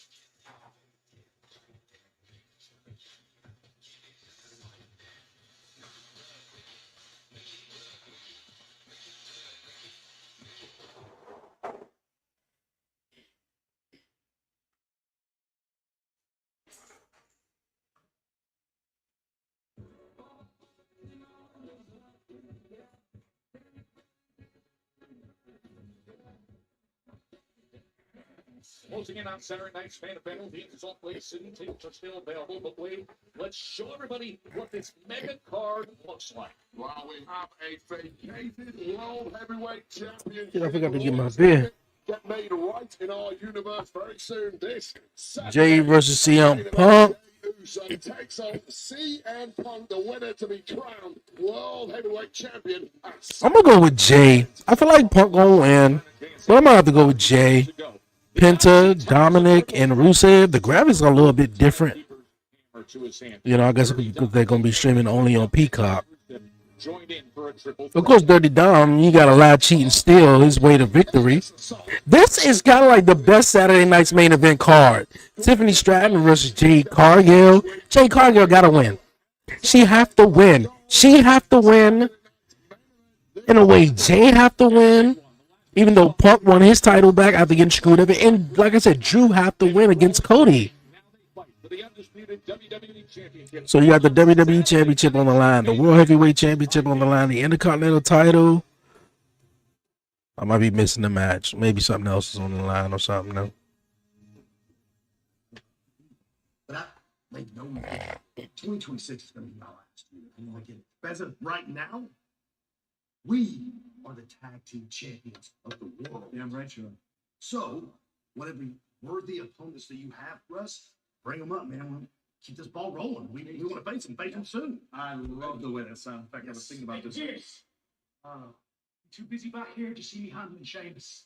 Closing in on Saturday night's main event, the Salt Lake City tickets are still available. But wait, let's show everybody what this mega card looks like. Well, we have a vacated World Heavyweight Champion. I forgot to get my beer. Get made right in our universe very soon. This Jay versus CM Punk. takes on CM Punk, the winner to be crowned World Heavyweight Champion. I'm gonna go with Jay. I feel like Punk gonna win, but I'm gonna have to go with Jay. Penta, Dominic, and Rusev. The graphics are a little bit different. You know, I guess because they're gonna be streaming only on Peacock. Of course, Dirty Dom, you got a lot of cheating still. His way to victory. This is kind of like the best Saturday night's main event card. Tiffany Stratton versus Jade Cargill. Jade Cargill gotta win. She have to win. She have to win. In a way, Jade have to win. Even though Punk won his title back after getting screwed up. And like I said, Drew have to win against Cody. So you got the WWE Championship on the line, the World Heavyweight Championship on the line, the Intercontinental title. I might be missing the match. Maybe something else is on the line or something. No. But I make no mistake, 2026 is going to be my last year. And like it, as of right now, we are the tag team champions of the world. Damn right you are. So, whatever worthy opponents that you have for us, bring them up, man. We'll keep this ball rolling. We want to face them soon. I love the way that sounds. In fact, I was thinking about this. Yes. Too busy back here to see me handling Sheamus.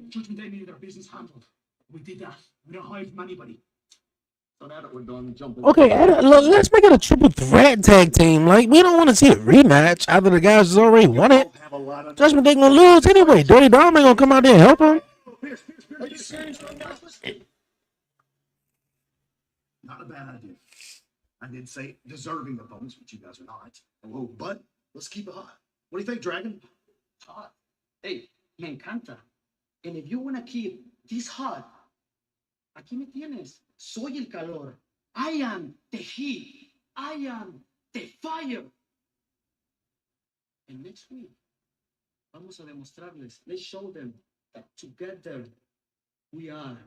Judgment Day needed their business handled. We did that. We don't hide from anybody. So now that we're done jumping. Okay, let's make it a triple threat tag team. Like, we don't want to see a rematch after the guys has already won it. Judgment Day gonna lose anyway. Dirty Dom ain't gonna come out there and help him. Are you serious right now? Not a bad idea. I did say deserving opponents, but you guys are not. Oh, but let's keep it hot. What do you think, Dragon? Hot. Hey, me encanta. And if you want to keep this hot, aquí me tienes. Soy el calor. I am the heat. I am the fire. And next week, vamos a demostrarles. Let's show them that together we are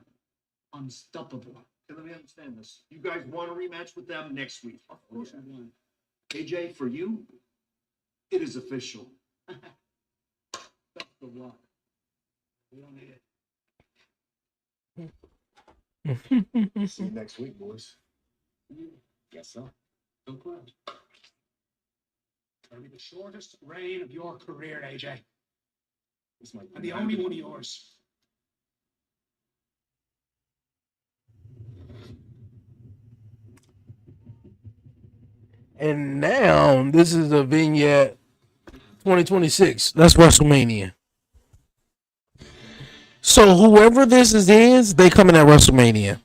unstoppable. Let me understand this. You guys want a rematch with them next week? Of course we want. AJ, for you, it is official. That's the one. We don't need it. See you next week, boys. Yes, sir. Don't cry. It'll be the shortest reign of your career, AJ. This might And the only one of yours. And now this is a vignette 2026. That's WrestleMania. So whoever this is, they coming at WrestleMania.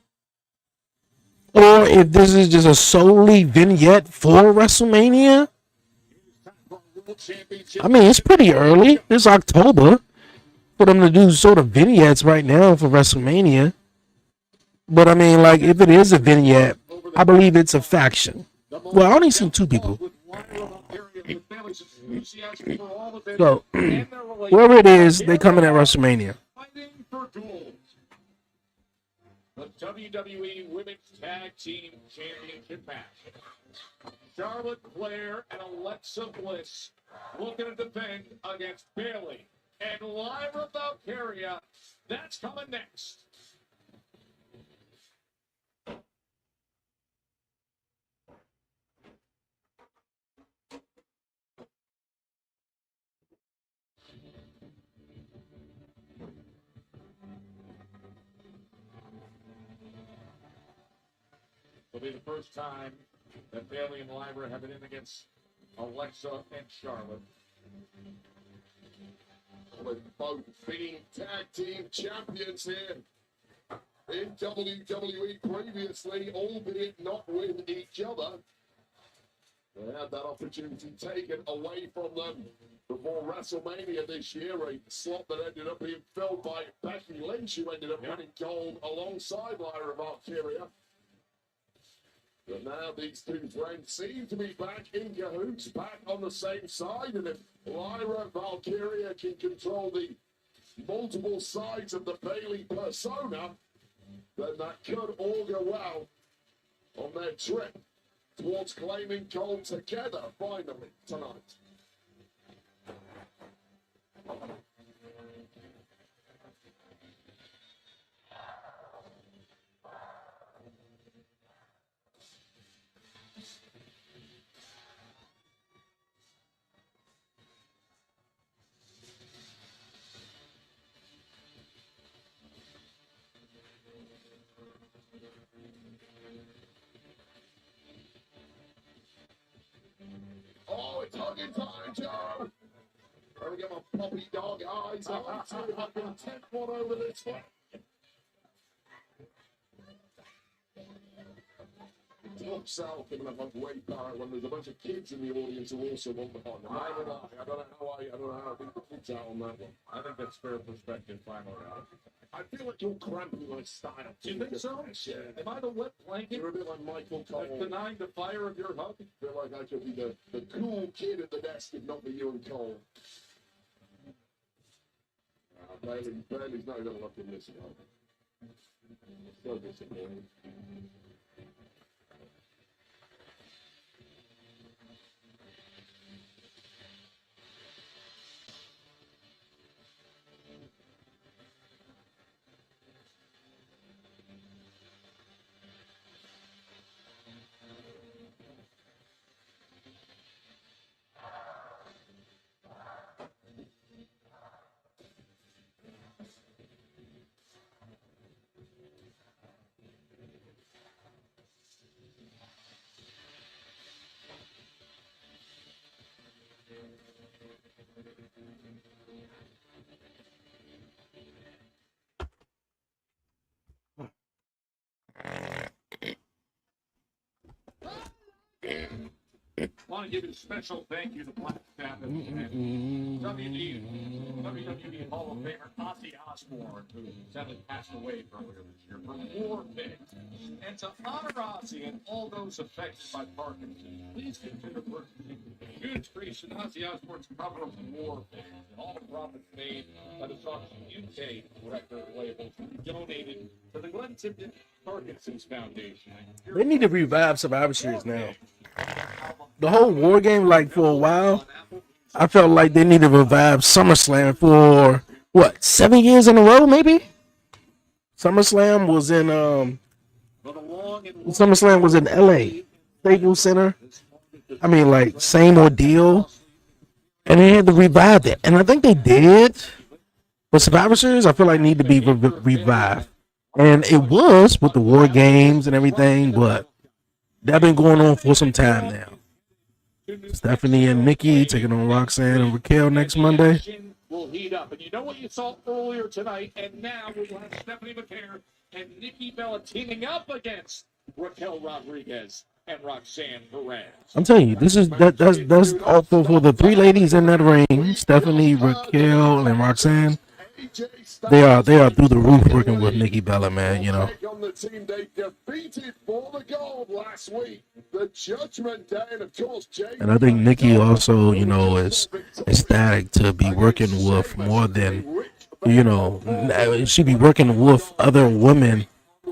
Or if this is just a solely vignette for WrestleMania, I mean, it's pretty early. It's October for them to do sort of vignettes right now for WrestleMania. But I mean, like, if it is a vignette, I believe it's a faction. Well, I only seen two people. So, whoever it is, they coming at WrestleMania. The WWE Women's Tag Team Championship match. Charlotte Flair and Alexa Bliss looking to defend against Bailey and Lyra Valkyria. That's coming next. be the first time that Bailey and Lyra have been in against Alexa and Charlotte. With both being tag team champions here in WWE previously, albeit not with each other. They had that opportunity taken away from them before WrestleMania this year, a slot that ended up being filled by Becky Lynch, who ended up winning gold alongside Lyra Valkyria. But now these two friends seem to be back in cahoots, back on the same side, and if Lyra Valkyria can control the multiple sides of the Bailey persona, then that could augur well on their trip towards claiming gold together finally tonight. Oh, it's hugging time, Joe! Let me get my puppy dog eyes on, see if I can tip one over this way. Top South giving a great power when there's a bunch of kids in the audience who also want the partner. I don't know how I think the kids out on that one. I think that's fair perspective, finally. I feel like you're cramping my style. Do you think so? Yeah. Am I the wet blanket? You're a bit like Michael Cole. Denying the fire of your hug? I feel like I could be the cool kid at the desk if not for you and Cole. Bailey's not going to look in this one. So disappointing. I want to give a special thank you to Black Sabbath and WWE Hall of Famer Ozzy Osbourne, who sadly passed away earlier this year, for War Pigs. And to honor Ozzy and all those affected by Parkinson's, please consider purchasing huge creation Ozzy Osbourne's cover of War Pigs, and all the profits made by the song's UK record label to be donated to the Glenn Tipton Parkinson's Foundation. They need to revive Survivor Series now. The whole war game, like for a while, I felt like they need to revive SummerSlam for what, 7 years in a row, maybe? SummerSlam was in LA, Staples Center. I mean, like, same ordeal. And they had to revive it. And I think they did. But Survivor Series, I feel like need to be revived. And it was with the war games and everything, but that's been going on for some time now. Stephanie and Nikki taking on Roxanne and Raquel next Monday. Will heat up, and you know what you saw earlier tonight, and now we will have Stephanie McCare and Nikki Bella teaming up against Raquel Rodriguez and Roxanne Perez. I'm telling you, that's also for the three ladies in that ring, Stephanie, Raquel, and Roxanne. They are through the roof working with Nikki Bella, man. You know. On the team they defeated for the gold last week, the Judgment Day, and of course, and I think Nikki also, you know, is ecstatic to be working with more than, you know, she be working with other women,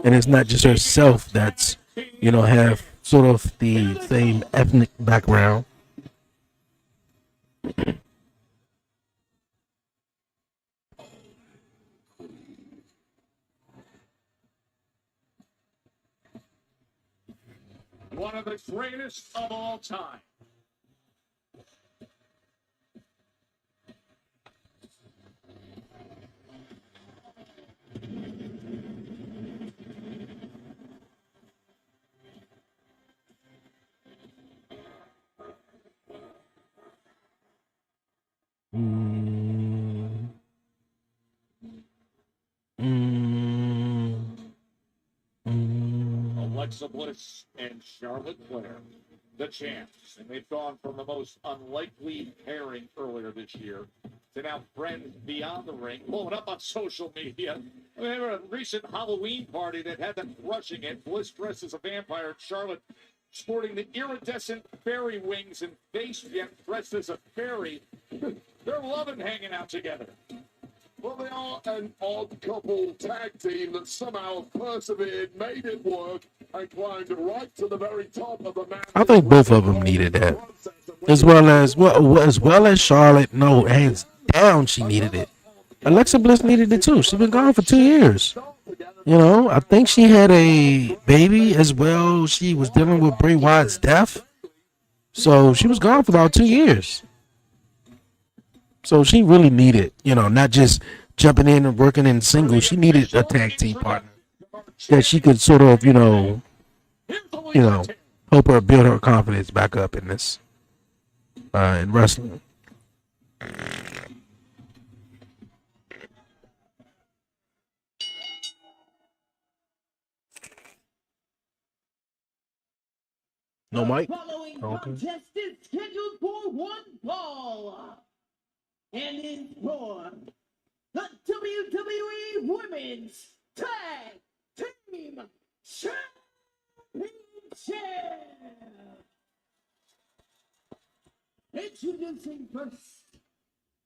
and it's not just herself that's, you know, have sort of the same ethnic background. One of the greatest of all time. Alexa Bliss and Charlotte Flair, the champs. And they've gone from the most unlikely pairing earlier this year to now friends beyond the ring, blowing up on social media. I remember a recent Halloween party that had them crushing it. Bliss dressed as a vampire, Charlotte sporting the iridescent fairy wings and face jet dressed as a fairy. They're loving hanging out together. Well, they are an odd couple tag team that somehow persevered, made it work, and climbed right to the very top of the mountain. I think both of them needed that, as well as Charlotte. No, hands down, she needed it. Alexa Bliss needed it too. She's been gone for 2 years. You know, I think she had a baby as well. She was dealing with Bray Wyatt's death, so she was gone for about 2 years. So she really needed, not just jumping in and working in singles. She needed a tag team partner that she could sort of, help her build her confidence back up in this, in wrestling. No mic? Following Okay. contest is scheduled for one fall. And is for the WWE Women's Tag Team Championship. Introducing first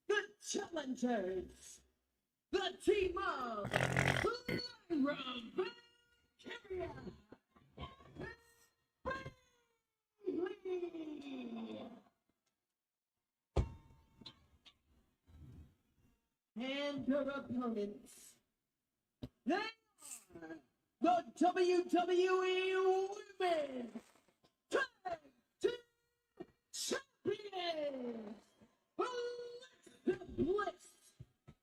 the challengers, the team of Lyra Valkyria. And their opponents, they are the WWE Women's Tag Team Champions, Alexa Bliss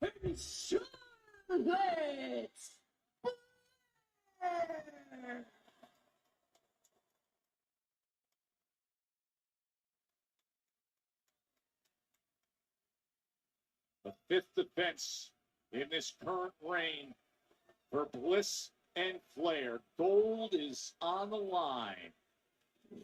and Charlotte Flair. The fifth defense in this current reign for Bliss and Flair. Gold is on the line.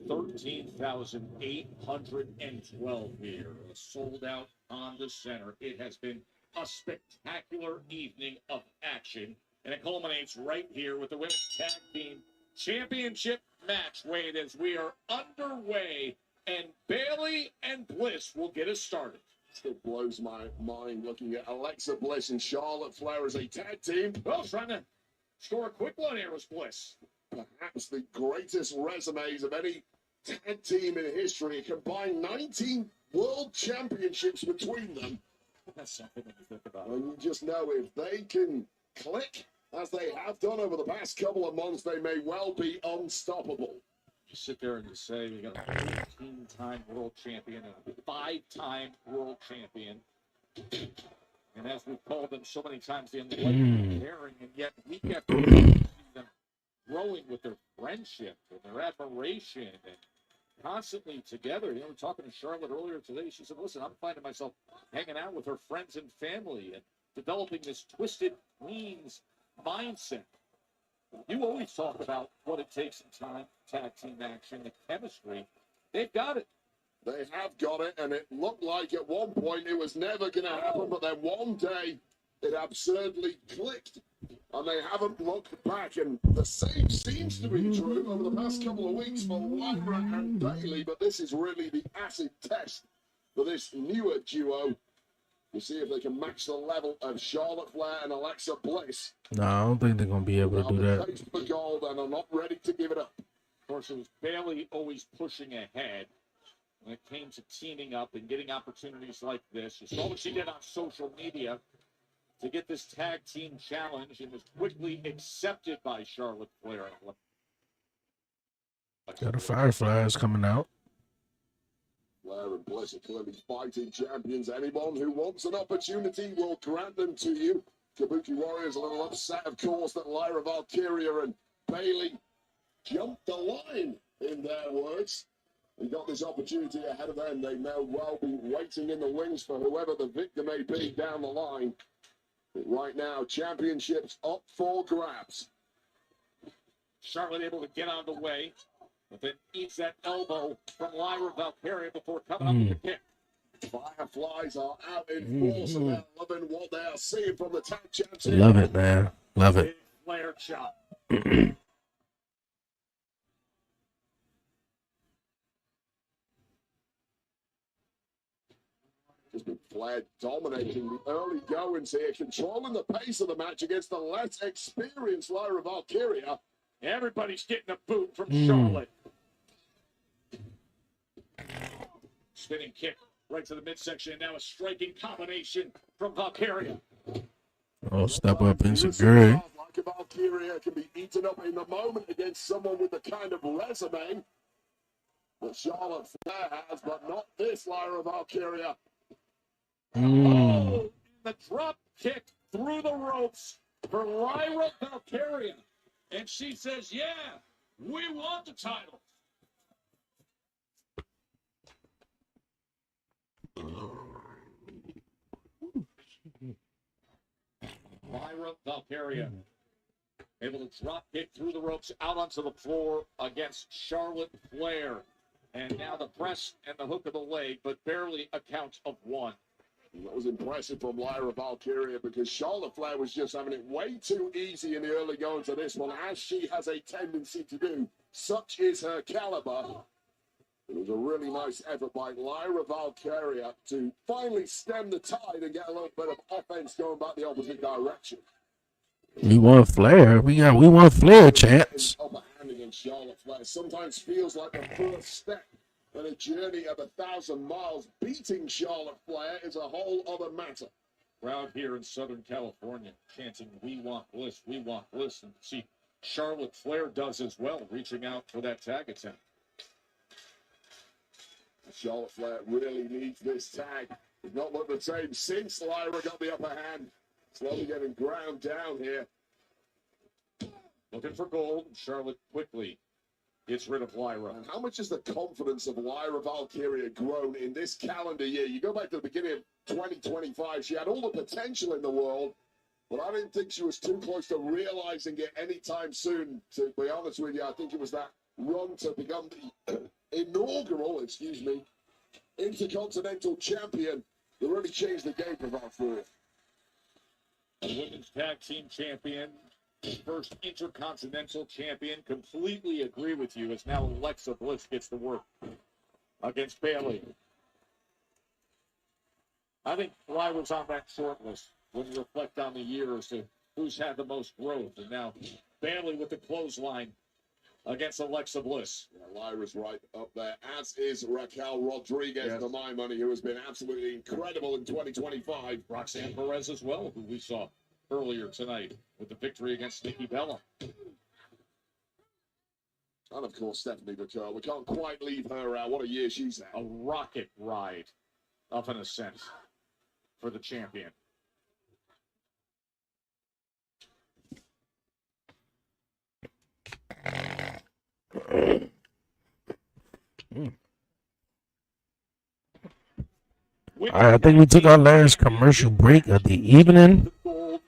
13,812 here. A sold out Honda Center. It has been a spectacular evening of action. And it culminates right here with the Women's Tag Team Championship match, Wade, as we are underway. And Bayley and Bliss will get us started. Still blows my mind looking at Alexa Bliss and Charlotte Flair as a tag team. Well, trying to score a quick one here was Bliss. Perhaps the greatest resumes of any tag team in history. A combined 19 world championships between them. That's something when you think about it. And you just know if they can click, as they have done over the past couple of months, they may well be unstoppable. You sit there and you say you got a 15-time world champion and a 5-time world champion. And as we've called them so many times, the unlikely pairing, and yet week after week, you see them growing with their friendship and their admiration and constantly together. We were talking to Charlotte earlier today. She said, listen, I'm finding myself hanging out with her friends and family and developing this twisted queen's mindset. You always talk about what it takes in time, tag team action, the chemistry. They've got it. They have got it, and it looked like at one point it was never going to happen, but then one day it absurdly clicked, and they haven't looked back. And the same seems to be true over the past couple of weeks for Lyra and Bayley, but this is really the acid test for this newer duo. You see if they can match the level of Charlotte Flair and Alexa Bliss. No, I don't think they're going to be able to do that. Taste for gold and are not ready to give it up. Of course, it was Bayley always pushing ahead when it came to teaming up and getting opportunities like this. You saw what she did on social media to get this tag team challenge and was quickly accepted by Charlotte Flair. Got the Fireflies coming out. Flair and Bliss are clearly fighting champions. Anyone who wants an opportunity will grant them to you. Kabuki Warriors a little upset, of course, that Lyra Valkyria and Bayley jumped the line, in their words. And got this opportunity ahead of them. They may well be waiting in the wings for whoever the victor may be down the line. But right now, championships up for grabs. Charlotte able to get out of the way, but then eats that elbow from Lyra Valkyria before coming up with the kick. Fireflies are out in force and they're loving what they are seeing from the tag champs here. Love it, man. Love it. Big flare chop. Just been Flair dominating the early goings here, controlling the pace of the match against the less experienced Lyra Valkyria. Everybody's getting a boot from Charlotte. Spinning kick right to the midsection, and now a striking combination from Valkyria. Oh, step up insecurity. Like a Valkyria can be eaten up in the moment against someone with the kind of resume that Charlotte Flair has, but not this Lyra Valkyria. Oh, the drop kick through the ropes for Lyra Valkyria. And she says, yeah, we want the title. Lyra Valkyria able to drop kick through the ropes out onto the floor against Charlotte Flair. And now the press and the hook of the leg, but barely a count of one. That was impressive from Lyra Valkyria because Charlotte Flair was just having it way too easy in the early going to this one, as she has a tendency to do. Such is her caliber. It was a really nice effort by Lyra Valkyria to finally stem the tide and get a little bit of offense going back the opposite direction. We want Flair. We want Flair chance. Upper hand against Charlotte Flair sometimes feels like the first step in a journey of 1,000 miles. Beating Charlotte Flair is a whole other matter. Crowd here in Southern California chanting, we want bliss, we want bliss. And see, Charlotte Flair does as well, reaching out for that tag attempt. Charlotte Flair really needs this tag. It's not looked the same since Lyra got the upper hand. Slowly getting ground down here. Looking for gold. Charlotte quickly gets rid of Lyra. And how much has the confidence of Lyra Valkyria grown in this calendar year? You go back to the beginning of 2025, she had all the potential in the world, but I didn't think she was too close to realizing it anytime soon. To be honest with you, I think it was that run to become the inaugural, Intercontinental Champion that really changed the game for Valkyria. The women's tag team champion, first Intercontinental champion. Completely agree with you as now Alexa Bliss gets to work against Bayley. I think Lyra's on that short list when you reflect on the year as to who's had the most growth. And now Bayley with the clothesline against Alexa Bliss. Yeah, Lyra's right up there, as is Raquel Rodriguez, for my money, who has been absolutely incredible in 2025. Roxanne Perez as well, who we saw earlier tonight with the victory against Nikki Bella. And of course, Stephanie McCurl. We can't quite leave her out. What a year she's had. A rocket ride of an ascent for the champion. I think we took our last commercial break of the evening,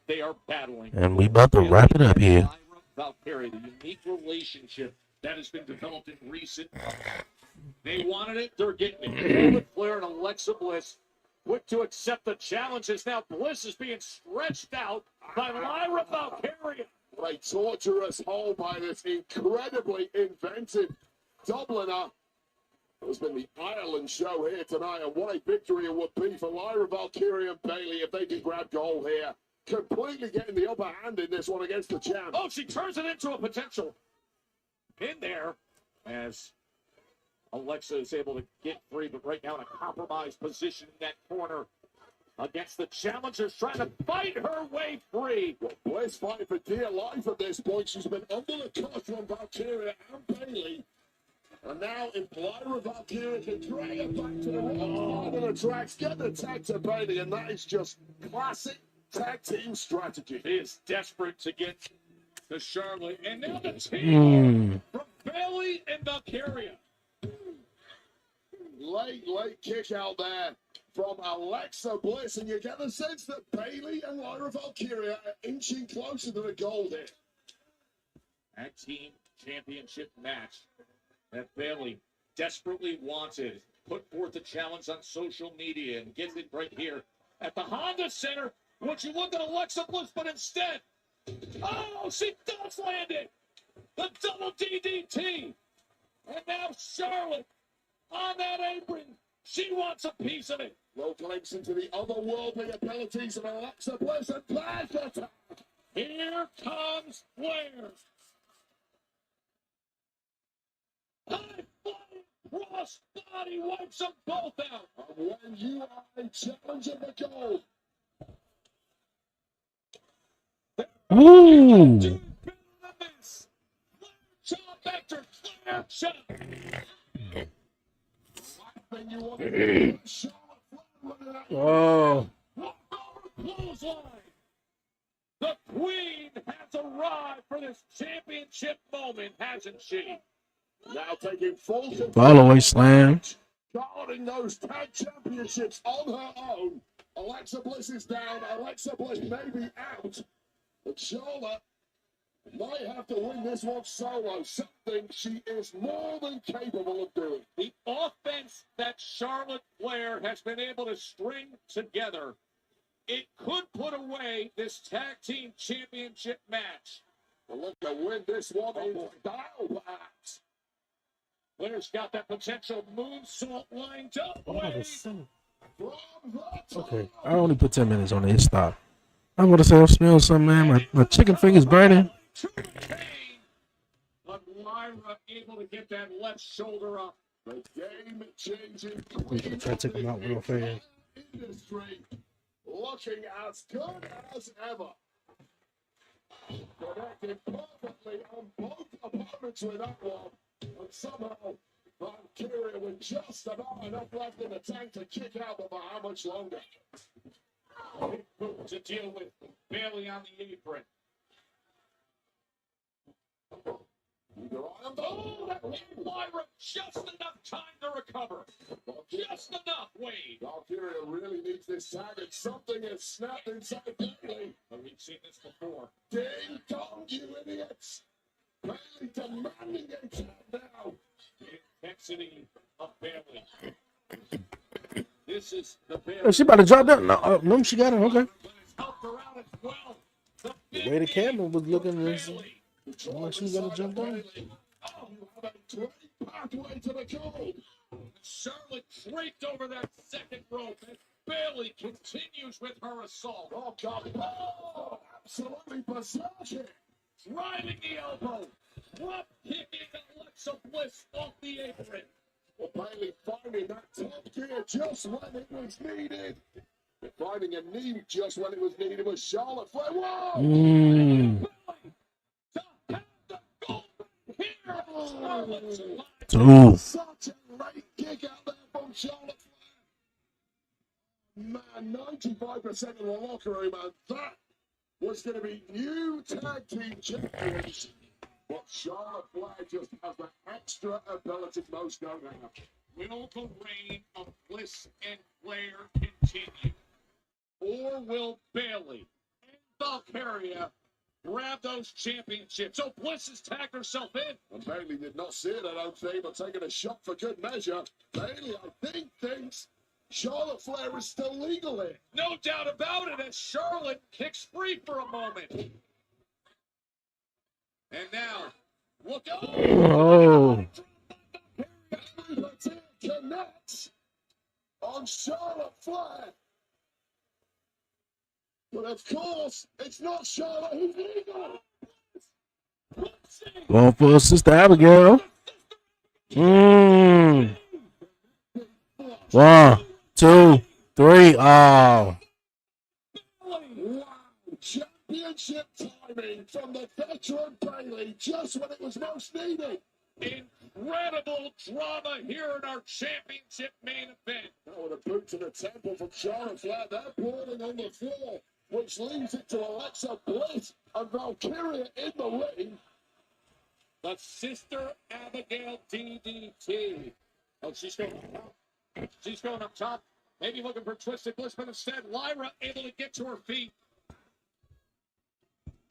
They are battling. and we about to wrap it up here. Valkyria, the unique relationship that has been developed in recent. They wanted it, they're getting it. Charlotte Flair and Alexa Bliss, quick to accept the challenges. Now Bliss is being stretched out by Lyra Valkyria. What a torturous hole by this incredibly inventive Dubliner. It's been the Ireland show here tonight, and what a victory it would be for Lyra Valkyria and Bayley if they can grab gold here. Completely getting the upper hand in this one against the champ. Oh, she turns it into a potential pin there as Alexa is able to get free, but right now in a compromised position in that corner against the challengers, trying to fight her way free. Well, Bliss fighting for dear life at this point. She's been under the cuff from Valkyria and Bayley. And now if Lyra Valkyria can drag her back to the right of the tracks, get the tag to Bayley, and that is just classic tag team strategy. He is desperate to get to Charlotte, and now the team from Bayley and Valkyria. Late kick out there from Alexa Bliss, and you get the sense that Bayley and Lyra Valkyria are inching closer to the gold here. Tag team championship match that Bailey desperately wanted. Put forth a challenge on social media and gets it right here at the Honda Center. Would you look at Alexa Bliss, but instead, oh, she does land it. The double DDT. And now Charlotte on that apron. She wants a piece of it. Low glimpse into the otherworldly abilities of Alexa Bliss and Black attack. Here comes Flair. High-flying cross body wipes them both out. And when you are a challenger for gold, Ooh. John Vector, Flair shot. Oh. Clothesline. The Queen has arrived for this championship moment, hasn't she? now taking full control. Follow slam. Guarding those tag championships on her own. Alexa Bliss is down. Alexa Bliss may be out. But Charlotte might have to win this one solo. Something she is more than capable of doing. The offense that Charlotte Flair has been able to string together, it could put away this tag team championship match. But look to win this one in style, perhaps. Flair's got that potential moonsault lined up. Okay, I only put 10 minutes on it. Stop. I'm gonna say I smell something, man. My chicken finger's burning. But Lyra able to get that left shoulder up. The game changing. I'm gonna try to take them out real fast. Industry looking as good as ever. Connected perfectly on both opponents with that one. And somehow Valkyria with just about enough left in the tank to kick out, but for how much longer? To deal with Bailey on the apron. Oh, that gave Lyra just enough time to recover. Just enough, Wade. Valkyria really needs this tag, and something has snapped inside Bailey. But we've seen this before. Ding dong, you idiots! Bailey demanding a tag now. The intensity of Bailey. This is the Bailey. Oh, she about to drop down. No, no, she got it. Okay. Helped her out as well. The way the camera was looking, like she was gonna jump down. Oh, you have a great pathway to the goal. Charlotte draped over that second rope as Bailey continues with her assault. Oh, God. Oh, absolutely berserking. Driving the elbow. Drop kicking Alexa Bliss off the apron. Well, Bailey finding that top gear just when it was needed. And finding a knee just when it was needed was Charlotte Flair. Whoa! Two. Such a great kick out there from Charlotte Flair. Man, 95% of the locker room, and that was going to be new tag team champions. But Charlotte Flair just has that extra ability most don't have. Will the reign of Bliss and Flair continue? Or will Bailey and Valkyria grab those championships? So Bliss has tagged herself in. And Bailey did not see it, I don't think, but taking a shot for good measure. Bailey, I think, thinks Charlotte Flair is still legal here. No doubt about it, as Charlotte kicks free for a moment. And now, look out. Oh. Connects on Charlotte Flair. But of course, it's not Charlotte who's legal. Going for Sister Abigail. 1, 2, 3. Oh. Wow. Championship timing from the veteran Bailey just when it was most needed. Incredible drama here in our championship main event. Oh, with a boot to the temple from Charlotte Flair. They're brawling on the floor, which leads it to Alexa Bliss and Valkyria in the ring. The Sister Abigail DDT. Oh, she's going up top. She's going up top. Maybe looking for Twisted Bliss, but instead Lyra able to get to her feet.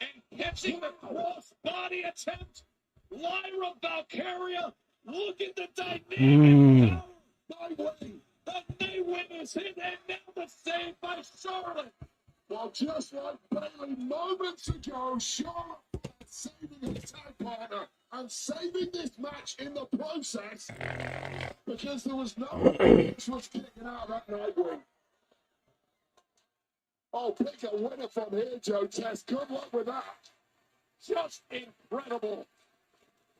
And catching the cross-body attempt. Lyra Valkyria, look at the dynamic power. The knee witness hit, and now the save by Charlotte. Well, just like Bailey moments ago, Charlotte saving her tag partner and saving this match in the process because there was no which was kicking out that Nightwing. Oh, pick a winner from here, Joe Test. Good luck with that. Just incredible.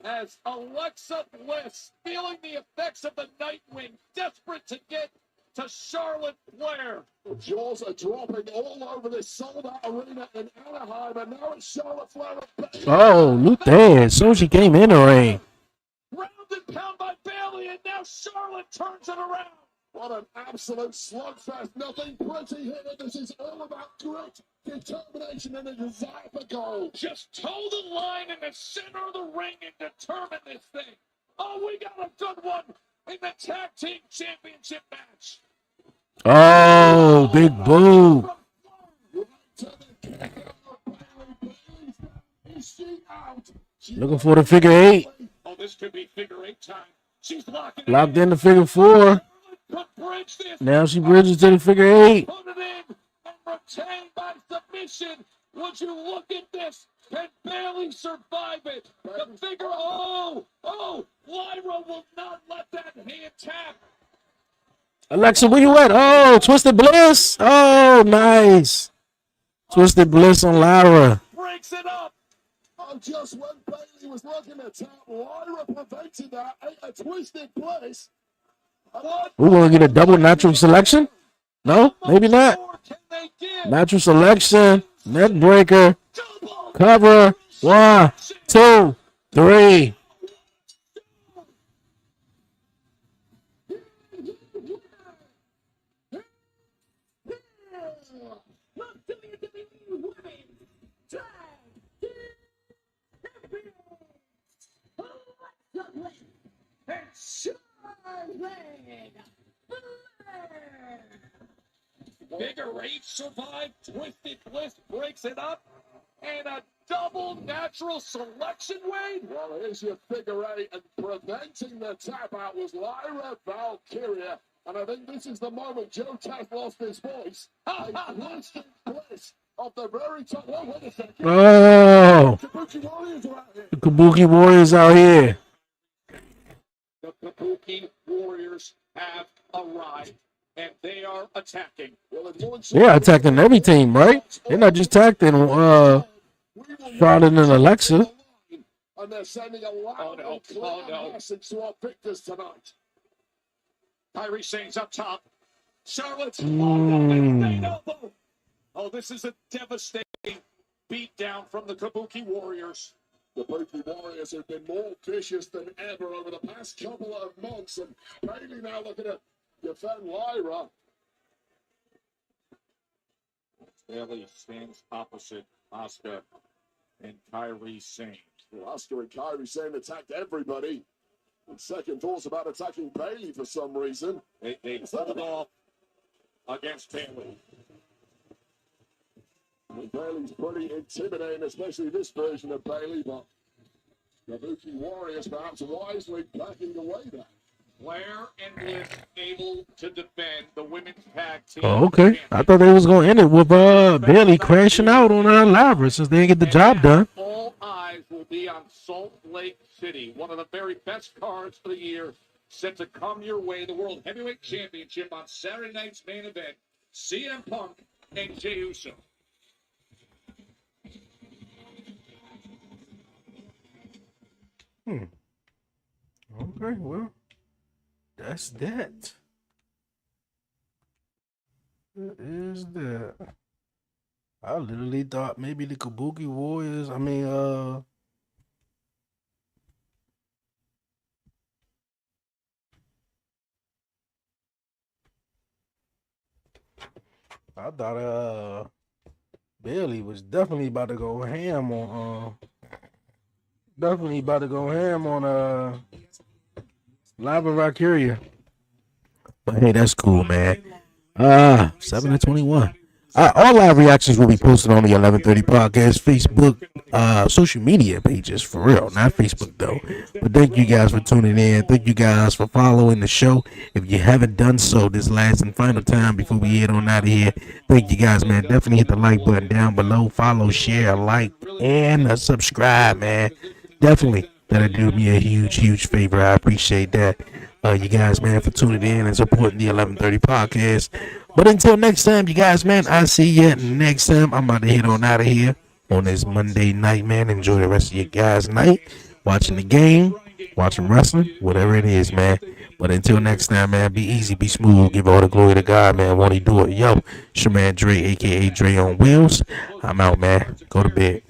As Alexa Bliss, feeling the effects of the Nightwing, desperate to get to Charlotte Flair. The jaws are dropping all over this sold-out arena in Anaheim, and now it's Charlotte Flair. Oh, look there. As soon as she came in the ring. Round and pound by Bailey, and now Charlotte turns it around. What an absolute slugfest. Nothing pretty here. This is all about grit, determination, and a desire for gold. Just toe the line in the center of the ring and determine this thing. Oh, we got a good one in the tag team championship match. Oh, big boo. Looking for the figure eight. Oh, this could be figure eight time. She's locked in the figure four. Now she bridges to the figure eight. Put it in and retained by submission. Would you look at this? Can Bailey survive it? The figure, Lyra will not let that hand tap. Alexa, where you at? Oh, Twisted Bliss. Oh, nice. Twisted Bliss on Lyra. Breaks it up. Oh, just when Bailey was looking to tap, Lyra prevented that. A Twisted Bliss. We're going to get a double natural selection? No, maybe not. Natural selection, neck breaker, cover, 1, 2, 3. Figure eight survived. Twisted Bliss breaks it up. And a double natural selection, Wade. Well, here's your figure eight. And preventing the tap out was Lyra Valkyria. And I think this is the moment Joe Test lost his voice. A Twisted Bliss off the very top. Oh, wait a second. Oh, Kabuki Warriors are out here. the Kabuki Warriors out here. The Kabuki Warriors have arrived. And they are attacking. They're attacking every team, right? They're not just attacking Charlotte and Alexa. And they're sending a loud and clear message to our victors tonight. Kyrie Sane's up top. Charlotte's Oh, this is a devastating beatdown from the Kabuki Warriors. The Kabuki Warriors have been more vicious than ever over the past couple of months. And Bailey now looking to defend Lyra. Bailey stands opposite Asuka and Kyrie Sane. Well, Asuka and Kyrie Sane attacked everybody. And second thoughts about attacking Bailey for some reason. They pulled off against Bailey. And Bailey's pretty intimidating, especially this version of Bailey, but the Kabuki Warriors perhaps wisely backing away there. Flair and Bliss able to defend the women's tag team. Oh, okay. I thought they was going to end it with Bailey crashing out on Lyra since they didn't get the job done. All eyes will be on Salt Lake City, one of the very best cards of the year, set to come your way. The World Heavyweight Championship on Saturday night's main event. CM Punk and Jey Uso. Okay, well, that's that. What is that? I literally thought maybe the Kabuki Warriors, I thought Bailey was definitely about to go ham on Lyra Valkyria. But hey, that's cool, man. 7-21. All live reactions will be posted on the 11:30 podcast Facebook, social media pages for real, not Facebook though. But thank you guys for tuning in. Thank you guys for following the show. If you haven't done so this last and final time before we head on out of here, thank you guys, man. Definitely hit the like button down below. Follow, share, like, and subscribe, man. Definitely. That'll do me a huge, huge favor. I appreciate that. You guys, man, for tuning in and supporting the 11:30 podcast. But until next time, you guys, man, I'll see you next time. I'm about to head on out of here on this Monday night, man. Enjoy the rest of your guys' night. Watching the game, watching wrestling, whatever it is, man. But until next time, man, be easy, be smooth. Give all the glory to God, man. Won't he do it? Yo, it's your man Dre, a.k.a. Dre on Wheels. I'm out, man. Go to bed.